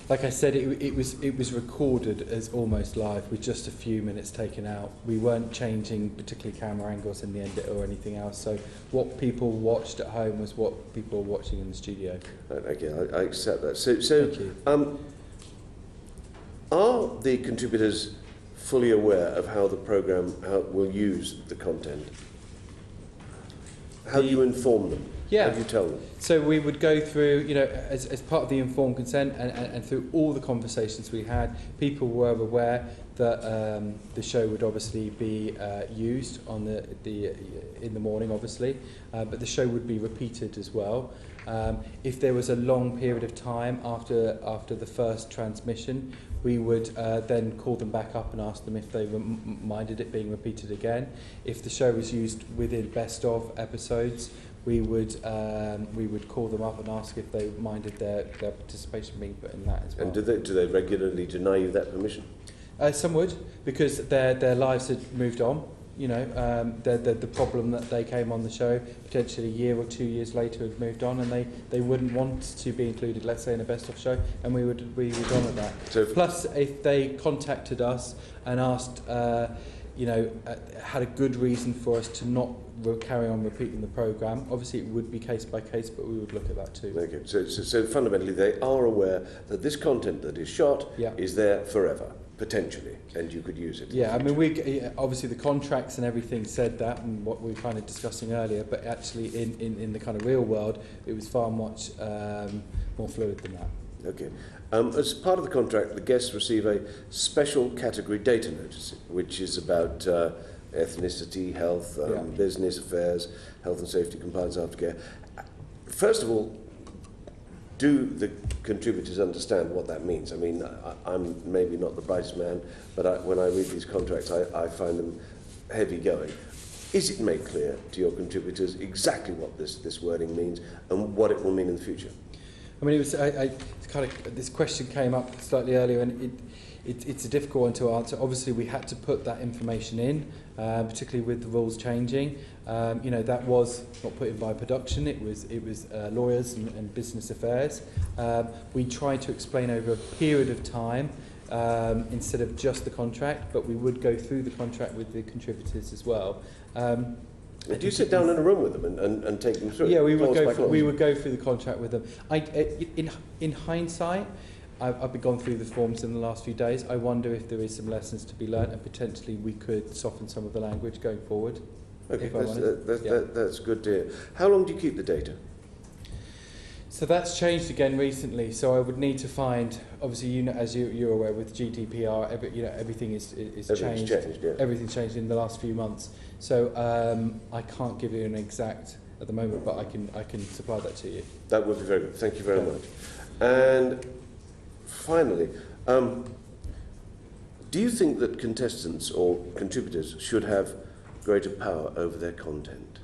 like I said, it was recorded as almost live with just a few minutes taken out. We weren't changing particularly camera angles in the end or anything else. So what people watched at home was what people were watching in the studio. Okay, I accept that. So are the contributors fully aware of how the programme will use the content? How do you inform them? Yeah. How do you tell them? So we would go through, you know, as part of the informed consent and through all the conversations we had, people were aware that the show would obviously be used on in the morning, obviously, but the show would be repeated as well. If there was a long period of time after the first transmission, we would then call them back up and ask them if they minded it being repeated again. If the show was used within best of episodes, we would call them up and ask if they minded their participation being put in that as well. And do they regularly deny you that permission? Some would, because their lives had moved on. You know, the problem that they came on the show potentially a year or 2 years later had moved on, and they wouldn't want to be included, let's say, in a best of show, and we would honour that. So plus, if they contacted us and asked, had a good reason for us to not carry on repeating the programme, obviously it would be case by case, but we would look at that too. Okay, so fundamentally they are aware that this content that is shot is there forever, potentially, and you could use it. Yeah, I mean, obviously the contracts and everything said that, and what we were kind of discussing earlier, but actually in the kind of real world, it was far much more fluid than that. Okay. As part of the contract, the guests receive a special category data notice, which is about ethnicity, health, business affairs, health and safety, compliance, aftercare. First of all, do the contributors understand what that means? I mean, I'm maybe not the brightest man, but when I read these contracts, I find them heavy going. is it made clear to your contributors exactly what this wording means and what it will mean in the future? I mean, it was this question came up slightly earlier, and it's a difficult one to answer. Obviously, we had to put that information in, particularly with the rules changing. That was not put in by production. It was lawyers and business affairs. We tried to explain over a period of time instead of just the contract, but we would go through the contract with the contributors as well. Do you sit down in a room with them and take them through? Yeah, we would go through the contract with them. In hindsight, I've been gone through the forms in the last few days. I wonder if there is some lessons to be learnt, and potentially we could soften some of the language going forward. Okay, that's good to hear. How long do you keep the data? So that's changed again recently. So I would need to find, obviously, as you're aware, with GDPR, everything is changed. Yeah. Everything's changed in the last few months. So I can't give you an exact at the moment, but I can supply that to you. That would be very good. Thank you very much. And finally, do you think that contestants or contributors should have greater power over their content?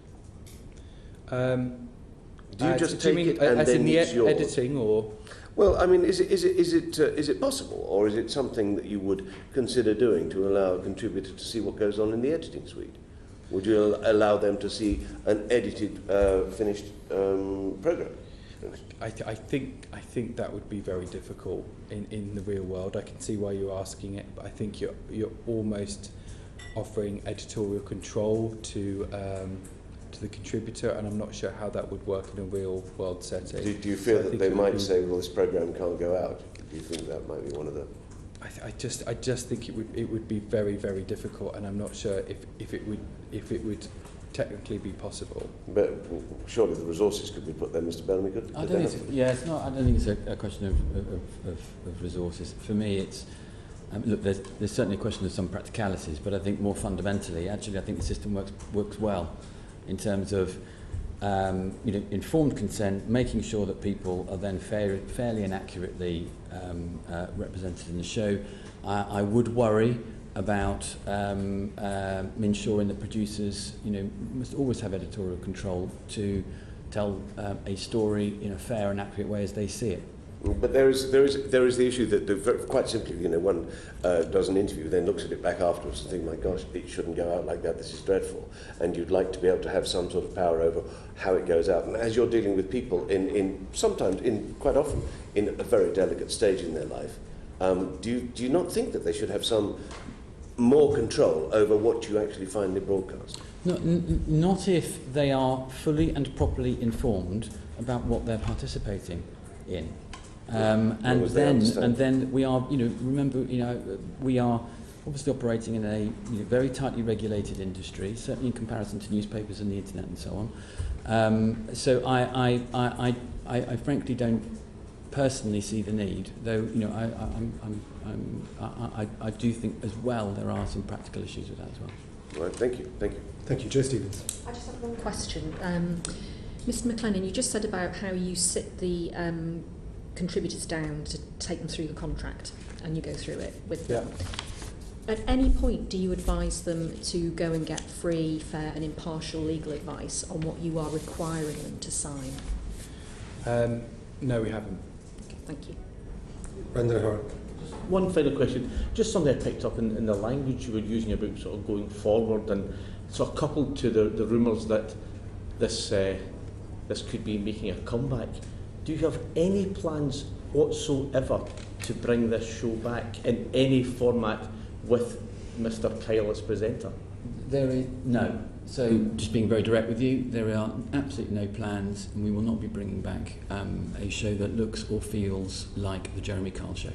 Do you just take it and then it's yours? Editing, or? Well, I mean, is it possible, or is it something that you would consider doing to allow a contributor to see what goes on in the editing suite? Would you allow them to see an edited, finished program? I think that would be very difficult in the real world. I can see why you're asking it, but I think you're almost offering editorial control to the contributor, and I'm not sure how that would work in a real world setting. Do you feel that they might say, well, this program can't go out? Do you think that might be one of the... I just think it would be very, very difficult, and I'm not sure if it would technically be possible. But surely the resources could be put there, Mr. Bellamy, could I don't think it's a question of resources. For me, it's look, there's certainly a question of some practicalities, but I think more fundamentally, actually, I think the system works well in terms of informed consent, making sure that people are then fairly and accurately represented in the show. I would worry about ensuring that producers, must always have editorial control to tell a story in a fair and accurate way as they see it. But there is the issue that quite simply, one does an interview, then looks at it back afterwards and thinks, my gosh, it shouldn't go out like that, this is dreadful. And you'd like to be able to have some sort of power over how it goes out. And as you're dealing with people quite often, in a very delicate stage in their life, do you not think that they should have some more control over what you actually finally broadcast? No, not if they are fully and properly informed about what they're participating in. And then we are, remember, we are obviously operating in a very tightly regulated industry, certainly in comparison to newspapers and the internet and so on. So I frankly don't personally see the need, though I do think as well there are some practical issues with that as well. Right, thank you. Thank you, Joe Stevens. I just have one question. Mr. McLennan, you just said about how you sit the contributors down to take them through the contract, and you go through it with them. At any point, do you advise them to go and get free, fair and impartial legal advice on what you are requiring them to sign? No, we haven't. Okay, thank you. Brendan O'Hara. One final question, just something I picked up in the language you were using about sort of going forward, and sort of coupled to the rumours that this could be making a comeback. Do you have any plans whatsoever to bring this show back in any format with Mr. Kyle as presenter? There is no. So, just being very direct with you, there are absolutely no plans, and we will not be bringing back a show that looks or feels like the Jeremy Kyle show.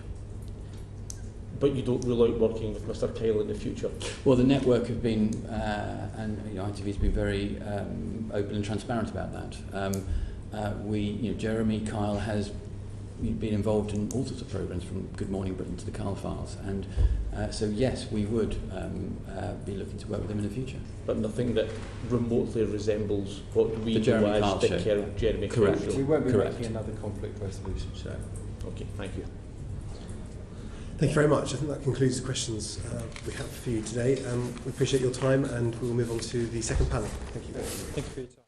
But you don't rule out working with Mr. Kyle in the future? Well, the network have been, and ITV's been very open and transparent about that. Jeremy Kyle has been involved in all sorts of programmes, from Good Morning Britain to the Kyle Files, and so yes, we would be looking to work with him in the future. But nothing that remotely resembles what we the Jeremy do Kyle as the show. Jeremy Correct. Kyle show. We won't be Correct. making another conflict resolution show. Okay, thank you. Thank you very much. I think that concludes the questions we have for you today. We appreciate your time, and we will move on to the second panel. Thank you. Thank you for your time.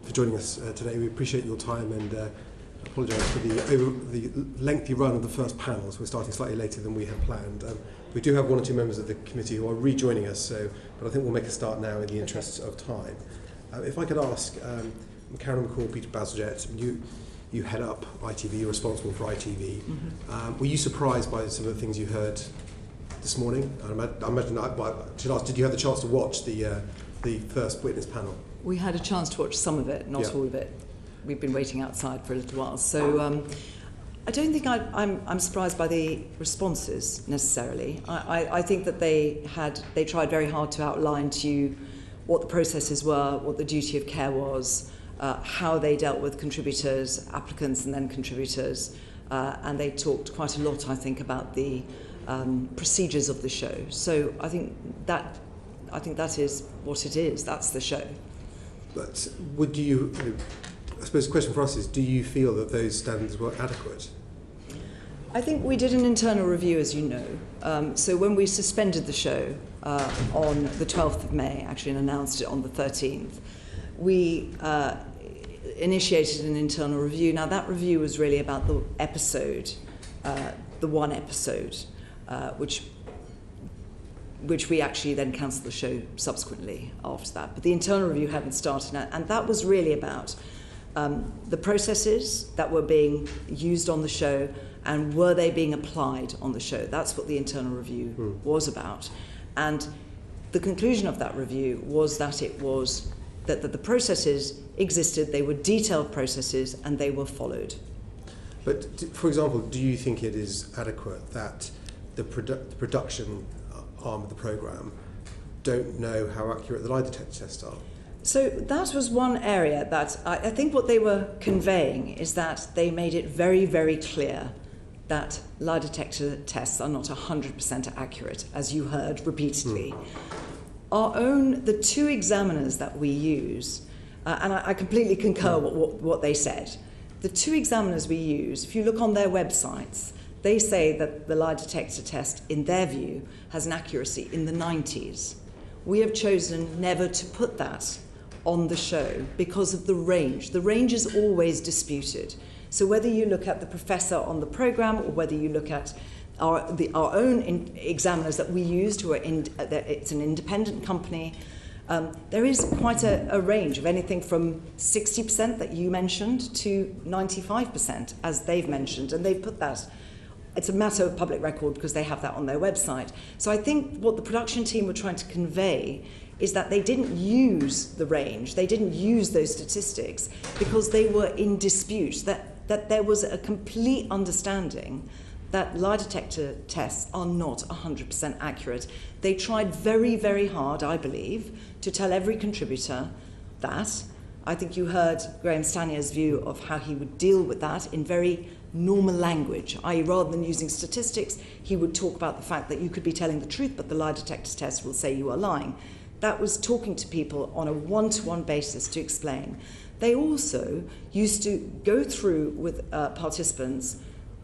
For joining us today. We appreciate your time and apologise for the lengthy run of the first panels. We're starting slightly later than we had planned. We do have one or two members of the committee who are rejoining us, but I think we'll make a start now in the interests of time. If I could ask, Karen McCall, Peter Bazalgette, you head up ITV, you're responsible for ITV. Mm-hmm. Were you surprised by some of the things you heard this morning? I imagine I should ask, did you have the chance to watch the first witness panel? We had a chance to watch some of it, not all of it. We've been waiting outside for a little while. So I don't think I'm surprised by the responses necessarily. I think that they tried very hard to outline to you what the processes were, what the duty of care was, how they dealt with contributors, applicants and then contributors. And they talked quite a lot, I think, about the procedures of the show. So I think that is what it is. That's the show. But I suppose the question for us is, do you feel that those standards were adequate? I think we did an internal review, as you know. So when we suspended the show on the 12th of May, actually, and announced it on the 13th, we initiated an internal review. Now, that review was really about the episode, the one episode, which we actually then cancelled the show subsequently after that. But the internal review hadn't started, and that was really about the processes that were being used on the show and were they being applied on the show. That's what the internal review was about. And the conclusion of that review was that that the processes existed, they were detailed processes, and they were followed. But, for example, do you think it is adequate that the production arm of the programme don't know how accurate the lie detector tests are? So that was one area that I think what they were conveying is that they made it very, very clear that lie detector tests are not 100% accurate, as you heard repeatedly. The two examiners that we use, and I completely concur what they said, the two examiners we use, if you look on their websites, they say that the lie detector test, in their view, has an accuracy in the 90s. We have chosen never to put that on the show because of the range. The range is always disputed. So whether you look at the professor on the programme or whether you look at our own examiners that we used, it's an independent company, There is quite a range of anything from 60% that you mentioned to 95%, as they've mentioned, and they've put that. It's a matter of public record because they have that on their website. So I think what the production team were trying to convey is that they didn't use the range, they didn't use those statistics because they were in dispute, that there was a complete understanding that lie detector tests are not 100% accurate. They tried very, very hard, I believe, to tell every contributor that. I think you heard Graham Stanier's view of how he would deal with that in very normal language, i.e. rather than using statistics, he would talk about the fact that you could be telling the truth, but the lie detector test will say you are lying. That was talking to people on a one-to-one basis to explain. They also used to go through with participants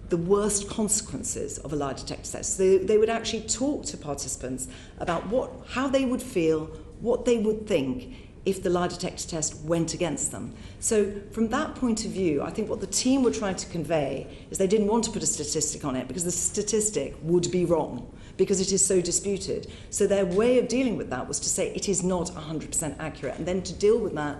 the worst consequences of a lie detector test. They would actually talk to participants about how they would feel, what they would think if the lie detector test went against them. So from that point of view, I think what the team were trying to convey is they didn't want to put a statistic on it because the statistic would be wrong because it is so disputed. So their way of dealing with that was to say it is not 100% accurate, and then to deal with that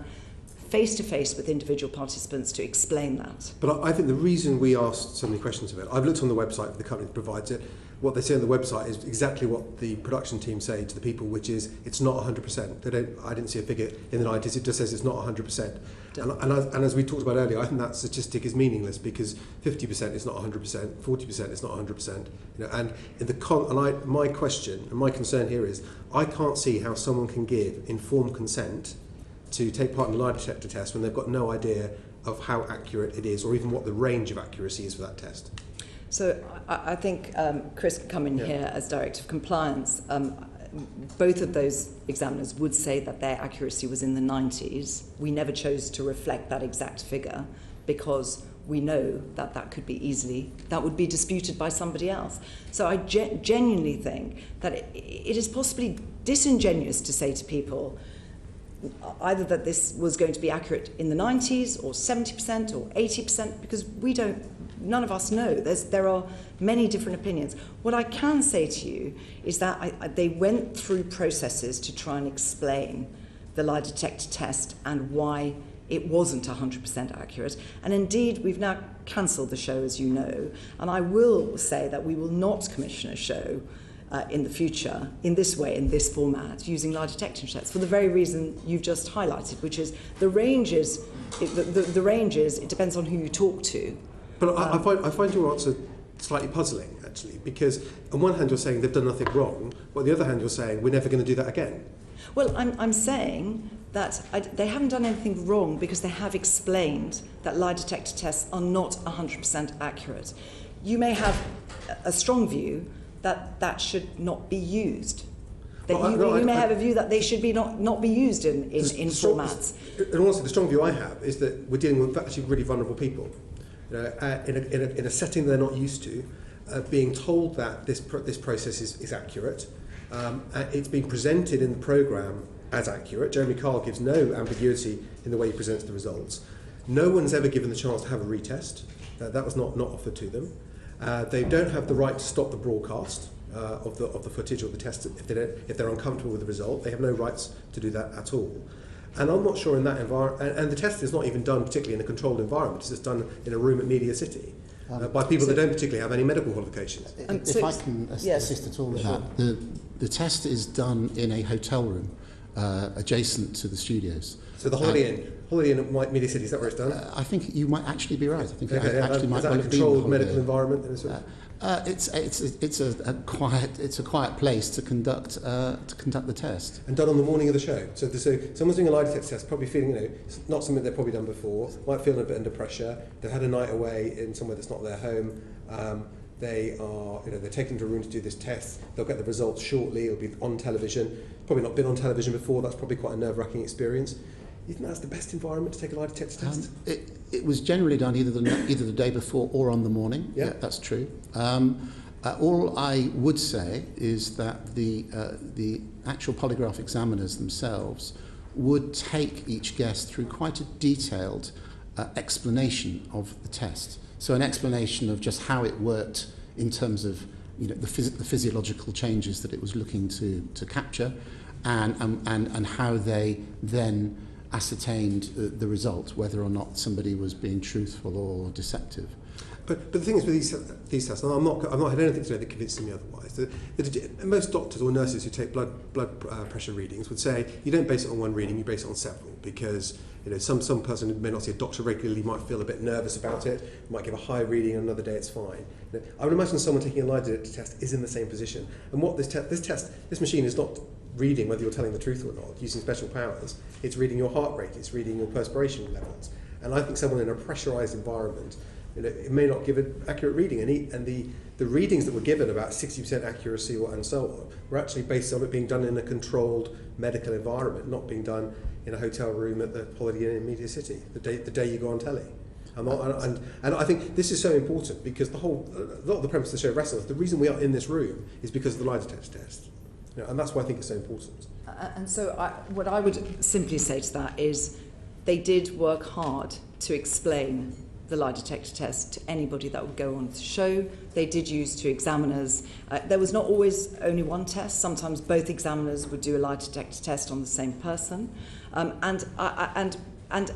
face-to-face with individual participants to explain that. But I think the reason we asked so many questions of it, I've looked on the website for the company that provides it. What they say on the website is exactly what the production team say to the people, which is it's not 100%. I didn't see a figure in the 90s. It just says it's not 100%. And as we talked about earlier, I think that statistic is meaningless because 50% is not 100%, 40% is not 100%. And my question and my concern here is I can't see how someone can give informed consent to take part in a lie detector test when they've got no idea of how accurate it is or even what the range of accuracy is for that test. So I think Chris can come in here as Director of Compliance. Both of those examiners would say that their accuracy was in the 90s. We never chose to reflect that exact figure because we know that that would be disputed by somebody else. So I genuinely think that it is possibly disingenuous to say to people either that this was going to be accurate in the 90s or 70% or 80% because none of us know. There are many different opinions. What I can say to you is that they went through processes to try and explain the lie detector test and why it wasn't 100% accurate. And indeed, we've now cancelled the show, as you know. And I will say that we will not commission a show in the future in this way, in this format, using lie detection tests for the very reason you've just highlighted, which is the range is, it depends on who you talk to. But I find your answer slightly puzzling, actually, because on one hand you're saying they've done nothing wrong, but on the other hand you're saying we're never going to do that again. Well, I'm saying that they haven't done anything wrong because they have explained that lie detector tests are not 100% accurate. You may have a strong view that should not be used. You may have a view that they should be not be used in formats. And also the strong view I have is that we're dealing with actually really vulnerable people. In a setting they're not used to, being told that this process is accurate. It's been presented in the programme as accurate. Jeremy Carl gives no ambiguity in the way he presents the results. No one's ever given the chance to have a retest. That was not offered to them. They don't have the right to stop the broadcast of the footage or the test if they're uncomfortable with the result. They have no rights to do that at all. And I'm not sure in that environment, and the test is not even done particularly in a controlled environment. It's just done in a room at Media City by people that don't particularly have any medical qualifications. If I can assist at all with that, the test is done in a hotel room adjacent to the studios. So the Holiday Inn at Media City, is that where it's done? I think you might actually be right. I think it actually might is that well a have been controlled medical environment? It's a quiet place to conduct the test. And done on the morning of the show. So someone's doing a lie detector test, probably feeling it's not something they've probably done before. Might feel a bit under pressure. They've had a night away in somewhere that's not their home. They're taken to a room to do this test. They'll get the results shortly. It'll be on television. Probably not been on television before. That's probably quite a nerve-wracking experience. You think that's the best environment to take a lie detector test? It was generally done either the day before or on the morning. Yeah, that's true. All I would say is that the actual polygraph examiners themselves would take each guest through quite a detailed explanation of the test. So an explanation of just how it worked in terms of the physiological changes that it was looking to capture, and how they then ascertained the result, whether or not somebody was being truthful or deceptive. But the thing is with these tests, and I've not had anything today that convinces me otherwise. Most doctors or nurses who take blood pressure readings would say you don't base it on one reading, you base it on several, because some person who may not see a doctor regularly might feel a bit nervous about it, might give a high reading, and another day it's fine. I would imagine someone taking a lie detector test is in the same position. And what this machine is not reading whether you're telling the truth or not using special powers. It's reading your heart rate, it's reading your perspiration levels. And I think someone in a pressurized environment, it may not give an accurate reading, and the readings that were given about 60% accuracy and so on were actually based on it being done in a controlled medical environment, not being done in a hotel room at the Holiday Inn in Media City the day you go on telly. And I think this is so important because a lot of the premise of the show wrestles. The reason we are in this room is because of the lie detector test, and that's why I think it's so important. And so what I would simply say to that is they did work hard to explain the lie detector test to anybody that would go on the show. They did use two examiners. There was not always only one test. Sometimes both examiners would do a lie detector test on the same person. And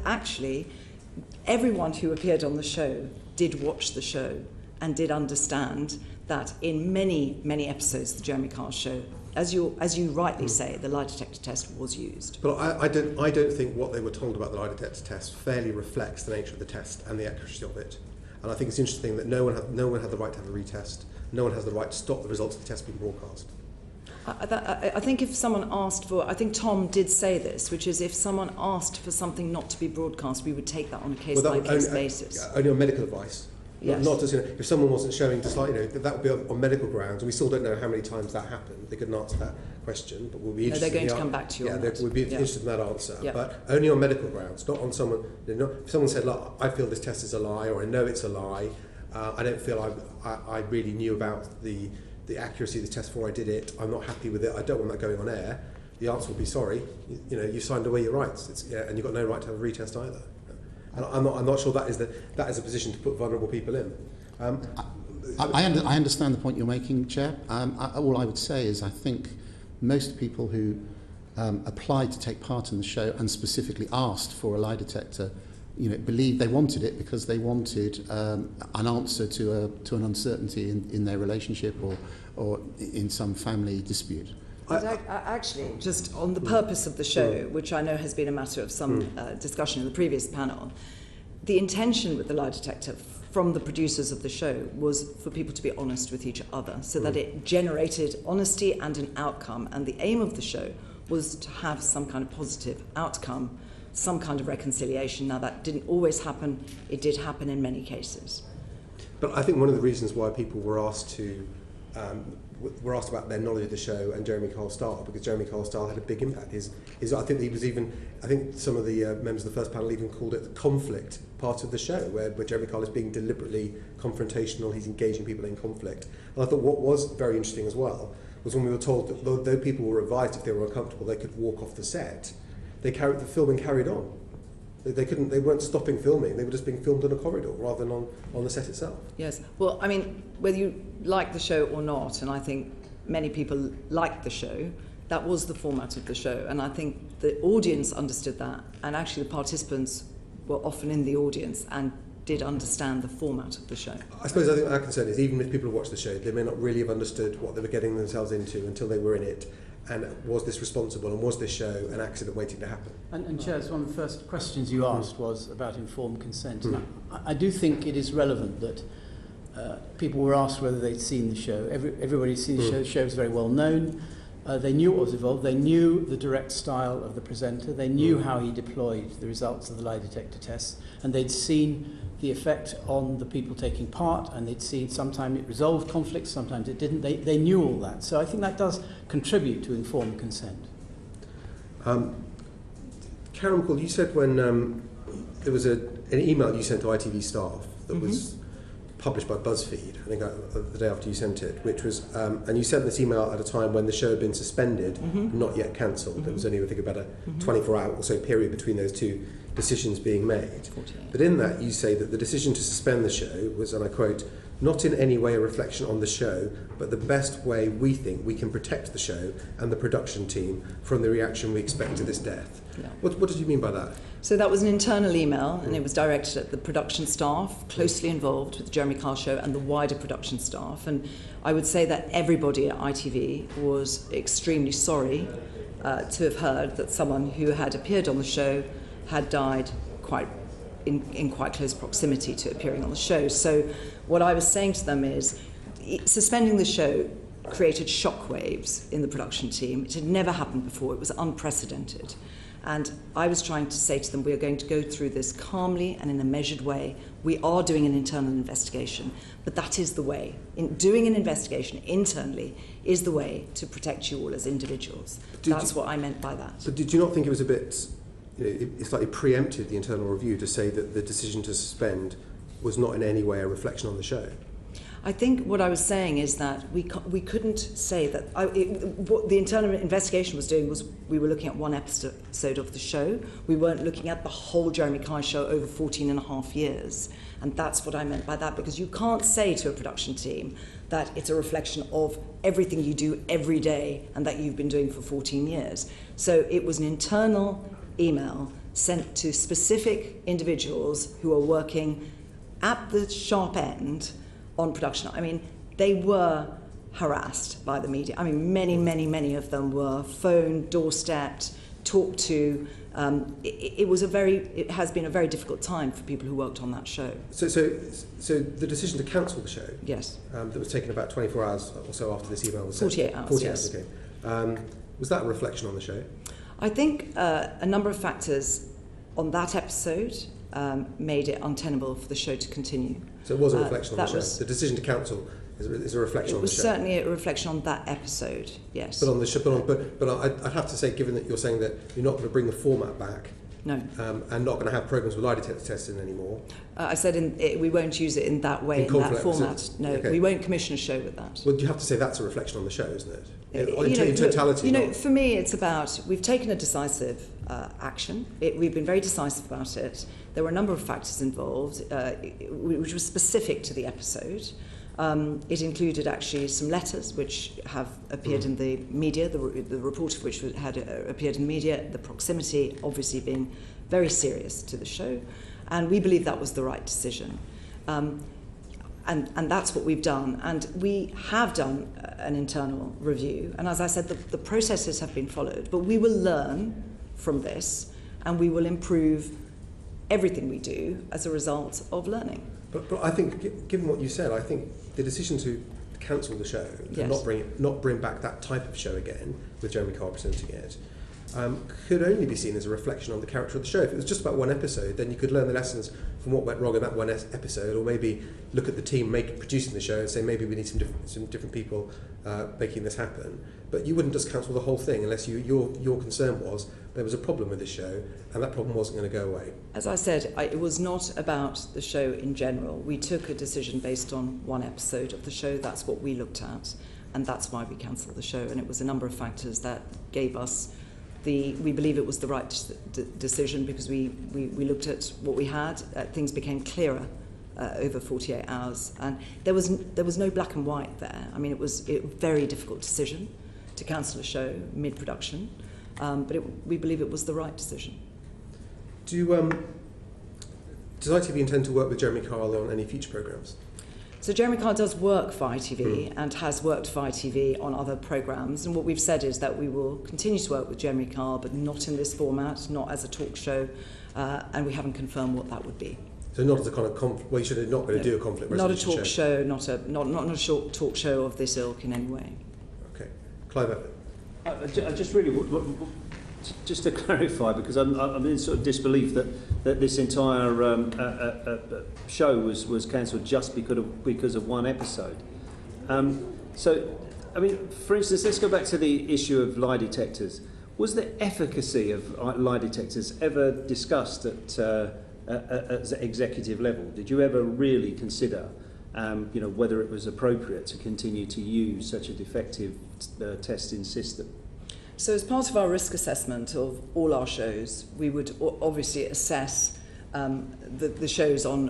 actually, everyone who appeared on the show did watch the show and did understand that in many, many episodes of the Jeremy Kyle show, as you rightly say, the lie detector test was used. But I don't think what they were told about the lie detector test fairly reflects the nature of the test and the accuracy of it. And I think it's interesting that no one had the right to have a retest. No one has the right to stop the results of the test being broadcast. I think if someone asked for, I think Tom did say this, which is if someone asked for something not to be broadcast, we would take that on a case-by-case basis. Only on medical advice. Yes. Not just, if someone wasn't showing, just like, that would be on medical grounds, and we still don't know how many times that happened. They couldn't answer that question, but we'll be interested. They're going to come back to you on that. We'd be interested in that answer, but only on medical grounds, not on someone. If someone said, "Look, I feel this test is a lie," or "I know it's a lie," I don't feel I really knew about the accuracy of the test before I did it. I'm not happy with it. I don't want that going on air. The answer would be sorry. You signed away your rights, and you've got no right to have a retest either. And I'm not sure that is a position to put vulnerable people in. I understand the point you're making, Chair. All I would say is I think most people who applied to take part in the show and specifically asked for a lie detector, believe they wanted it because they wanted an answer to an uncertainty in their relationship or in some family dispute. Actually, just on the purpose of the show, which I know has been a matter of some discussion in the previous panel, the intention with the lie detector from the producers of the show was for people to be honest with each other, so that it generated honesty and an outcome. And the aim of the show was to have some kind of positive outcome, some kind of reconciliation. Now, that didn't always happen. It did happen in many cases. But I think one of the reasons why people were asked about their knowledge of the show and Jeremy Kyle's style, because Jeremy Kyle's style had a big impact. I think some of the members of the first panel even called it the conflict part of the show, where Jeremy Kyle is being deliberately confrontational, he's engaging people in conflict. And I thought what was very interesting as well was when we were told that though people were advised if they were uncomfortable they could walk off the set, the filming carried on. They weren't stopping filming, they were just being filmed in a corridor rather than on the set itself. Yes, well, I mean, whether you like the show or not, and I think many people liked the show, that was the format of the show, and I think the audience understood that, and actually the participants were often in the audience and did understand the format of the show. I suppose I think our concern is even if people have watched the show, they may not really have understood what they were getting themselves into until they were in it. And was this responsible, and was this show an accident waiting to happen? And Chair, one of the first questions you asked was about informed consent. And I do think it is relevant that people were asked whether they'd seen the show. Everybody's seen the show. The show is very well known. They knew what was involved. They knew the direct style of the presenter. They knew how he deployed the results of the lie detector tests. And they'd seen the effect on the people taking part, and they'd seen sometimes it resolved conflicts, sometimes it didn't. They knew all that. So I think that does contribute to informed consent. Karen McCall, you said when there was an email you sent to ITV staff that was published by BuzzFeed, I think the day after you sent it, which was, and you sent this email at a time when the show had been suspended, not yet cancelled. There was only, I think, about a 24-hour or so period between those two decisions being made. But in that, you say that the decision to suspend the show was, and I quote, "not in any way a reflection on the show, but the best way we think we can protect the show and the production team from the reaction we expect to this death." Yeah. What did you mean by that? So that was an internal email, and it was directed at the production staff, closely involved with the Jeremy Kyle show and the wider production staff. And I would say that everybody at ITV was extremely sorry to have heard that someone who had appeared on the show had died in quite close proximity to appearing on the show. So what I was saying to them is, suspending the show created shockwaves in the production team. It had never happened before. It was unprecedented. And I was trying to say to them, we are going to go through this calmly and in a measured way. We are doing an internal investigation, but that is the way. Doing an investigation internally is the way to protect you all as individuals. That's what I meant by that. But did you not think it was a bit, it slightly preempted the internal review to say that the decision to suspend was not in any way a reflection on the show? I think what I was saying is that we couldn't say that. What the internal investigation was doing was we were looking at one episode of the show. We weren't looking at the whole Jeremy Kyle show over 14 and a half years. And that's what I meant by that, because you can't say to a production team that it's a reflection of everything you do every day and that you've been doing for 14 years. So it was an internal email sent to specific individuals who are working at the sharp end on production. I mean, they were harassed by the media. I mean, many of them were phoned, doorstepped, talked to. It has been a very difficult time for people who worked on that show. So the decision to cancel the show, yes, that was taken about 24 hours or so after this email was sent. 48 hours. 48 yes. hours. Okay. Was that a reflection on the show? I think a number of factors on that episode made it untenable for the show to continue. So it was a reflection on the show. The decision to cancel is a reflection on the show. It was certainly a reflection on that episode, yes. But on the show, but I'd have to say, given that you're saying that you're not going to bring the format back, no, and not going to have programs with lie detector testing anymore. I said we won't use it in that way, in that format. No, okay. We won't commission a show with that. Well, you have to say that's a reflection on the show, isn't it? In totality. For me, it's about we've taken a decisive action. We've been very decisive about it. There were a number of factors involved, which was specific to the episode. It included actually some letters which have appeared in the media, the report of which had appeared in the media, the proximity obviously being very serious to the show, and we believe that was the right decision. And that's what we've done. And we have done an internal review, and as I said, the processes have been followed, but we will learn from this, and we will improve everything we do as a result of learning. But I think, given what you said, I think the decision to cancel the show, yes, and not bring back that type of show again, with Jeremy Kyle presenting it, could only be seen as a reflection on the character of the show. If it was just about one episode, then you could learn the lessons from what went wrong in that one episode, or maybe look at the team producing the show and say maybe we need some different people making this happen. But you wouldn't just cancel the whole thing unless your concern was there was a problem with the show and that problem wasn't going to go away. As I said, it was not about the show in general. We took a decision based on one episode of the show. That's what we looked at, and that's why we cancelled the show. And it was a number of factors that gave us we believe it was the right decision, because we looked at what we had. Things became clearer over 48 hours, and there was no black and white there. I mean, it was a very difficult decision to cancel a show mid-production, but we believe it was the right decision. Does ITV intend to work with Jeremy Kyle on any future programmes? So Jeremy Kyle does work for ITV and has worked for ITV on other programmes, and what we've said is that we will continue to work with Jeremy Kyle, but not in this format, not as a talk show, and we haven't confirmed what that would be. So not as a kind of well, you should not going to do a conflict resolution not a talk show, not a short talk show of this ilk in any way. Okay, Clive. I just really just to clarify, because I'm in sort of disbelief that this entire show was cancelled just because of one episode. So, I mean, for instance, let's go back to the issue of lie detectors. Was the efficacy of lie detectors ever discussed at executive level? Did you ever really consider, whether it was appropriate to continue to use such a defective testing system? So as part of our risk assessment of all our shows, we would obviously assess the shows on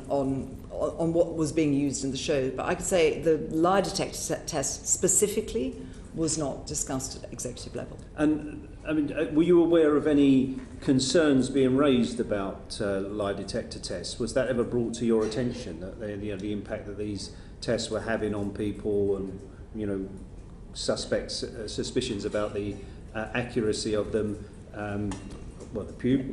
what was being used in the show. But I could say the lie detector test specifically was not discussed at executive level. And I mean, were you aware of any concerns being raised about lie detector tests? Was that ever brought to your attention, that the impact that these tests were having on people, and suspicions about the accuracy of them, the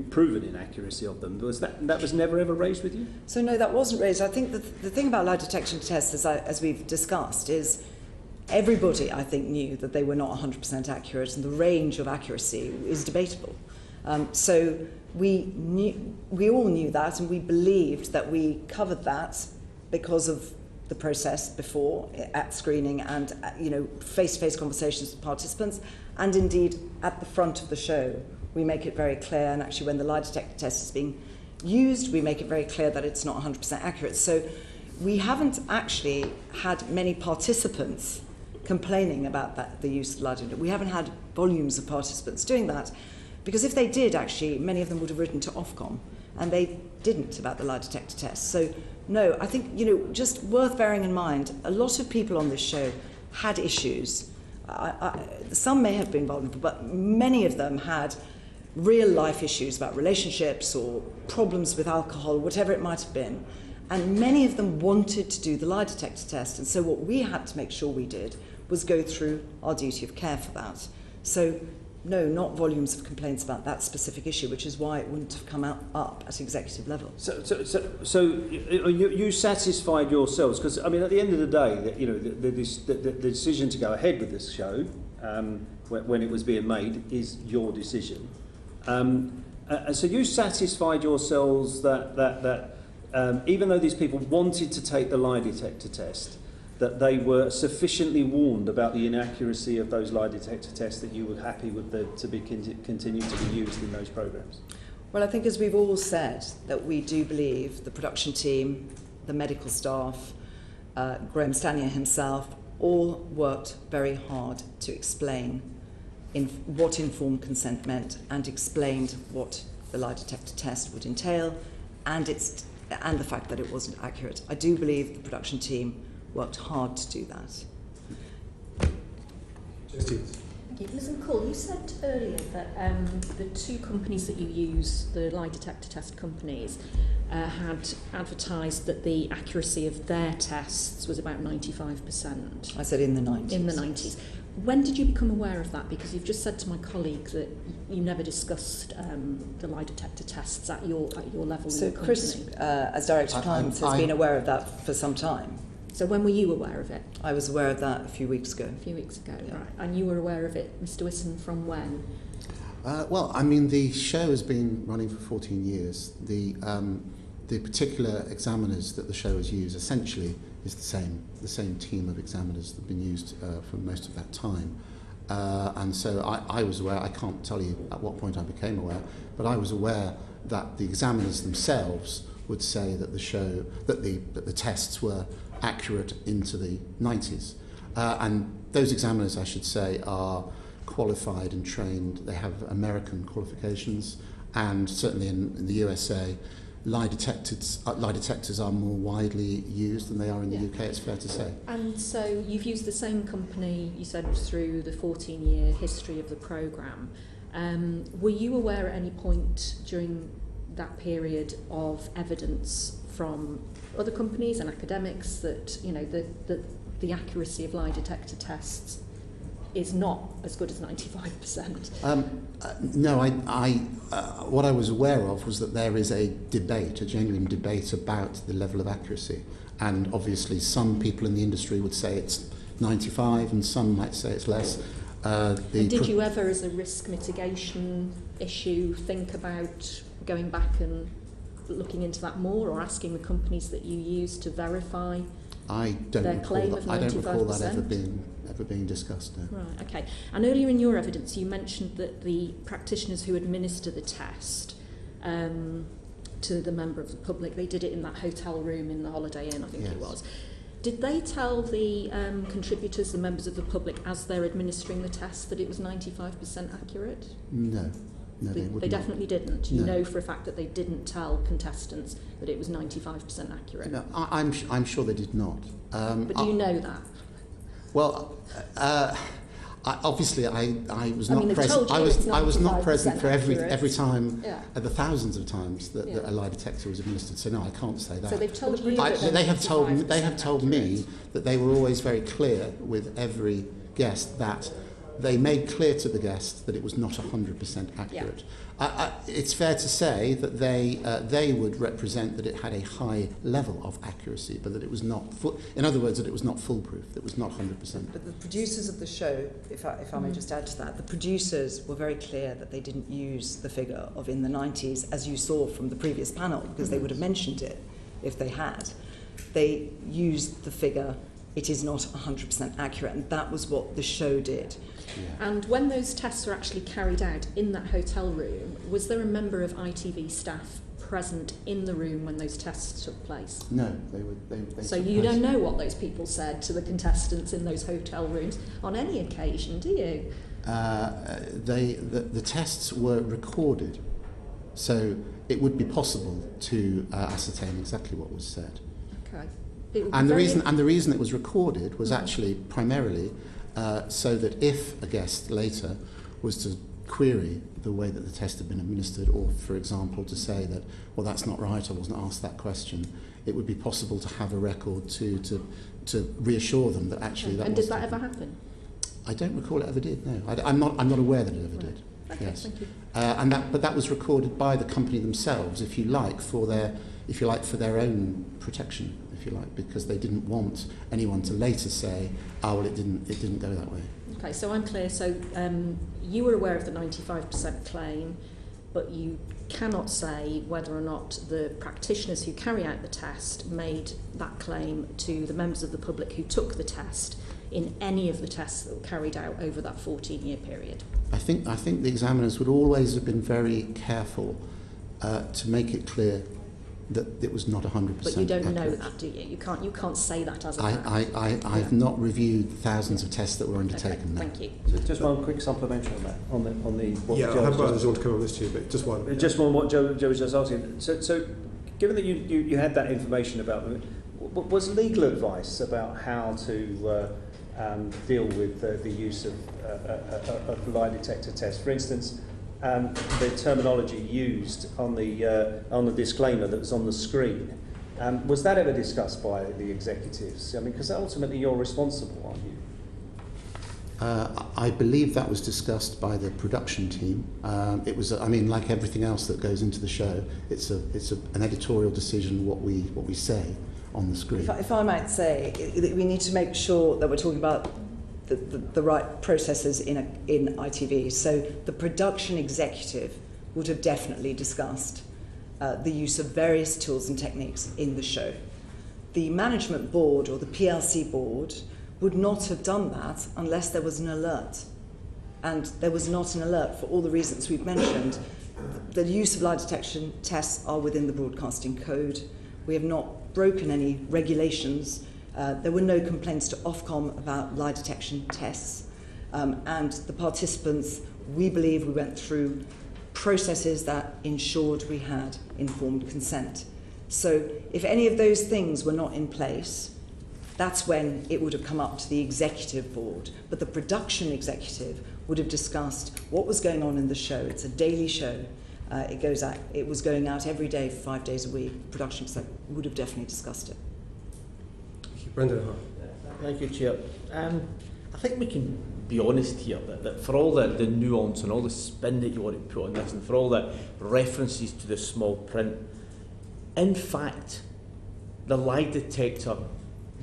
proven inaccuracy of them? Was that was never ever raised with you? So no, that wasn't raised. I think the thing about lie detection tests, as we've discussed, is everybody, I think, knew that they were not 100% accurate, and the range of accuracy is debatable. So we all knew that, and we believed that we covered that because of the process before at screening and face-to-face conversations with participants, and indeed at the front of the show we make it very clear, and actually when the lie detector test is being used we make it very clear that it's not 100% accurate. So we haven't actually had many participants complaining about the use of lie detector. We haven't had volumes of participants doing that, because if they did, actually many of them would have written to Ofcom, and they didn't about the lie detector test. So no, I think, just worth bearing in mind, a lot of people on this show had issues. Some may have been vulnerable, but many of them had real life issues about relationships or problems with alcohol, whatever it might have been. And many of them wanted to do the lie detector test. And so what we had to make sure we did was go through our duty of care for that. So no, not volumes of complaints about that specific issue, which is why it wouldn't have come up at executive level. So you satisfied yourselves, because I mean, at the end of the day, the decision to go ahead with this show, when it was being made, is your decision. And so you satisfied yourselves that even though these people wanted to take the lie detector test, that they were sufficiently warned about the inaccuracy of those lie detector tests that you were happy with to be continue to be used in those programs? Well, I think, as we've all said, that we do believe the production team, the medical staff, Graham Stanier himself, all worked very hard to explain what informed consent meant, and explained what the lie detector test would entail, and the fact that it wasn't accurate. I do believe the production team worked hard to do that. Thank you. Listen, Cole, you said earlier that the two companies that you use, the lie detector test companies, had advertised that the accuracy of their tests was about 95%. I said in the 90s. In the 90s. When did you become aware of that? Because you've just said to my colleague that you never discussed the lie detector tests at your level. So in the Chris, company. as Director of Clients, has been aware of that for some time. So when were you aware of it? I was aware of that a few weeks ago. A few weeks ago, yeah. Right. And you were aware of it, Mr. Whitson, from when? Well, I mean, the show has been running for 14 years. The particular examiners that the show has used essentially is the same team of examiners that have been used for most of that time. And so I was aware, I can't tell you at what point I became aware, but I was aware that the examiners themselves would say that the tests were accurate into the 90s. And those examiners, I should say, are qualified and trained. They have American qualifications, and certainly in the USA, lie detectors are more widely used than they are in the UK, it's fair to say. And so you've used the same company, you said, through the 14-year history of the programme. Were you aware at any point during that period of evidence from other companies and academics that the accuracy of lie detector tests is not as good as 95%? No, what I was aware of was that there is a genuine debate about the level of accuracy. And obviously some people in the industry would say it's 95 and some might say it's less. Did you ever, as a risk mitigation issue, think about going back and looking into that more, or asking the companies that you use to verify their claim of 95%? I don't recall that ever being discussed. No. Right, okay. And earlier in your evidence you mentioned that the practitioners who administer the test to the member of the public, they did it in that hotel room in the Holiday Inn, I think it was. Did they tell the contributors, the members of the public, as they're administering the test, that it was 95% accurate? No. No, they would not. definitely didn't. You No. know for a fact that they didn't tell contestants that it was 95% accurate. No, I'm sure they did not. But do you know that? Well, obviously, I was not they've present. told you I was not 95% present for every accurate. time, Yeah. the thousands of times that Yeah. a lie detector was administered. So no, I can't say that. So they've told you that They have told accurate. me that they were always very clear with every guest that they made clear to the guest that it was not 100% accurate. It's fair to say that they would represent that it had a high level of accuracy, but that it was not. In other words, that it was not foolproof. That it was not 100%. But the producers of the show, if I may just add to that, the producers were very clear that they didn't use the figure of in the 90s, as you saw from the previous panel, because they would have mentioned it if they had. They used the figure, it is not 100% accurate, and that was what the show did. Yeah. And when those tests were actually carried out in that hotel room, was there a member of ITV staff present in the room when those tests took place? No, they So took you place. don't know what those people said to the contestants in those hotel rooms on any occasion, do you? The tests were recorded, so it would be possible to ascertain exactly what was said. Okay. And the reason it was recorded was actually primarily so that if a guest later was to query the way that the test had been administered, or for example to say that, well, that's not right, I wasn't asked that question, it would be possible to have a record to reassure them that actually that was. And did that ever happen? I don't recall it ever did. No, I'm not aware that it ever did. Okay, yes. thank you. But that was recorded by the company themselves, if you like, for their own protection, if you like, because they didn't want anyone to later say, "Oh, well, it didn't go that way." Okay, so I'm clear. So you were aware of the 95% claim, but you cannot say whether or not the practitioners who carry out the test made that claim to the members of the public who took the test in any of the tests that were carried out over that 14-year period. I think the examiners would always have been very careful to make it clear that it was not 100%. But you don't accurate. know that, do you? You can't say that as a fact. I've not reviewed thousands of tests that were undertaken. Okay, thank you. Just one quick supplementary on that, on the what yeah, Joe I have was others want to come on this too, but just one. Just one, what Joe was just asking. So given that you had that information about them, was legal advice about how to deal with the use of lie detector tests? For instance, the terminology used on the disclaimer that was on the screen, was that ever discussed by the executives? I mean, because ultimately you're responsible, aren't you? I believe that was discussed by the production team. It was, I mean, like everything else that goes into the show, it's an editorial decision what we say on the screen. If I might say, we need to make sure that we're talking about the right processes in ITV. So the production executive would have definitely discussed the use of various tools and techniques in the show. The management board or the PLC board would not have done that unless there was an alert. And there was not an alert for all the reasons we've mentioned. The use of lie detection tests are within the broadcasting code. We have not broken any regulations. There were no complaints to Ofcom about lie detection tests. And the participants, we believe we went through processes that ensured we had informed consent. So if any of those things were not in place, that's when it would have come up to the executive board. But the production executive would have discussed what was going on in the show. It's a daily show. It was going out every day for 5 days a week. Production executive would have definitely discussed it. Brendan. Thank you, Chair. I think we can be honest here that for all the nuance and all the spin that you want to put on this, and for all the references to the small print, in fact, the lie detector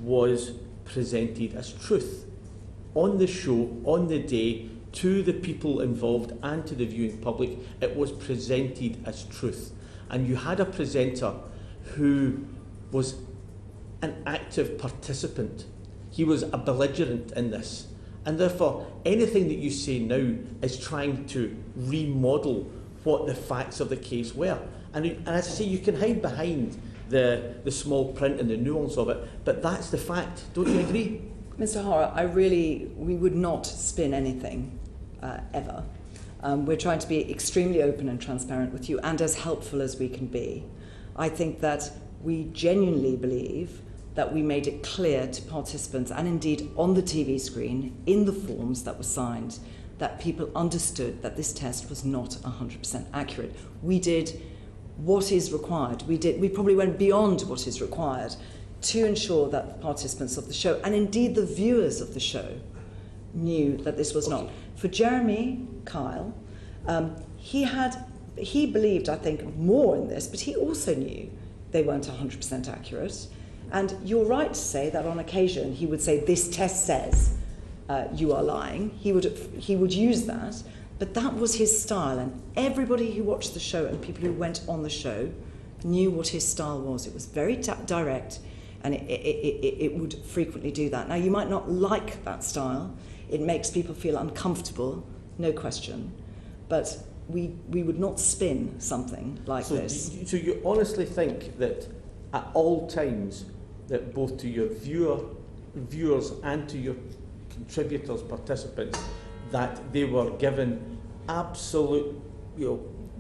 was presented as truth on the show, on the day, to the people involved and to the viewing public. It was presented as truth. And you had a presenter who was an active participant. He was a belligerent in this. And therefore, anything that you say now is trying to remodel what the facts of the case were. And as I say, you can hide behind the small print and the nuance of it. But that's the fact. Don't you agree? Mr. Hara, we would not spin anything ever. We're trying to be extremely open and transparent with you and as helpful as we can be. I think that we genuinely believe that we made it clear to participants and indeed on the TV screen in the forms that were signed that people understood that this test was not 100% accurate. We did what is required. We probably went beyond what is required to ensure that the participants of the show and indeed the viewers of the show knew that this was not. For Jeremy Kyle, he believed, I think, more in this, but he also knew they weren't 100% accurate. And you're right to say that on occasion he would say, this test says you are lying. He would use that, but that was his style. And everybody who watched the show and people who went on the show knew what his style was. It was very direct, and it would frequently do that. Now, you might not like that style. It makes people feel uncomfortable, no question. But we would not spin something like this. So you honestly think that at all times, that both to your viewers and to your contributors, participants, that they were given absolute,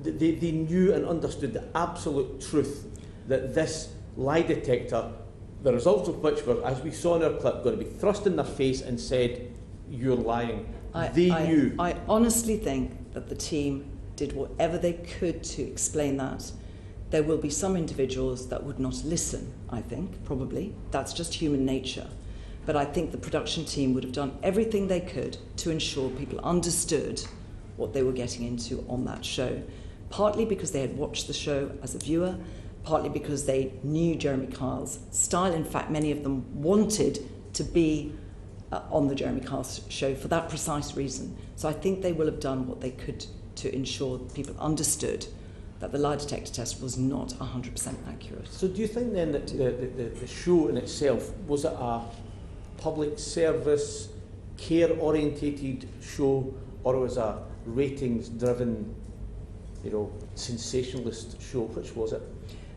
they knew and understood the absolute truth that this lie detector, the results of which were, as we saw in our clip, going to be thrust in their face and said, you're lying. They knew. I honestly think that the team did whatever they could to explain that. There will be some individuals that would not listen, I think, probably. That's just human nature. But I think the production team would have done everything they could to ensure people understood what they were getting into on that show. Partly because they had watched the show as a viewer, partly because they knew Jeremy Kyle's style. In fact, many of them wanted to be on the Jeremy Kyle show for that precise reason. So I think they will have done what they could to ensure people understood that the lie detector test was not 100% accurate. So do you think then that the show in itself, was it a public service, care-orientated show, or was it a ratings-driven, sensationalist show? Which was it?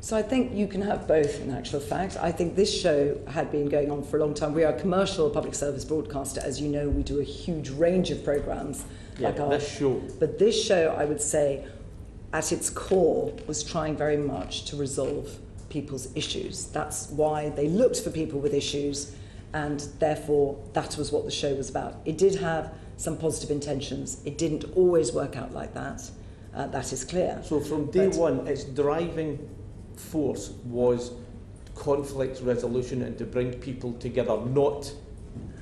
So I think you can have both, in actual fact. I think this show had been going on for a long time. We are a commercial public service broadcaster. As you know, we do a huge range of programmes. Yeah, like this show. But this show, I would say, at its core, was trying very much to resolve people's issues. That's why they looked for people with issues, and therefore that was what the show was about. It did have some positive intentions. It didn't always work out like that. That is clear. So from day one, its driving force was conflict resolution and to bring people together, not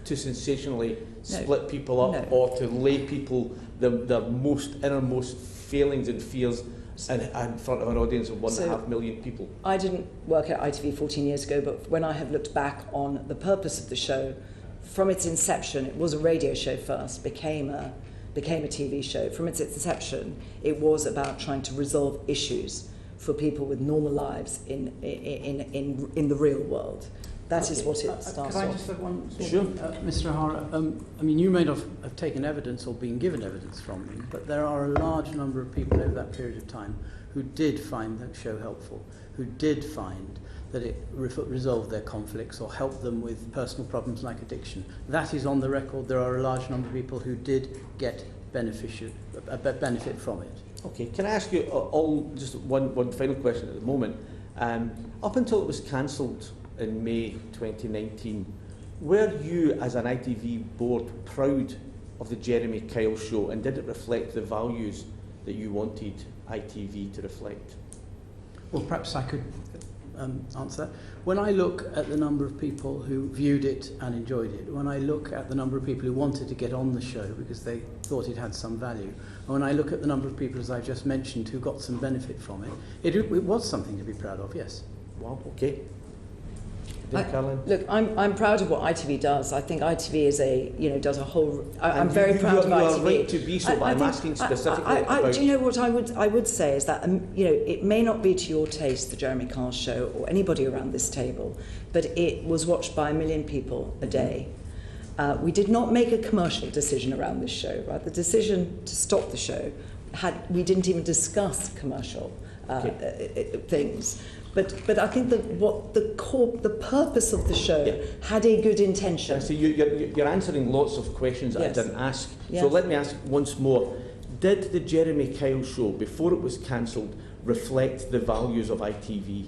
to sensationally split people up or to lay people their most innermost failings and fears in front of an audience of 1.5 million people. I didn't work at ITV 14 years ago, but when I have looked back on the purpose of the show, from its inception, it was a radio show first, became a TV show. From its inception, it was about trying to resolve issues for people with normal lives in the real world. That is what it starts Can I off. just have one? Sure. Mr. O'Hara, you may not have taken evidence or been given evidence from me, but there are a large number of people over that period of time who did find the show helpful, who did find that it resolved their conflicts or helped them with personal problems like addiction. That is on the record. There are a large number of people who did get benefit from it. Okay, can I ask you all just one final question at the moment? Up until it was cancelled in May 2019, were you as an ITV board proud of the Jeremy Kyle show, and did it reflect the values that you wanted ITV to reflect? Well, perhaps I could answer that. When I look at the number of people who viewed it and enjoyed it, when I look at the number of people who wanted to get on the show because they thought it had some value, and when I look at the number of people, as I just mentioned, who got some benefit from it, it was something to be proud of, yes. Wow, okay. Look, I'm proud of what ITV does. I think ITV is does a whole. I'm very proud of ITV. You are right to be so, but I'm asking specifically about. Do you know what I would say is that it may not be to your taste, the Jeremy Kyle show, or anybody around this table, but it was watched by 1 million people a day. We did not make a commercial decision around this show, right? The decision to stop the show we didn't even discuss commercial things. But I think that what the purpose of the show had a good intention. So you're answering lots of questions that I didn't ask. Yes. So let me ask once more. Did the Jeremy Kyle show, before it was cancelled, reflect the values of ITV?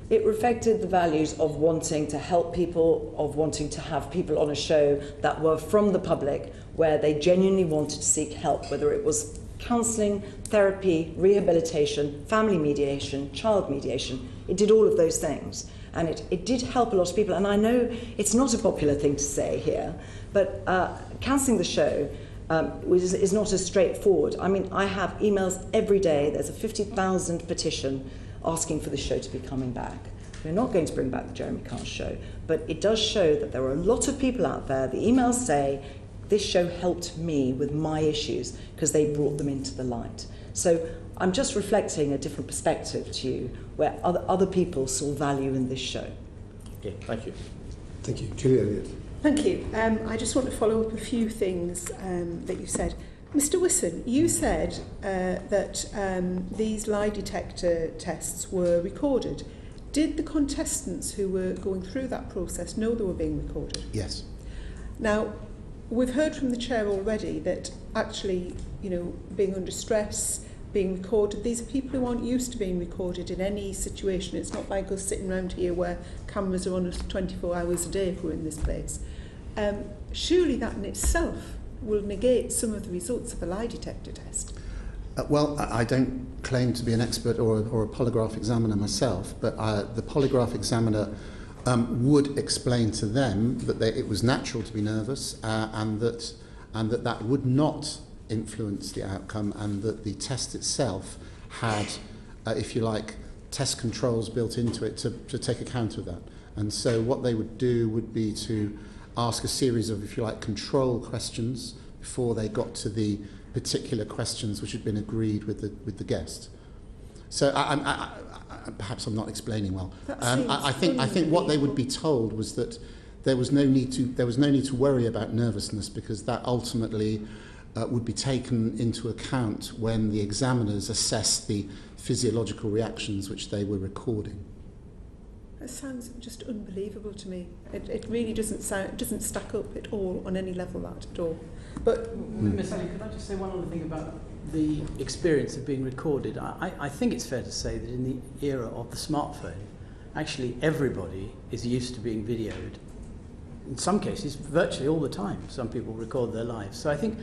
It reflected the values of wanting to help people, of wanting to have people on a show that were from the public, where they genuinely wanted to seek help, whether it was counselling, therapy, rehabilitation, family mediation, child mediation. It did all of those things. And it did help a lot of people. And I know it's not a popular thing to say here, but cancelling the show is not as straightforward. I mean, I have emails every day. There's a 50,000 petition asking for the show to be coming back. We're not going to bring back the Jeremy Kyle show, but it does show that there are a lot of people out there. The emails say, this show helped me with my issues because they brought them into the light. So I'm just reflecting a different perspective to you, where other people saw value in this show. Okay, thank you. Thank you. Julie Elliott. Thank you. I just want to follow up a few things that you said. Mr. Wisson, you said that these lie detector tests were recorded. Did the contestants who were going through that process know they were being recorded? Yes. Now, we've heard from the chair already that actually, you know, being under stress, being recorded, these are people who aren't used to being recorded in any situation. It's not like us sitting around here where cameras are on us 24 hours a day if we're in this place. Surely that in itself will negate some of the results of a lie detector test. Well, I don't claim to be an expert or a polygraph examiner myself, but the polygraph examiner would explain to them that it was natural to be nervous and that would not influence the outcome, and that the test itself had, if you like, test controls built into it to take account of that. And so what they would do would be to ask a series of, if you like, control questions before they got to the particular questions which had been agreed with the guest. So perhaps I'm not explaining well. I think what they would be told was that there was no need to worry about nervousness, because that ultimately would be taken into account when the examiners assessed the physiological reactions which they were recording. That sounds just unbelievable to me. It really doesn't stack up at all on any level, that at all. But Miss Ali, could I just say one other thing about the experience of being recorded? I think it's fair to say that in the era of the smartphone, actually everybody is used to being videoed. In some cases, virtually all the time, some people record their lives. So I think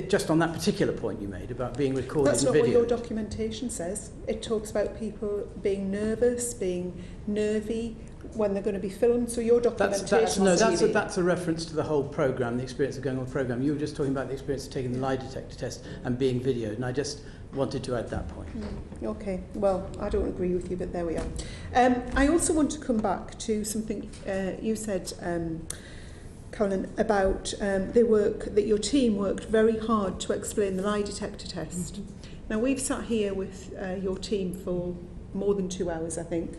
just on that particular point you made about being recorded that's and not videoed. what your documentation says. It talks about people being nervous, being nervy when they're going to be filmed. So your documentation that's a reference to the whole programme, the experience of going on the programme. You were just talking about the experience of taking the lie detector test and being videoed, and I just wanted to add that point. Okay, well, I don't agree with you, but there we are. I also want to come back to something you said, Colin, about that your team worked very hard to explain the lie detector test. Mm-hmm. Now, we've sat here with your team for more than 2 hours, I think.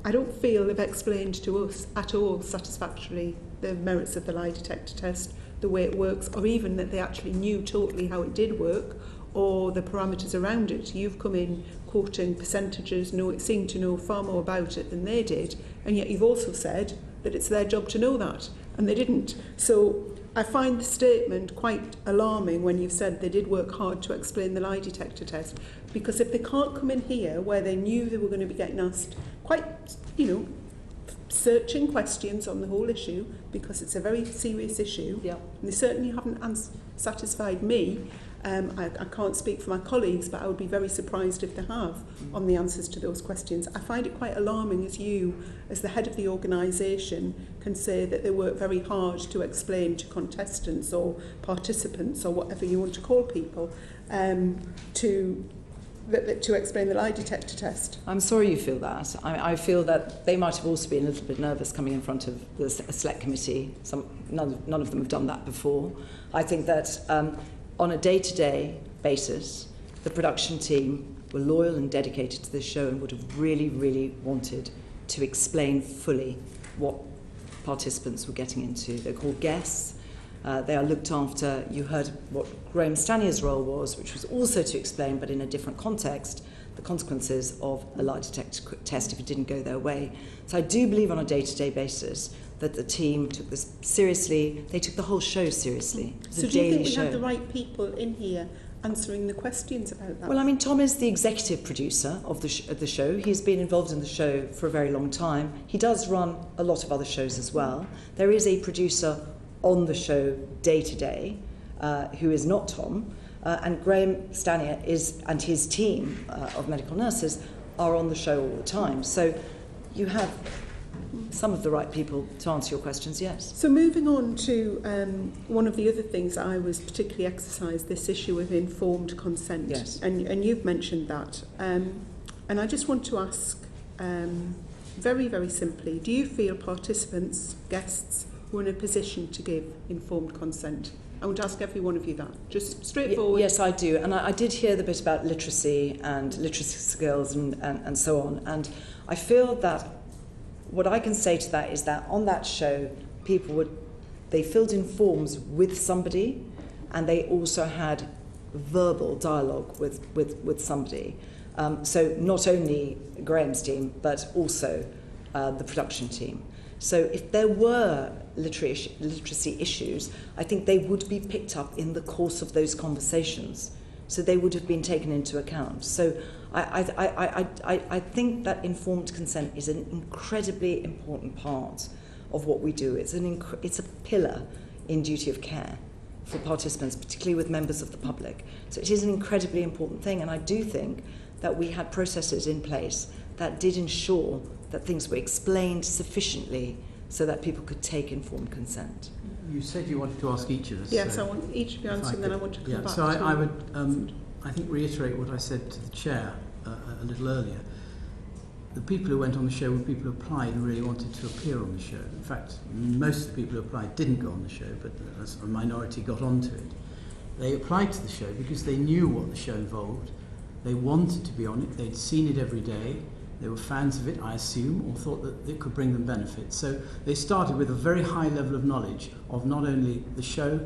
I don't feel they've explained to us at all satisfactorily the merits of the lie detector test, the way it works, or even that they actually knew totally how it did work, or the parameters around it. You've come in quoting percentages, seemed to know far more about it than they did, and yet you've also said that it's their job to know that, and they didn't. So I find the statement quite alarming when you've said they did work hard to explain the lie detector test, because if they can't come in here where they knew they were going to be getting asked quite, searching questions on the whole issue, because it's a very serious issue, and they certainly haven't satisfied me. I can't speak for my colleagues, but I would be very surprised if they have on the answers to those questions. I find it quite alarming as you, as the head of the organisation, can say that they work very hard to explain to contestants or participants or whatever you want to call people to explain the lie detector test. I'm sorry you feel that. I feel that they might have also been a little bit nervous coming in front of the select committee. None of them have done that before. I think that on a day-to-day basis, the production team were loyal and dedicated to this show and would have really, really wanted to explain fully what participants were getting into. They're called guests. They are looked after. You heard what Graham Stanier's role was, which was also to explain, but in a different context, the consequences of a lie detector test if it didn't go their way. So I do believe on a day-to-day basis that the team took this seriously. They took the whole show seriously. It was So a do you daily think we show. have the right people in here answering the questions about that? Well, I mean, Tom is the executive producer of the show. He's been involved in the show for a very long time. He does run a lot of other shows as well. There is a producer on the show day to day who is not Tom. And Graham Stanier and his team of medical nurses are on the show all the time. So you have some of the right people to answer your questions, yes. So moving on to one of the other things I was particularly exercised, this issue of informed consent. Yes. And you've mentioned that. And I just want to ask very, very simply, do you feel participants, guests, were in a position to give informed consent? I want to ask every one of you that, just straightforward. Yes, I do. And I did hear the bit about literacy and literacy skills and so on. And I feel that what I can say to that is that on that show, they filled in forms with somebody, and they also had verbal dialogue with somebody. So not only Graham's team, but also the production team. So if there were literacy issues, I think they would be picked up in the course of those conversations. So they would have been taken into account. So I think that informed consent is an incredibly important part of what we do. It's a pillar in duty of care for participants, particularly with members of the public. So it is an incredibly important thing, and I do think that we had processes in place that did ensure that things were explained sufficiently so that people could take informed consent. You said you wanted to ask each of us. Yes, so I want each of you answer, and then I want to come back so to I would, I think, reiterate what I said to the chair a little earlier. The people who went on the show were people who applied and really wanted to appear on the show. In fact, most of the people who applied didn't go on the show, but a minority got onto it. They applied to the show because they knew what the show involved. They wanted to be on it. They'd seen it every day. They were fans of it, I assume, or thought that it could bring them benefit. So they started with a very high level of knowledge of not only the show,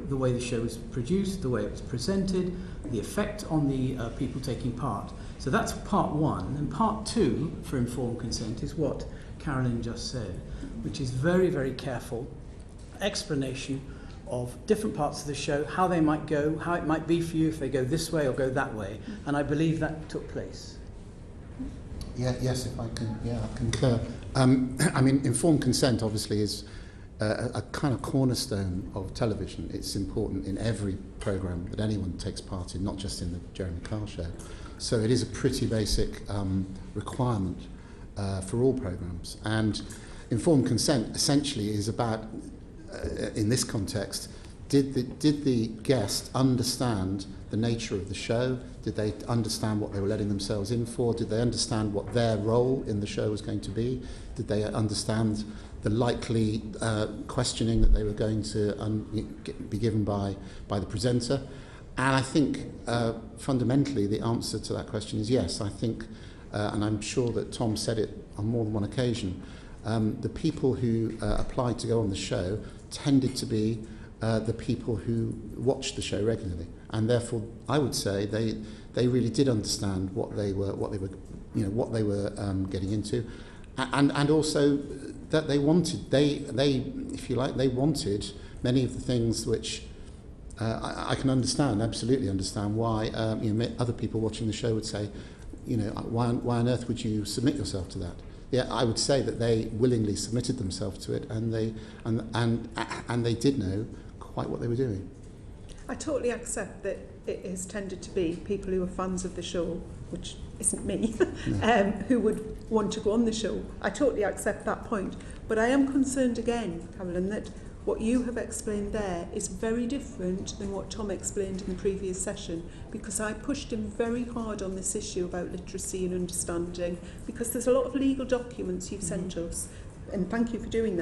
the way the show was produced, the way it was presented, the effect on the people taking part. So that's part one. And part two for informed consent is what Carolyn just said, which is very, very careful explanation of different parts of the show, how they might go, how it might be for you if they go this way or go that way. And I believe that took place. Yeah, yes, if I can, I concur. I mean, informed consent obviously is a kind of cornerstone of television. It's important in every programme that anyone takes part in, not just in the Jeremy Kyle show. So it is a pretty basic requirement for all programmes. And informed consent essentially is about, in this context, did the guest understand the nature of the show? Did they understand what they were letting themselves in for? Did they understand what their role in the show was going to be? Did they understand the likely questioning that they were going to be given by the presenter? And I think fundamentally the answer to that question is yes. I think, and I'm sure that Tom said it on more than one occasion, the people who applied to go on the show tended to be the people who watched the show regularly, and therefore I would say they really did understand what they were getting into, and also that they wanted if you like, they wanted many of the things which I can absolutely understand why other people watching the show would say, why on earth would you submit yourself to that? Yeah, I would say that they willingly submitted themselves to it, and they did know quite what they were doing. I totally accept that it has tended to be people who are fans of the show, which isn't me, who would want to go on the show. I totally accept that point. But I am concerned again, Carolyn, that what you have explained there is very different than what Tom explained in the previous session, because I pushed him very hard on this issue about literacy and understanding, because there's a lot of legal documents you've sent us, and thank you for doing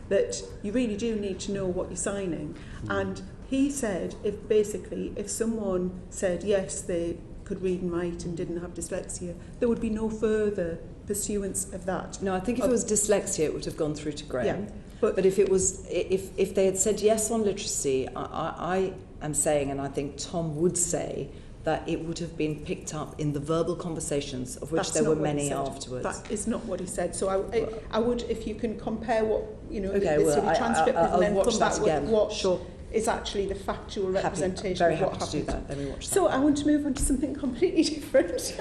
that you really do need to know what you're signing. And he said if someone said yes, they could read and write and didn't have dyslexia, there would be no further pursuance of that. No, I think if it was dyslexia, it would have gone through to Graham. Yeah. But if it was, if they had said yes on literacy, I am saying, and I think Tom would say, that it would have been picked up in the verbal conversations, of which there were many afterwards. That is not what he said. So I would, if you can compare what, you know, okay, the sort of transcript is, and then come back with what sure. is actually the factual representation very of what happy to do happened. that. Let me watch that. So I want to move on to something completely different.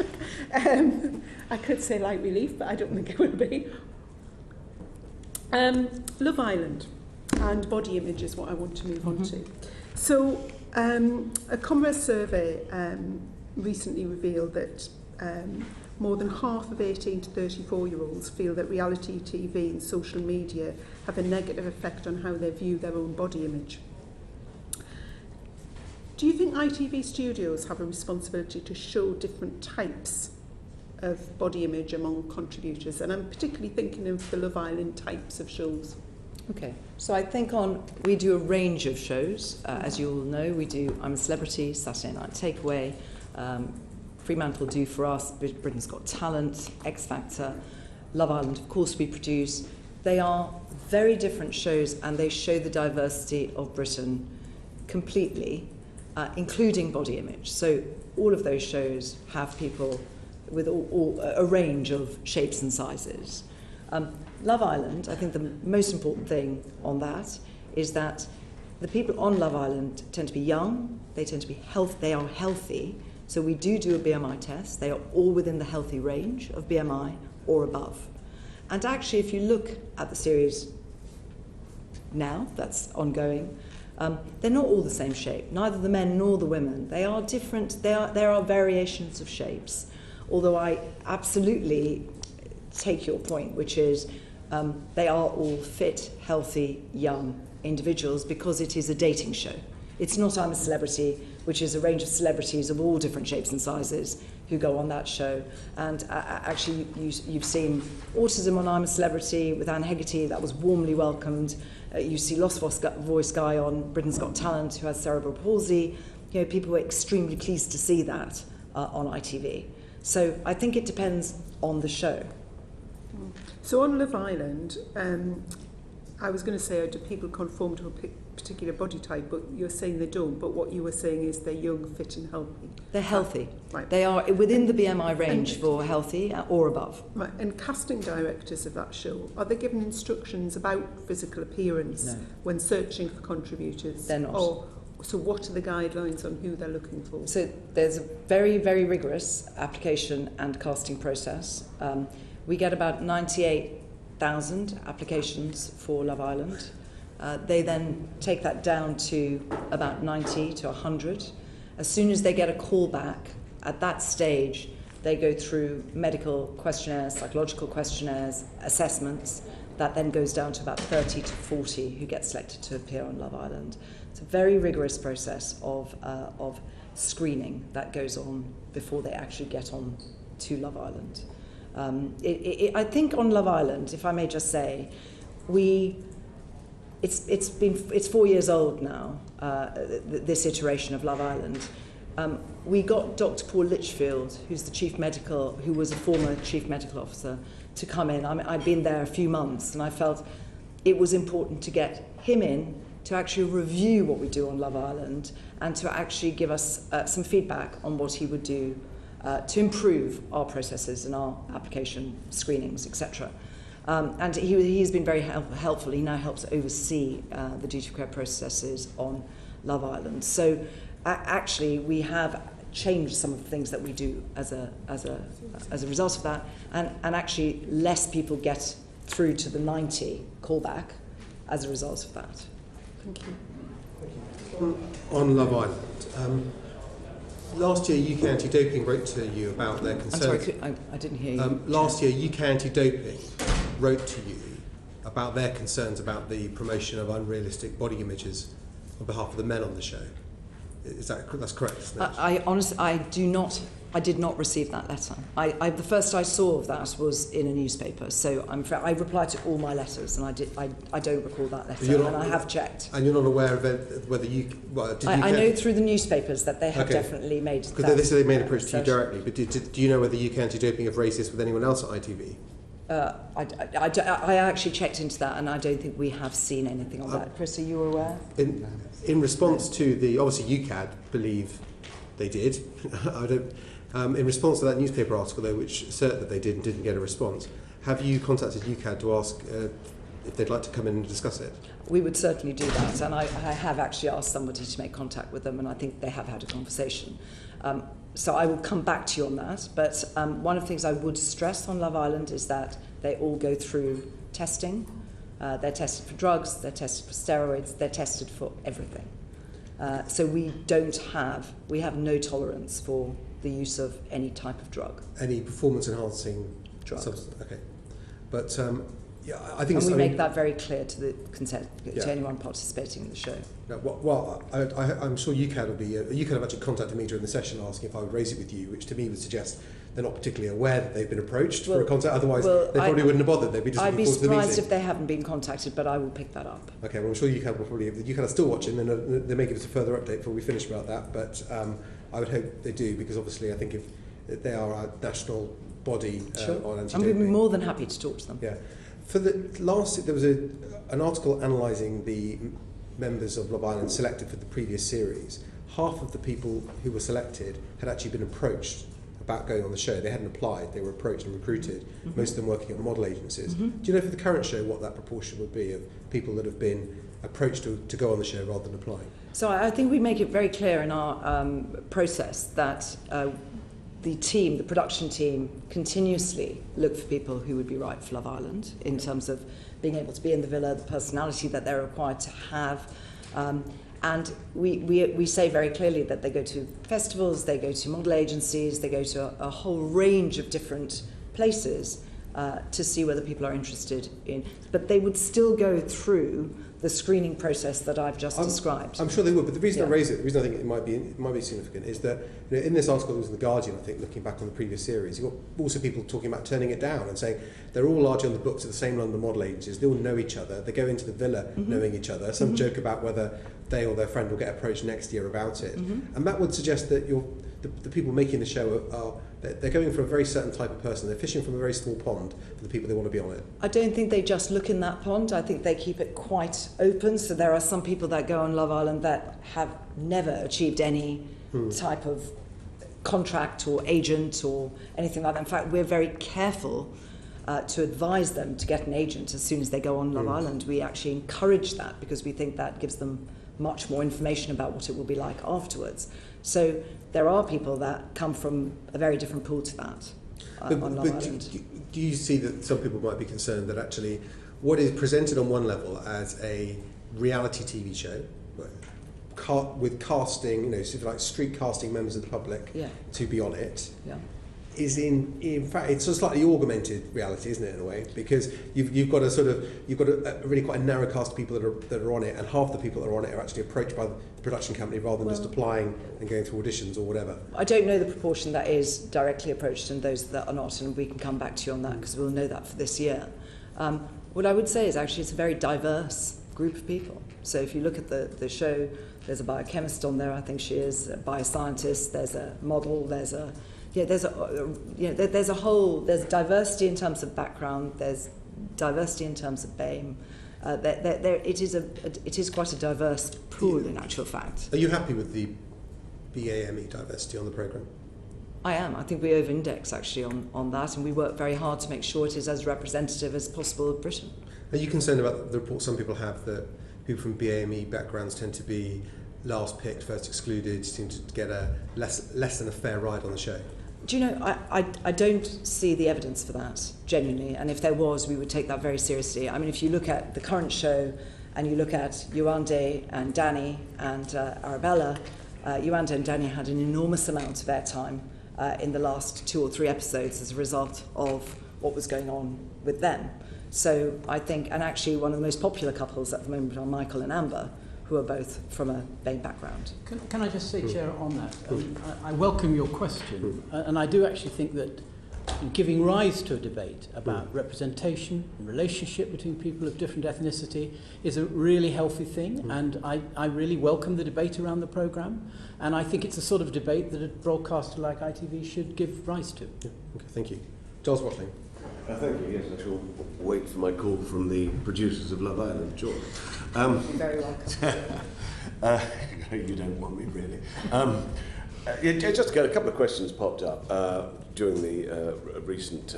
I could say light relief, but I don't think it will be. Love Island and body image is what I want to move on to. So a Commerce survey recently revealed that more than half of 18 to 34-year-olds feel that reality TV and social media have a negative effect on how they view their own body image. Do you think ITV studios have a responsibility to show different types of body image among contributors? And I'm particularly thinking of the Love Island types of shows. Okay, so I think we do a range of shows. As you all know, we do I'm a Celebrity, Saturday Night Takeaway, Fremantle do for us, Britain's Got Talent, X Factor, Love Island, of course, we produce. They are very different shows, and they show the diversity of Britain completely, including body image. So all of those shows have people with a range of shapes and sizes. Love Island, I think the most important thing on that is that the people on Love Island tend to be young, they tend to be they are healthy, so we do a BMI test. They are all within the healthy range of BMI or above. And actually, if you look at the series now, that's ongoing, they're not all the same shape, neither the men nor the women. They are different, there are variations of shapes, although I absolutely take your point, which is they are all fit, healthy, young individuals because it is a dating show. It's not I'm a Celebrity, which is a range of celebrities of all different shapes and sizes who go on that show. And actually, you've seen Autism on I'm a Celebrity with Anne Hegarty, that was warmly welcomed. You see Lost Voice Guy on Britain's Got Talent who has cerebral palsy. You know, people were extremely pleased to see that on ITV. So I think it depends on the show. So on Love Island, I was going to say, do people conform to a particular body type, but you're saying they don't, but what you were saying is they're young, fit and healthy. They're healthy. Right. They are within the BMI range for healthy or above. Right. And casting directors of that show, are they given instructions about physical appearance when searching for contributors? They're not. Or, so what are the guidelines on who they're looking for? So there's a very, very rigorous application and casting process. We get about 98,000 applications for Love Island. They then take that down to about 90 to 100. As soon as they get a call back, at that stage, they go through medical questionnaires, psychological questionnaires, assessments. That then goes down to about 30 to 40 who get selected to appear on Love Island. It's a very rigorous process of screening that goes on before they actually get on to Love Island. I think on Love Island, if I may just say, it's 4 years old now, this iteration of Love Island. We got Dr. Paul Litchfield, who was a former chief medical officer, to come in. I'd been there a few months, and I felt it was important to get him in to actually review what we do on Love Island and to actually give us some feedback on what he would do to improve our processes and our application screenings, etc. And he's been very helpful. He now helps oversee the duty of care processes on Love Island. So actually, we have changed some of the things that we do as a result of that, and actually less people get through to the 90 callback as a result of that. Thank you. On Love Island, last year UK Anti-Doping wrote to you about their concerns. I'm sorry, I didn't hear you. Last year UK Anti-Doping wrote to you about their concerns about the promotion of unrealistic body images on behalf of the men on the show. That's correct, isn't it? I honestly, I did not receive that letter. The first I saw of that was in a newspaper, so I replied to all my letters, and I don't recall that letter, and I have checked. And you're not aware of whether you... I know through the newspapers that they have definitely made that. Because they made an approach to you directly, but do you know whether UK Anti-Doping have raised this with anyone else at ITV? I actually checked into that, and I don't think we have seen anything on that. Chris, are you aware? In response to the, obviously UCAD believe they did. I don't. In response to that newspaper article, though, which asserted that they did and didn't get a response, have you contacted UCAD to ask if they'd like to come in and discuss it? We would certainly do that, and I have actually asked somebody to make contact with them, and I think they have had a conversation. So I will come back to you on that, but one of the things I would stress on Love Island is that they all go through testing. They're tested for drugs, they're tested for steroids, they're tested for everything. So we have no tolerance for the use of any type of drug. Any performance-enhancing drug? Okay, but yeah, I think. And we make that very clear to the to anyone participating in the show. No, well, I'm sure UCAD will be. UCAD have actually contacted me during the session asking if I would raise it with you, which to me would suggest they're not particularly aware that they've been approached for a contact. Otherwise, they probably wouldn't have bothered. They'd be just I'd looking be forward to the meeting. surprised if they haven't been contacted, but I will pick that up. Okay, well, I'm sure UCAD will probably. UCAD are still watching, and they may give us a further update before we finish about that. But I would hope they do, because obviously I think if they are our national body on anti-doping. And we'd be more than happy to talk to them. Yeah. For the last, there was an article analysing the members of Love Island selected for the previous series. Half of the people who were selected had actually been approached about going on the show. They hadn't applied, they were approached and recruited, most of them working at model agencies. Do you know for the current show what that proportion would be of people that have been approached to go on the show rather than applying? So I think we make it very clear in our process that the production team, continuously look for people who would be right for Love Island in terms of being able to be in the villa, the personality that they're required to have. And we say very clearly that they go to festivals, they go to model agencies, they go to a whole range of different places to see whether people are interested in. But they would still go through the screening process that I've just described. I'm sure they would, but the reason I raise it, the reason I think it might be significant is that in this article that was in The Guardian, I think, looking back on the previous series, you've got also people talking about turning it down and saying they're all largely on the books of the same London model agencies, they all know each other, they go into the villa knowing each other, some joke about whether they or their friend will get approached next year about it. And that would suggest that the people making the show they're going for a very certain type of person. They're fishing from a very small pond for the people they want to be on it. I don't think they just look in that pond. I think they keep it quite open. So there are some people that go on Love Island that have never achieved any type of contract or agent or anything like that. In fact, we're very careful to advise them to get an agent as soon as they go on Love Island. We actually encourage that because we think that gives them much more information about what it will be like afterwards. So there are people that come from a very different pool to that on Love Island. Do you see that some people might be concerned that actually what is presented on one level as a reality TV show with casting, sort of like street casting members of the public to be on it, is in fact it's a slightly augmented reality, isn't it, in a way? Because you've got a really quite a narrow cast of people that are on it, and half the people that are on it are actually approached by the production company rather than just applying and going through auditions or whatever. I don't know the proportion that is directly approached and those that are not, and we can come back to you on that because we'll know that for this year. What I would say is actually it's a very diverse group of people. So if you look at the show, there's a biochemist on there, I think she is, a bioscientist, there's a model, there's diversity in terms of background, there's diversity in terms of BAME. It is quite a diverse pool in actual fact. Are you happy with the BAME diversity on the programme? I am. I think we over-index actually on that, and we work very hard to make sure it is as representative as possible of Britain. Are you concerned about the report some people have that people from BAME backgrounds tend to be last picked, first excluded, seem to get a less than a fair ride on the show? Do you know, I don't see the evidence for that, genuinely, and if there was, we would take that very seriously. I mean, if you look at the current show and you look at Yuande and Danny and Arabella, Yuande and Danny had an enormous amount of airtime in the last 2 or 3 episodes as a result of what was going on with them. So I think, and actually one of the most popular couples at the moment are Michael and Amber, who are both from a BAME background. Can I just say, Chair, on that? I welcome your question, and I do actually think that giving rise to a debate about representation and relationship between people of different ethnicity is a really healthy thing, and I really welcome the debate around the programme, and I think it's a sort of debate that a broadcaster like ITV should give rise to. Yeah. Okay, thank you. Giles Watling. Thank you. Yes, I shall wait for my call from the producers of Love Island, sure. You're very welcome. You don't want me, really. Just to get a couple of questions popped up during the recent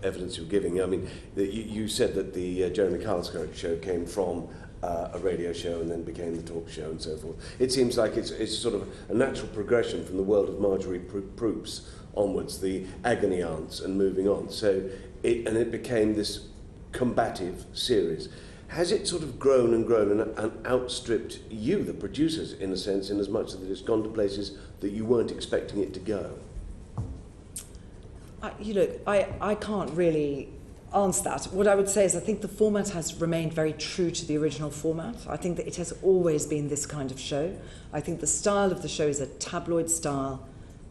evidence you were giving. I mean, you said that the Jeremy Kyle's show came from a radio show and then became the talk show and so forth. It seems like it's sort of a natural progression from the world of Marjorie Proop's onwards, the agony aunts, and moving on. So it became this combative series. Has it sort of grown and grown and outstripped you, the producers, in a sense, in as much that it's gone to places that you weren't expecting it to go? I can't really answer that. What I would say is I think the format has remained very true to the original format. I think that it has always been this kind of show. I think the style of the show is a tabloid-style,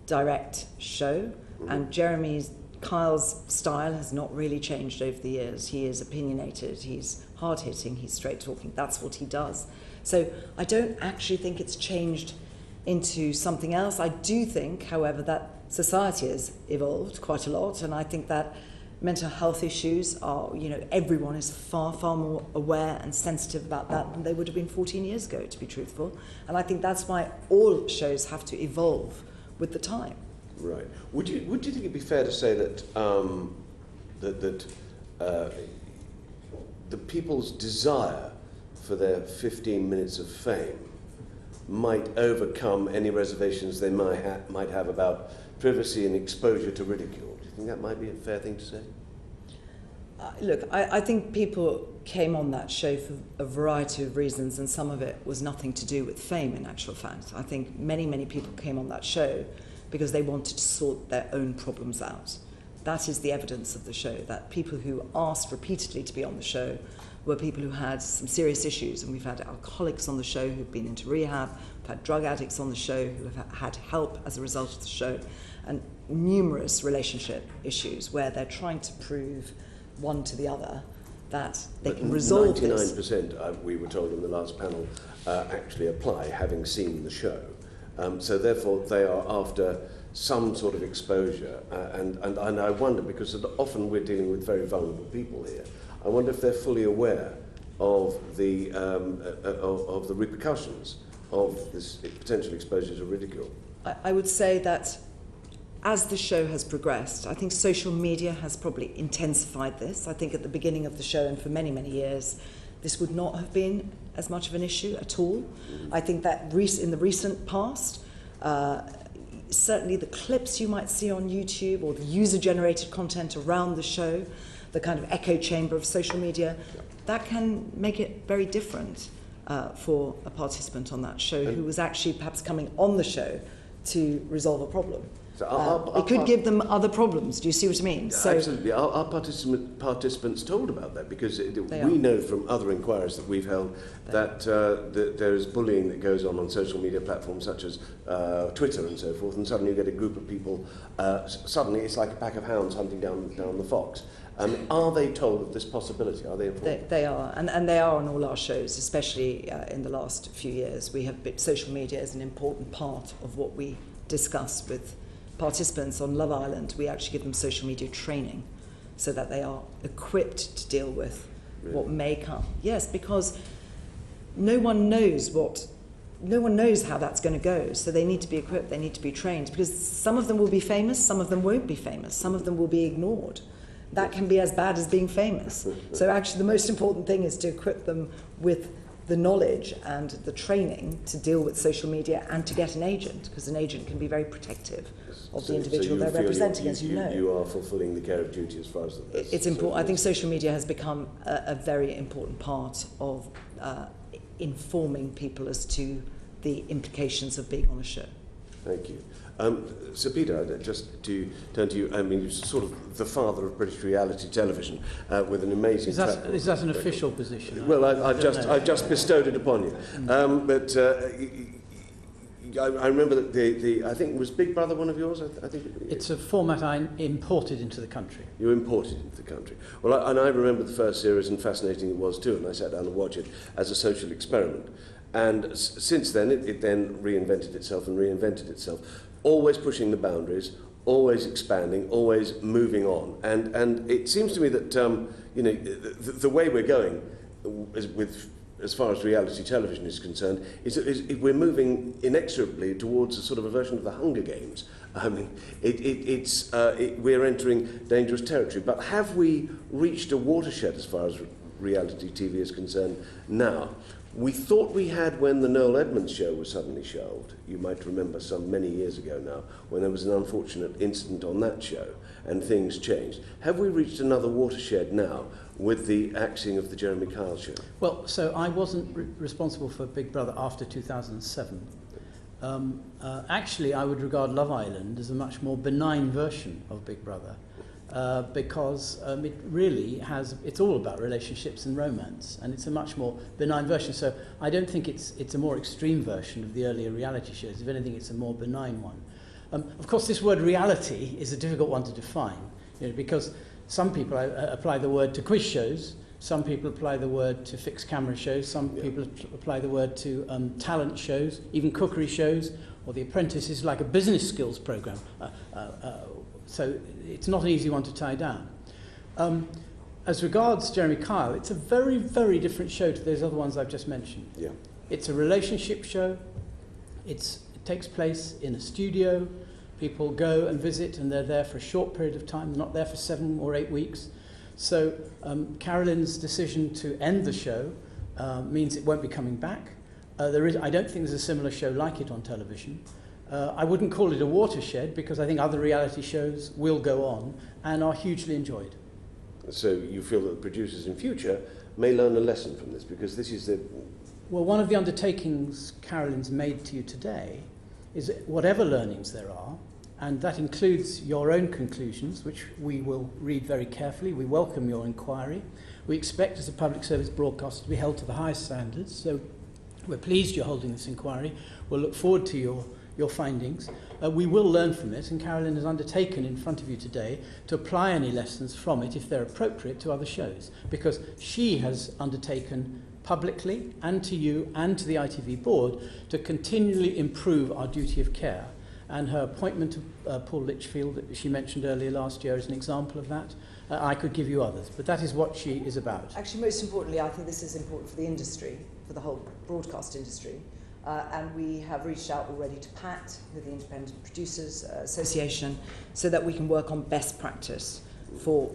direct show, and Jeremy Kyle's style has not really changed over the years. He is opinionated, he's hard-hitting, he's straight-talking. That's what he does. So I don't actually think it's changed into something else. I do think, however, that society has evolved quite a lot, and I think that mental health issues are, everyone is far, far more aware and sensitive about that than they would have been 14 years ago, to be truthful. And I think that's why all shows have to evolve with the time. Right. Would you think it'd be fair to say that the people's desire for their 15 minutes of fame might overcome any reservations they might have about privacy and exposure to ridicule? Do you think that might be a fair thing to say? Look, I think people came on that show for a variety of reasons, and some of it was nothing to do with fame, in actual fact. I think many, many people came on that show because they wanted to sort their own problems out. That is the evidence of the show, that people who asked repeatedly to be on the show were people who had some serious issues, and we've had alcoholics on the show who've been into rehab, we've had drug addicts on the show who have had help as a result of the show, and numerous relationship issues where they're trying to prove one to the other that they can resolve 99%, this. 99%, we were told in the last panel, actually apply, having seen the show. So therefore they are after some sort of exposure, and I wonder, because often we're dealing with very vulnerable people here, I wonder if they're fully aware of the repercussions of this potential exposure to ridicule. I would say that as the show has progressed, I think social media has probably intensified this. I think at the beginning of the show and for many, many years, this would not have been as much of an issue at all. I think that in the recent past, certainly the clips you might see on YouTube or the user-generated content around the show, the kind of echo chamber of social media, that can make it very different for a participant on that show who was actually perhaps coming on the show to resolve a problem. So it could give them other problems. Do you see what I mean? So, absolutely. Are participants told about that? Because we know from other inquiries that we've held that there is bullying that goes on social media platforms such as Twitter and so forth, and suddenly you get a group of people, suddenly it's like a pack of hounds hunting down the fox. Are they told of this possibility? Are they informed? They are, and they are on all our shows, especially in the last few years. We have social media as an important part of what we discuss with participants on Love Island. We actually give them social media training so that they are equipped to deal with what may come. Yes, because no one knows how that's going to go, so they need to be equipped, they need to be trained, because some of them will be famous, some of them won't be famous, some of them will be ignored. That can be as bad as being famous. So actually the most important thing is to equip them with the knowledge and the training to deal with social media and to get an agent, because an agent can be very protective of the individual they're representing, as you know. You are fulfilling the care of duty as far as it's important. I think social media has become a very important part of informing people as to the implications of being on a show. Thank you. So Peter, just to turn to you, I mean, you're sort of the father of British reality television with an amazing Is that an official position? Well, I've just bestowed it upon you. But I remember that I think, was Big Brother one of yours? I think it's a format I imported into the country. You imported it into the country. Well, I remember the first series, and fascinating it was too, and I sat down and watched it as a social experiment. And since then, it then reinvented itself, always pushing the boundaries, always expanding, always moving on. And it seems to me that the way we're going as far as reality television is concerned, is we're moving inexorably towards a sort of a version of the Hunger Games. I mean, we're entering dangerous territory. But have we reached a watershed as far as reality TV is concerned now? We thought we had when the Noel Edmonds show was suddenly shelved. You might remember many years ago now, when there was an unfortunate incident on that show and things changed. Have we reached another watershed now with the axing of the Jeremy Kyle show? Well, so I wasn't responsible for Big Brother after 2007. Actually, I would regard Love Island as a much more benign version of Big Brother. Because it really it's all about relationships and romance, and it's a much more benign version. So I don't think it's a more extreme version of the earlier reality shows. If anything, it's a more benign one. Of course, this word reality is a difficult one to define, because some people apply the word to quiz shows, some people apply the word to fixed camera shows, some people apply the word to talent shows, even cookery shows, or The Apprentice is like a business skills program. So it's not an easy one to tie down. As regards Jeremy Kyle, it's a very, very different show to those other ones I've just mentioned. Yeah. It's a relationship show. It takes place in a studio. People go and visit, and they're there for a short period of time. They're not there for 7 or 8 weeks. So Carolyn's decision to end the show means it won't be coming back. I don't think there's a similar show like it on television. I wouldn't call it a watershed, because I think other reality shows will go on and are hugely enjoyed. So you feel that producers in future may learn a lesson from this, because this is the... Well, one of the undertakings Carolyn's made to you today is that whatever learnings there are, and that includes your own conclusions, which we will read very carefully. We welcome your inquiry. We expect, as a public service broadcaster, to be held to the highest standards. So we're pleased you're holding this inquiry. We'll look forward to your findings. We will learn from it, and Carolyn has undertaken in front of you today to apply any lessons from it, if they're appropriate, to other shows, because she has undertaken publicly, and to you and to the ITV board, to continually improve our duty of care. And her appointment of Paul Litchfield, that she mentioned earlier last year, is an example of that. I could give you others, but that is what she is about. Actually, most importantly, I think this is important for the industry, for the whole broadcast industry. And we have reached out already to PACT, with the Independent Producers Association, so that we can work on best practice for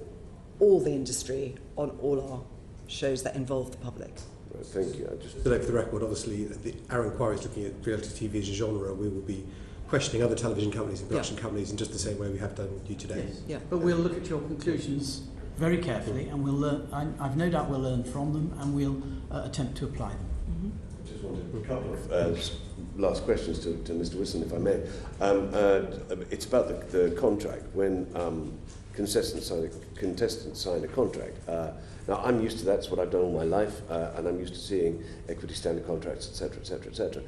all the industry on all our shows that involve the public. Right, thank you. Just to note for the record, obviously, our inquiry is looking at reality TV as a genre. We will be questioning other television companies and production companies in just the same way we have done you today. Yes. Yeah. But we'll look at your conclusions very carefully, and we'll learn. I've no doubt we'll learn from them, and we'll attempt to apply them. I just wanted a couple of last questions to Mr. Wilson, if I may. It's about the contract. When contestants sign a contract. Now, I'm used to that. It's what I've done all my life, and I'm used to seeing equity standard contracts, etc., etc., etc.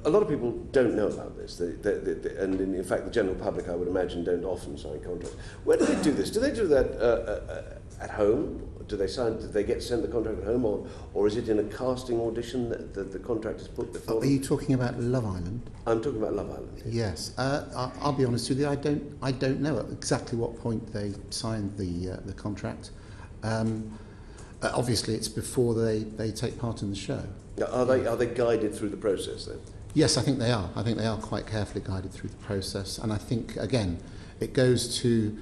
A lot of people don't know about this, and in fact the general public, I would imagine, don't often sign contracts. Where do they do this? Do they do that at home? Do they get sent the contract at home, or is it in a casting audition that the contract is put before them? Are you talking about Love Island? I'm talking about Love Island. Yes. I'll be honest with you. I don't know at exactly what point they signed the contract. Obviously, it's before they take part in the show. Now, are they guided through the process then? Yes, I think they are. I think they are quite carefully guided through the process, and I think again, it goes to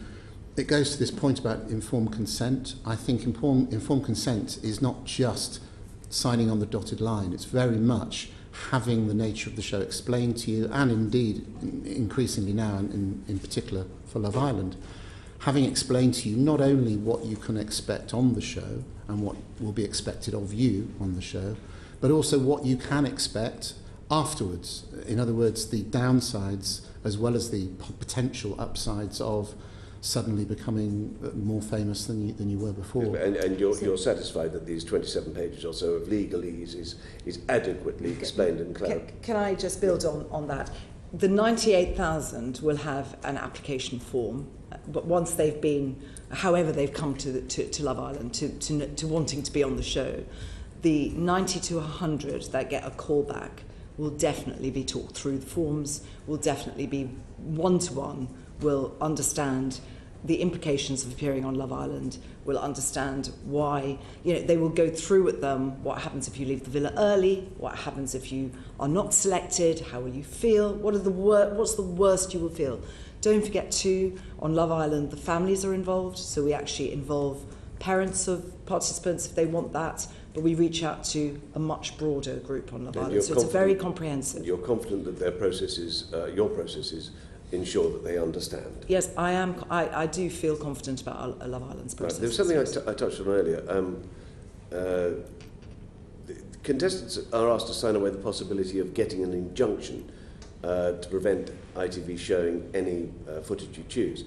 this point about informed consent. I think informed consent is not just signing on the dotted line. It's very much having the nature of the show explained to you, and indeed, increasingly now, in particular for Love Island, having explained to you not only what you can expect on the show and what will be expected of you on the show, but also what you can expect afterwards. In other words, the downsides as well as the potential upsides of suddenly becoming more famous than you were before. And you're satisfied that these 27 pages or so of legalese is adequately explained and clarified? Can I just build on that? The 98,000 will have an application form, but once they've been, however they've come to Love Island, to wanting to be on the show, the 90 to 100 that get a call back will definitely be talked through the forms, will definitely be one-to-one, will understand the implications of appearing on Love Island, will understand why, they will go through with them what happens if you leave the villa early, what happens if you are not selected, how will you feel, what's the worst you will feel. Don't forget too, on Love Island, the families are involved, so we actually involve parents of participants if they want that, but we reach out to a much broader group on Love Island, so it's very comprehensive. You're confident that their processes, your processes, ensure that they understand? Yes, I am. I do feel confident about Love Island's process. Right. There was something I touched on earlier. The contestants are asked to sign away the possibility of getting an injunction to prevent ITV showing any footage you choose.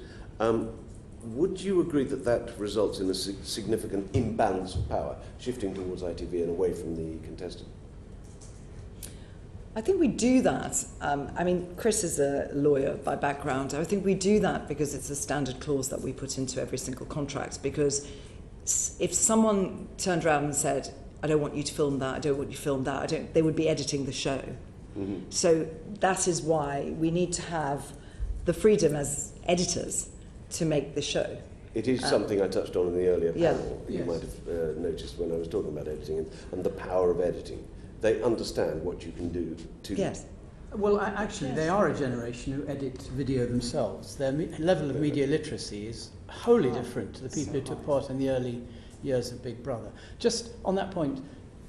Would you agree that that results in a significant imbalance of power, shifting towards ITV and away from the contestant? I think we do that. Chris is a lawyer by background. I think we do that because it's a standard clause that we put into every single contract. Because if someone turned around and said, I don't want you to film that, I don't want you to film that, they would be editing the show. Mm-hmm. So that is why we need to have the freedom as editors to make the show. It is something I touched on in the earlier panel. Yeah. You might have noticed when I was talking about editing and the power of editing. They understand what you can do to... Yes. Well, actually, they are a generation who edit video themselves. Their level of media literacy is wholly different to the people who took part in the early years of Big Brother. Just on that point,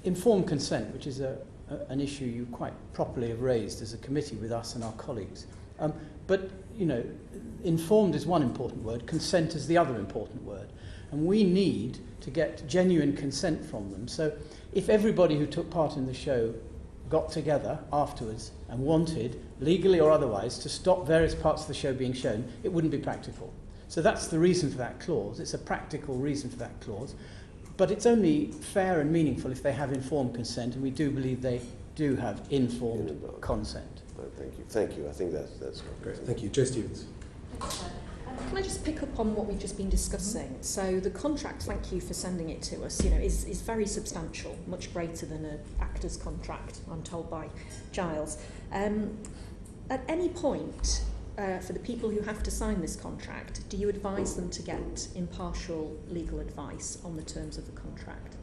informed consent, which is an issue you quite properly have raised as a committee with us and our colleagues. But, informed is one important word, consent is the other important word. And we need to get genuine consent from them. So if everybody who took part in the show got together afterwards and wanted, legally or otherwise, to stop various parts of the show being shown, it wouldn't be practical. So that's the reason for that clause. It's a practical reason for that clause. But it's only fair and meaningful if they have informed consent, and we do believe they do have informed consent. Thank you. I think that's great. Thank you. Jo Stevens. Can I just pick up on what we've just been discussing? So the contract, thank you for sending it to us, is very substantial, much greater than an actor's contract, I'm told by Giles. At any point, for the people who have to sign this contract, do you advise them to get impartial legal advice on the terms of the contract?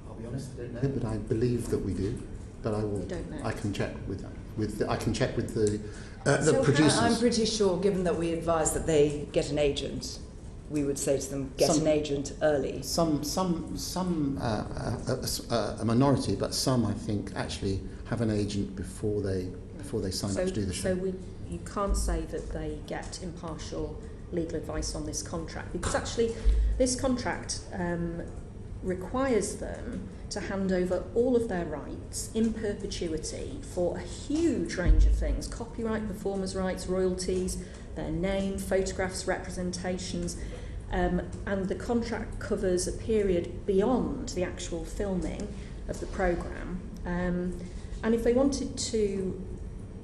I'll be honest, I don't know, but I believe that we do. But I will. Don't know. I can check with I can check with the So producers. I'm pretty sure, given that we advise that they get an agent, we would say to them, get an agent early. A minority, but some I think actually have an agent before they sign up to do the show. So you can't say that they get impartial legal advice on this contract, because actually this contract requires them to hand over all of their rights in perpetuity for a huge range of things: copyright, performers' rights, royalties, their name, photographs, representations, and the contract covers a period beyond the actual filming of the programme. And if they wanted to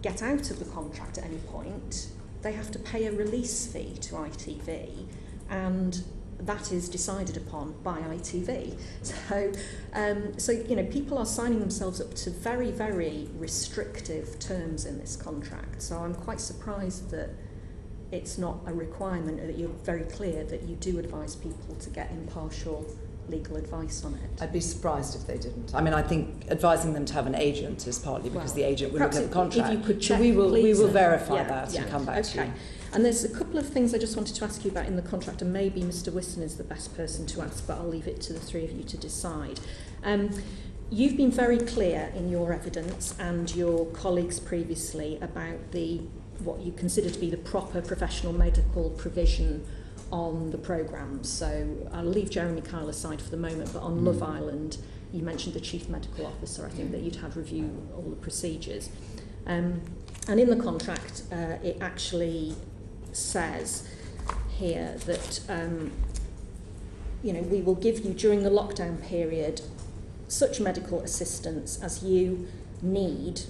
get out of the contract at any point, they have to pay a release fee to ITV, and that is decided upon by ITV. So people are signing themselves up to very, very restrictive terms in this contract. So I'm quite surprised that it's not a requirement, that you're very clear that you do advise people to get impartial legal advice on it. I'd be surprised if they didn't. I think advising them to have an agent is partly because the agent will look at the contract. If you could check, we will verify that and come back to you. And there's a couple of things I just wanted to ask you about in the contract, and maybe Mr. Wisson is the best person to ask, but I'll leave it to the three of you to decide. You've been very clear in your evidence, and your colleagues previously, about what you consider to be the proper professional medical provision on the programmes. So I'll leave Jeremy Kyle aside for the moment, but on Love Island, you mentioned the chief medical officer. I think that you'd had review all the procedures. And in the contract, it actually says here that we will give you during the lockdown period such medical assistance as you need,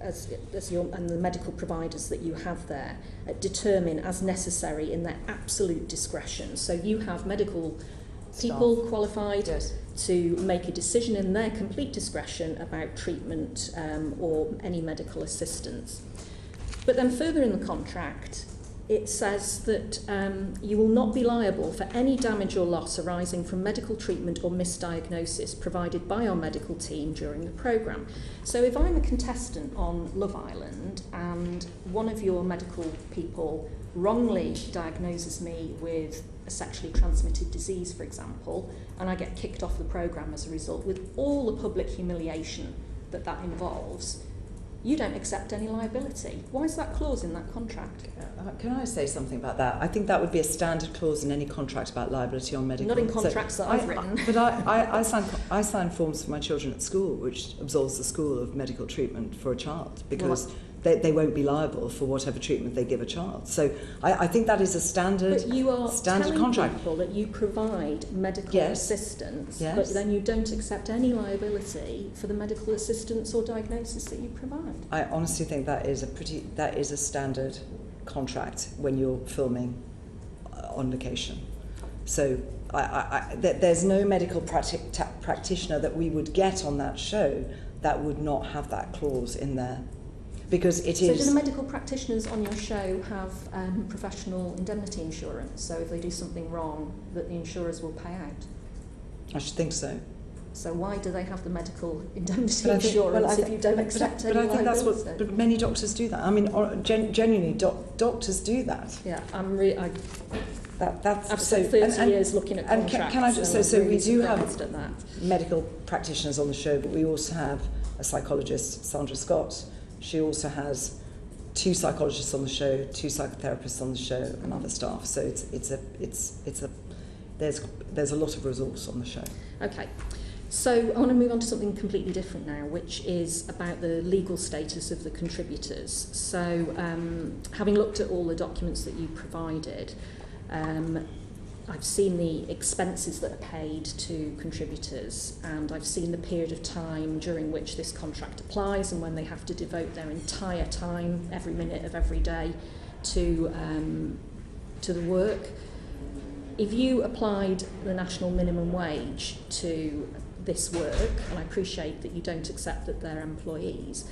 as and the medical providers that you have there determine as necessary in their absolute discretion. So you have medical people qualified to make a decision in their complete discretion about treatment or any medical assistance. But then further in the contract, it says that you will not be liable for any damage or loss arising from medical treatment or misdiagnosis provided by our medical team during the programme. So if I'm a contestant on Love Island and one of your medical people wrongly diagnoses me with a sexually transmitted disease, for example, and I get kicked off the programme as a result, with all the public humiliation that that involves, you don't accept any liability. Why is that clause in that contract? Can I say something about that? I think that would be a standard clause in any contract about liability on medical. Not in contracts that I've written. But I sign forms for my children at school, which absolves the school of medical treatment for a child, because they won't be liable for whatever treatment they give a child. So I think that is a standard But you are standard telling contract. people that you provide medical assistance, but then you don't accept any liability for the medical assistance or diagnosis that you provide. I honestly think that is a standard contract when you're filming on location. So there's no medical practitioner that we would get on that show that would not have that clause in there. Because it is. So do the medical practitioners on your show have professional indemnity insurance? So if they do something wrong, that the insurers will pay out? I should think so. So why do they have the medical indemnity insurance if you don't accept any liability? But I think that's what. But many doctors do that. I mean, genuinely, doctors do that. Yeah, That's I've spent 30 years looking at contracts. And can I just say, so we do have at that. medical practitioners on the show, but we also have a psychologist, Sandra Scott. She also has 2 psychologists on the show, 2 psychotherapists on the show, and other staff. So there's a lot of resource on the show. Okay. So I want to move on to something completely different now, which is about the legal status of the contributors. So having looked at all the documents that you provided, I've seen the expenses that are paid to contributors, and I've seen the period of time during which this contract applies and when they have to devote their entire time, every minute of every day, to the work. If you applied the national minimum wage to this work, and I appreciate that you don't accept that they're employees,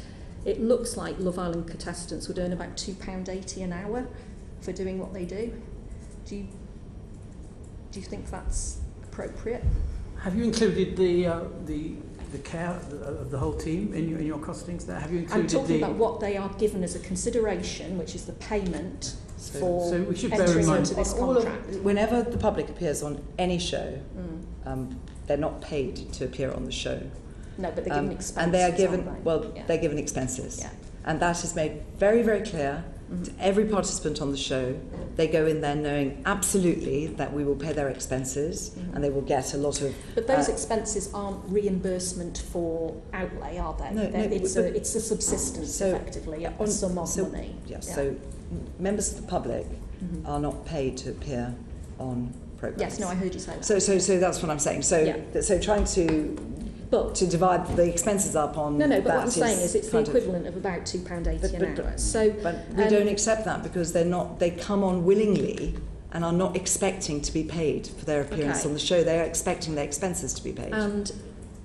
it looks like Love Island contestants would earn about £2.80 an hour for doing what they do. Do you think that's appropriate? Have you included the care of the whole team in your costings there? Have you included I'm talking about what they are given as a consideration, which is the payment for so we should bear in entering mind into this contract. Whenever the public appears on any show, they're not paid to appear on the show. No, but they're given expenses. And they are given, yeah. they're given expenses. Yeah. And that is made very, very clear to every participant on the show. They go in there knowing absolutely that we will pay their expenses and they will get a lot of... But those expenses aren't reimbursement for outlay, are they? No, it's a subsistence, effectively, a sum of money. Yes, so members of the public are not paid to appear on programmes. Yes, no, I heard you say that. So that's what I'm saying. So trying to divide the expenses up on but what I'm saying is it's the equivalent of about £2.80 an hour. But we don't accept that because they come on willingly and are not expecting to be paid for their appearance on the show. They are expecting their expenses to be paid. And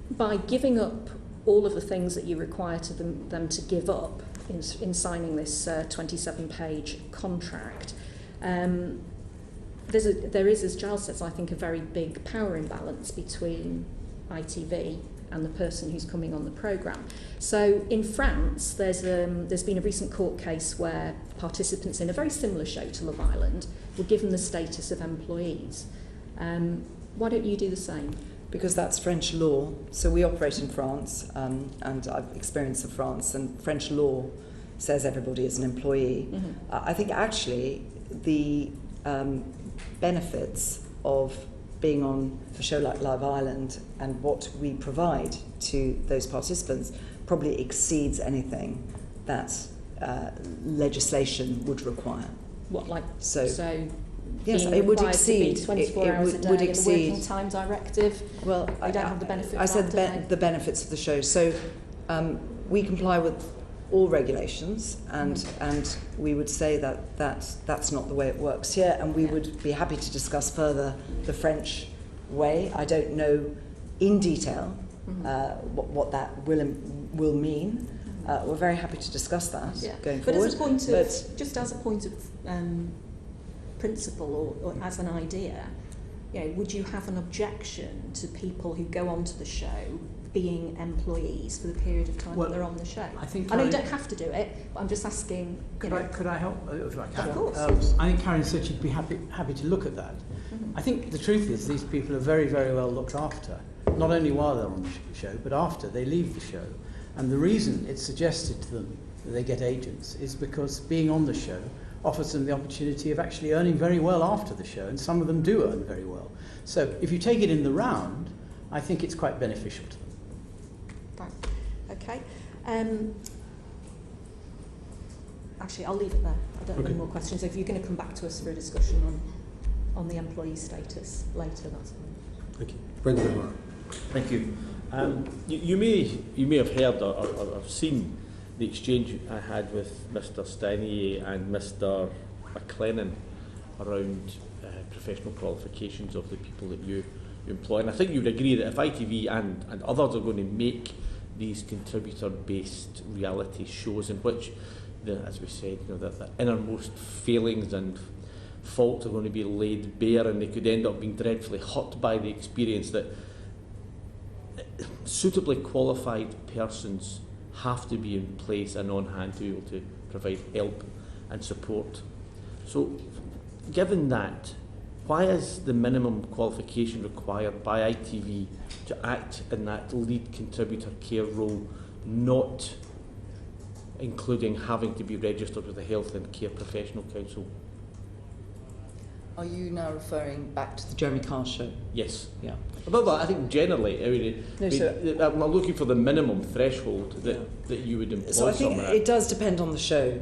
by giving up all of the things that you require them to give up in signing this 27-page contract, there is, as Giles says, I think, a very big power imbalance between ITV and the person who's coming on the programme. So in France, there's been a recent court case where participants in a very similar show to Love Island were given the status of employees. Why don't you do the same? Because that's French law. So we operate in France, and I've experience of France, and French law says everybody is an employee. I think actually the benefits of being on a show like Love Island and what we provide to those participants probably exceeds anything that legislation would require. What, like so yes, it would exceed 24 hours a day, would exceed the working time directive. Well, I don't have the benefit. I said the benefits of the show. So we comply with all regulations, and we would say that that's not the way it works here, and we would be happy to discuss further the French way. I don't know in detail what that will mean. We're very happy to discuss that going forward. But as a point of, just as a point of principle or as an idea, would you have an objection to people who go onto the show being employees for the period of time that they're on the show? I know you don't have to do it, but I'm just asking. Could I help? If I can? Of course. I think Karen said she'd be happy to look at that. I think the truth is these people are very, very well looked after, not only while they're on the show, but after they leave the show. And the reason it's suggested to them that they get agents is because being on the show offers them the opportunity of actually earning very well after the show, and some of them do earn very well. So if you take it in the round, I think it's quite beneficial to them. Right. Okay. Actually, I'll leave it there. I don't have any more questions. If you're going to come back to us for a discussion on the employee status later, that's fine. Thank you. Brendan. Thank you. You may have heard or seen the exchange I had with Mr. Stenier and Mr. McLennan around professional qualifications of the people that you employ. And I think you would agree that if ITV and others are going to make these contributor-based reality shows in which, as we said, the innermost failings and faults are going to be laid bare, and they could end up being dreadfully hurt by the experience, that suitably qualified persons have to be in place and on hand to be able to provide help and support. So, given that, why is the minimum qualification required by ITV to act in that lead contributor care role not including having to be registered with the Health and Care Professional Council? Are you now referring back to the Jeremy Carr show? Yes. Yeah. But I think generally, I'm looking for the minimum threshold that you would employ. So I think it does depend on the show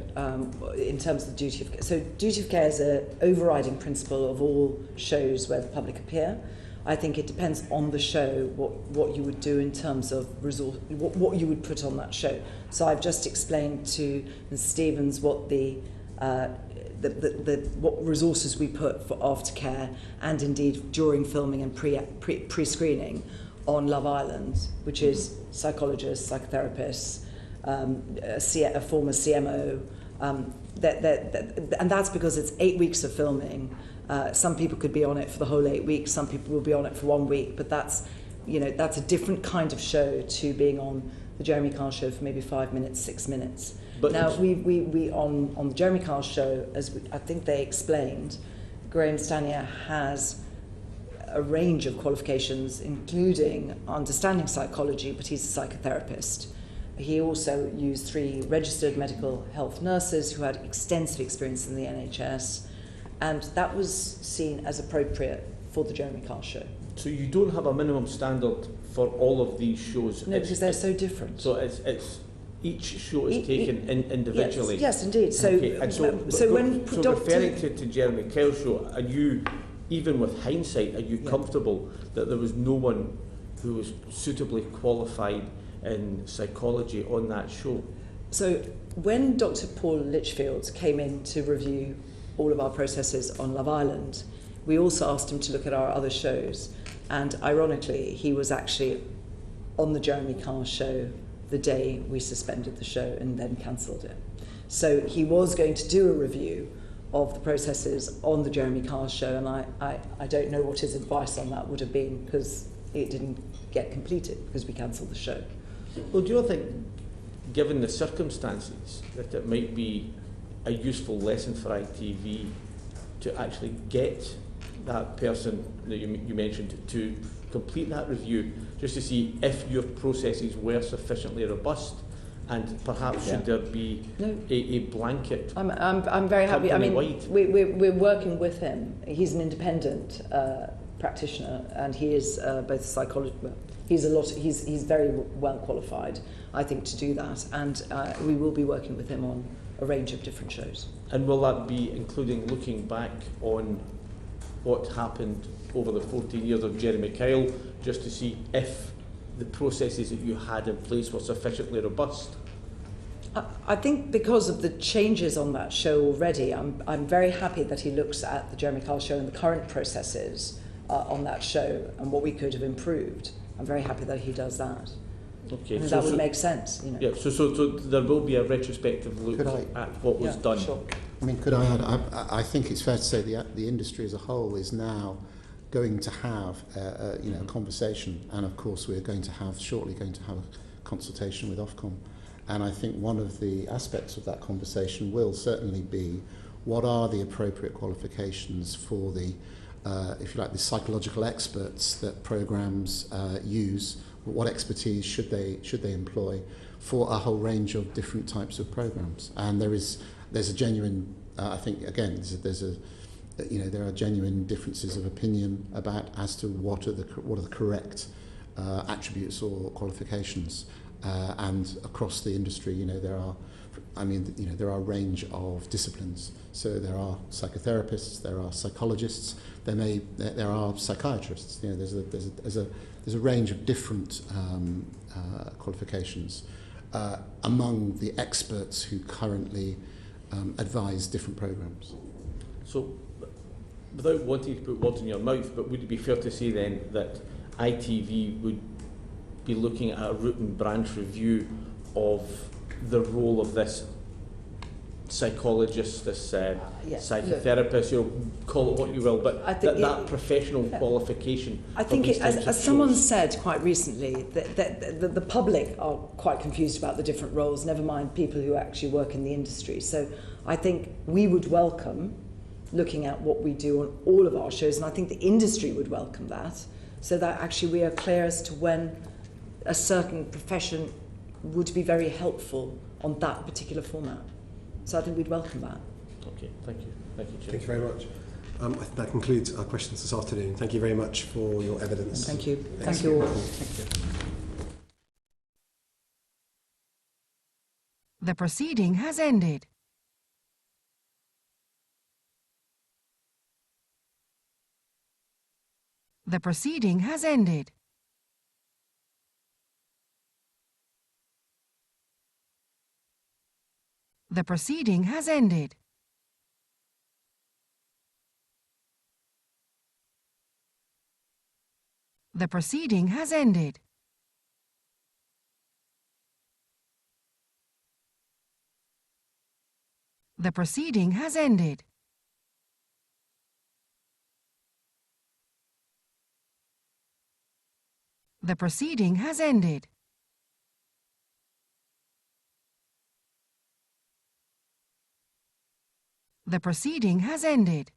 in terms of the duty of care. So duty of care is an overriding principle of all shows where the public appear. I think it depends on the show what you would do in terms of resource, what you would put on that show. So I've just explained to Ms. Stevens what what resources we put for aftercare and indeed during filming and pre-screening on Love Island, which is psychologists, psychotherapists, a former CMO, and that's because it's 8 weeks of filming. Some people could be on it for the whole 8 weeks, some people will be on it for 1 week, but that's a different kind of show to being on the Jeremy Carr show for maybe 5 minutes, 6 minutes. But now, we on the Jeremy Carr show, I think they explained, Graham Stanier has a range of qualifications, including understanding psychology, but he's a psychotherapist. He also used 3 registered medical health nurses who had extensive experience in the NHS, and that was seen as appropriate for the Jeremy Carr show. So you don't have a minimum standard for all of these shows? No, because they're so different. So it's each show is taken individually? Yes, indeed. So, okay. And so referring to Jeremy Kyle show, are you, even with hindsight, are you comfortable that there was no one who was suitably qualified in psychology on that show? So when Dr. Paul Litchfield came in to review all of our processes on Love Island, we also asked him to look at our other shows, and ironically he was actually on the Jeremy Carr show the day we suspended the show and then cancelled it. So he was going to do a review of the processes on the Jeremy Carr show, and I don't know what his advice on that would have been, because it didn't get completed because we cancelled the show. Well, do you think, given the circumstances, that it might be a useful lesson for ITV to actually get that person that you mentioned to complete that review, just to see if your processes were sufficiently robust, and perhaps should there be a blanket? I'm very happy. I mean, we're working with him. He's an independent practitioner, and he is both a psychologist. He's very well qualified, I think, to do that, and we will be working with him on a range of different shows. And will that be including looking back on what happened over the 14 years of Jeremy Kyle, just to see if the processes that you had in place were sufficiently robust? I think because of the changes on that show already, I'm very happy that he looks at the Jeremy Kyle show and the current processes on that show and what we could have improved. I'm very happy that he does that. Okay, I mean, that would make sense, you know. Yeah, so there will be a retrospective look at what was done. Sure. I mean, could I add? I think it's fair to say the industry as a whole is now going to have a conversation, and of course we're shortly going to have a consultation with Ofcom, and I think one of the aspects of that conversation will certainly be what are the appropriate qualifications for the if you like, the psychological experts that programs use. What expertise should they employ for a whole range of different types of programs? And there's a genuine, I think again, there are genuine differences of opinion as to what are the correct attributes or qualifications, and across the industry, there are a range of disciplines. So there are psychotherapists, there are psychologists, there are psychiatrists. There's a range of different qualifications among the experts who currently advise different programs. So, without wanting to put words in your mouth, but would it be fair to say then that ITV would be looking at a root and branch review of the role of this psychologist, this psychotherapist, call it what you will, but that professional qualification? I think, as someone said quite recently, that the public are quite confused about the different roles, never mind people who actually work in the industry. So I think we would welcome looking at what we do on all of our shows, and I think the industry would welcome that, so that actually we are clear as to when a certain profession would be very helpful on that particular format. So I think we'd welcome that. Okay, thank you. Thank you, Chair. Thank you very much. That concludes our questions this afternoon. Thank you very much for your evidence. Thank you. Thank you all. Thank you. The proceeding has ended. The proceeding has ended. The proceeding has ended. The proceeding has ended. The proceeding has ended. The proceeding has ended. The proceeding has ended.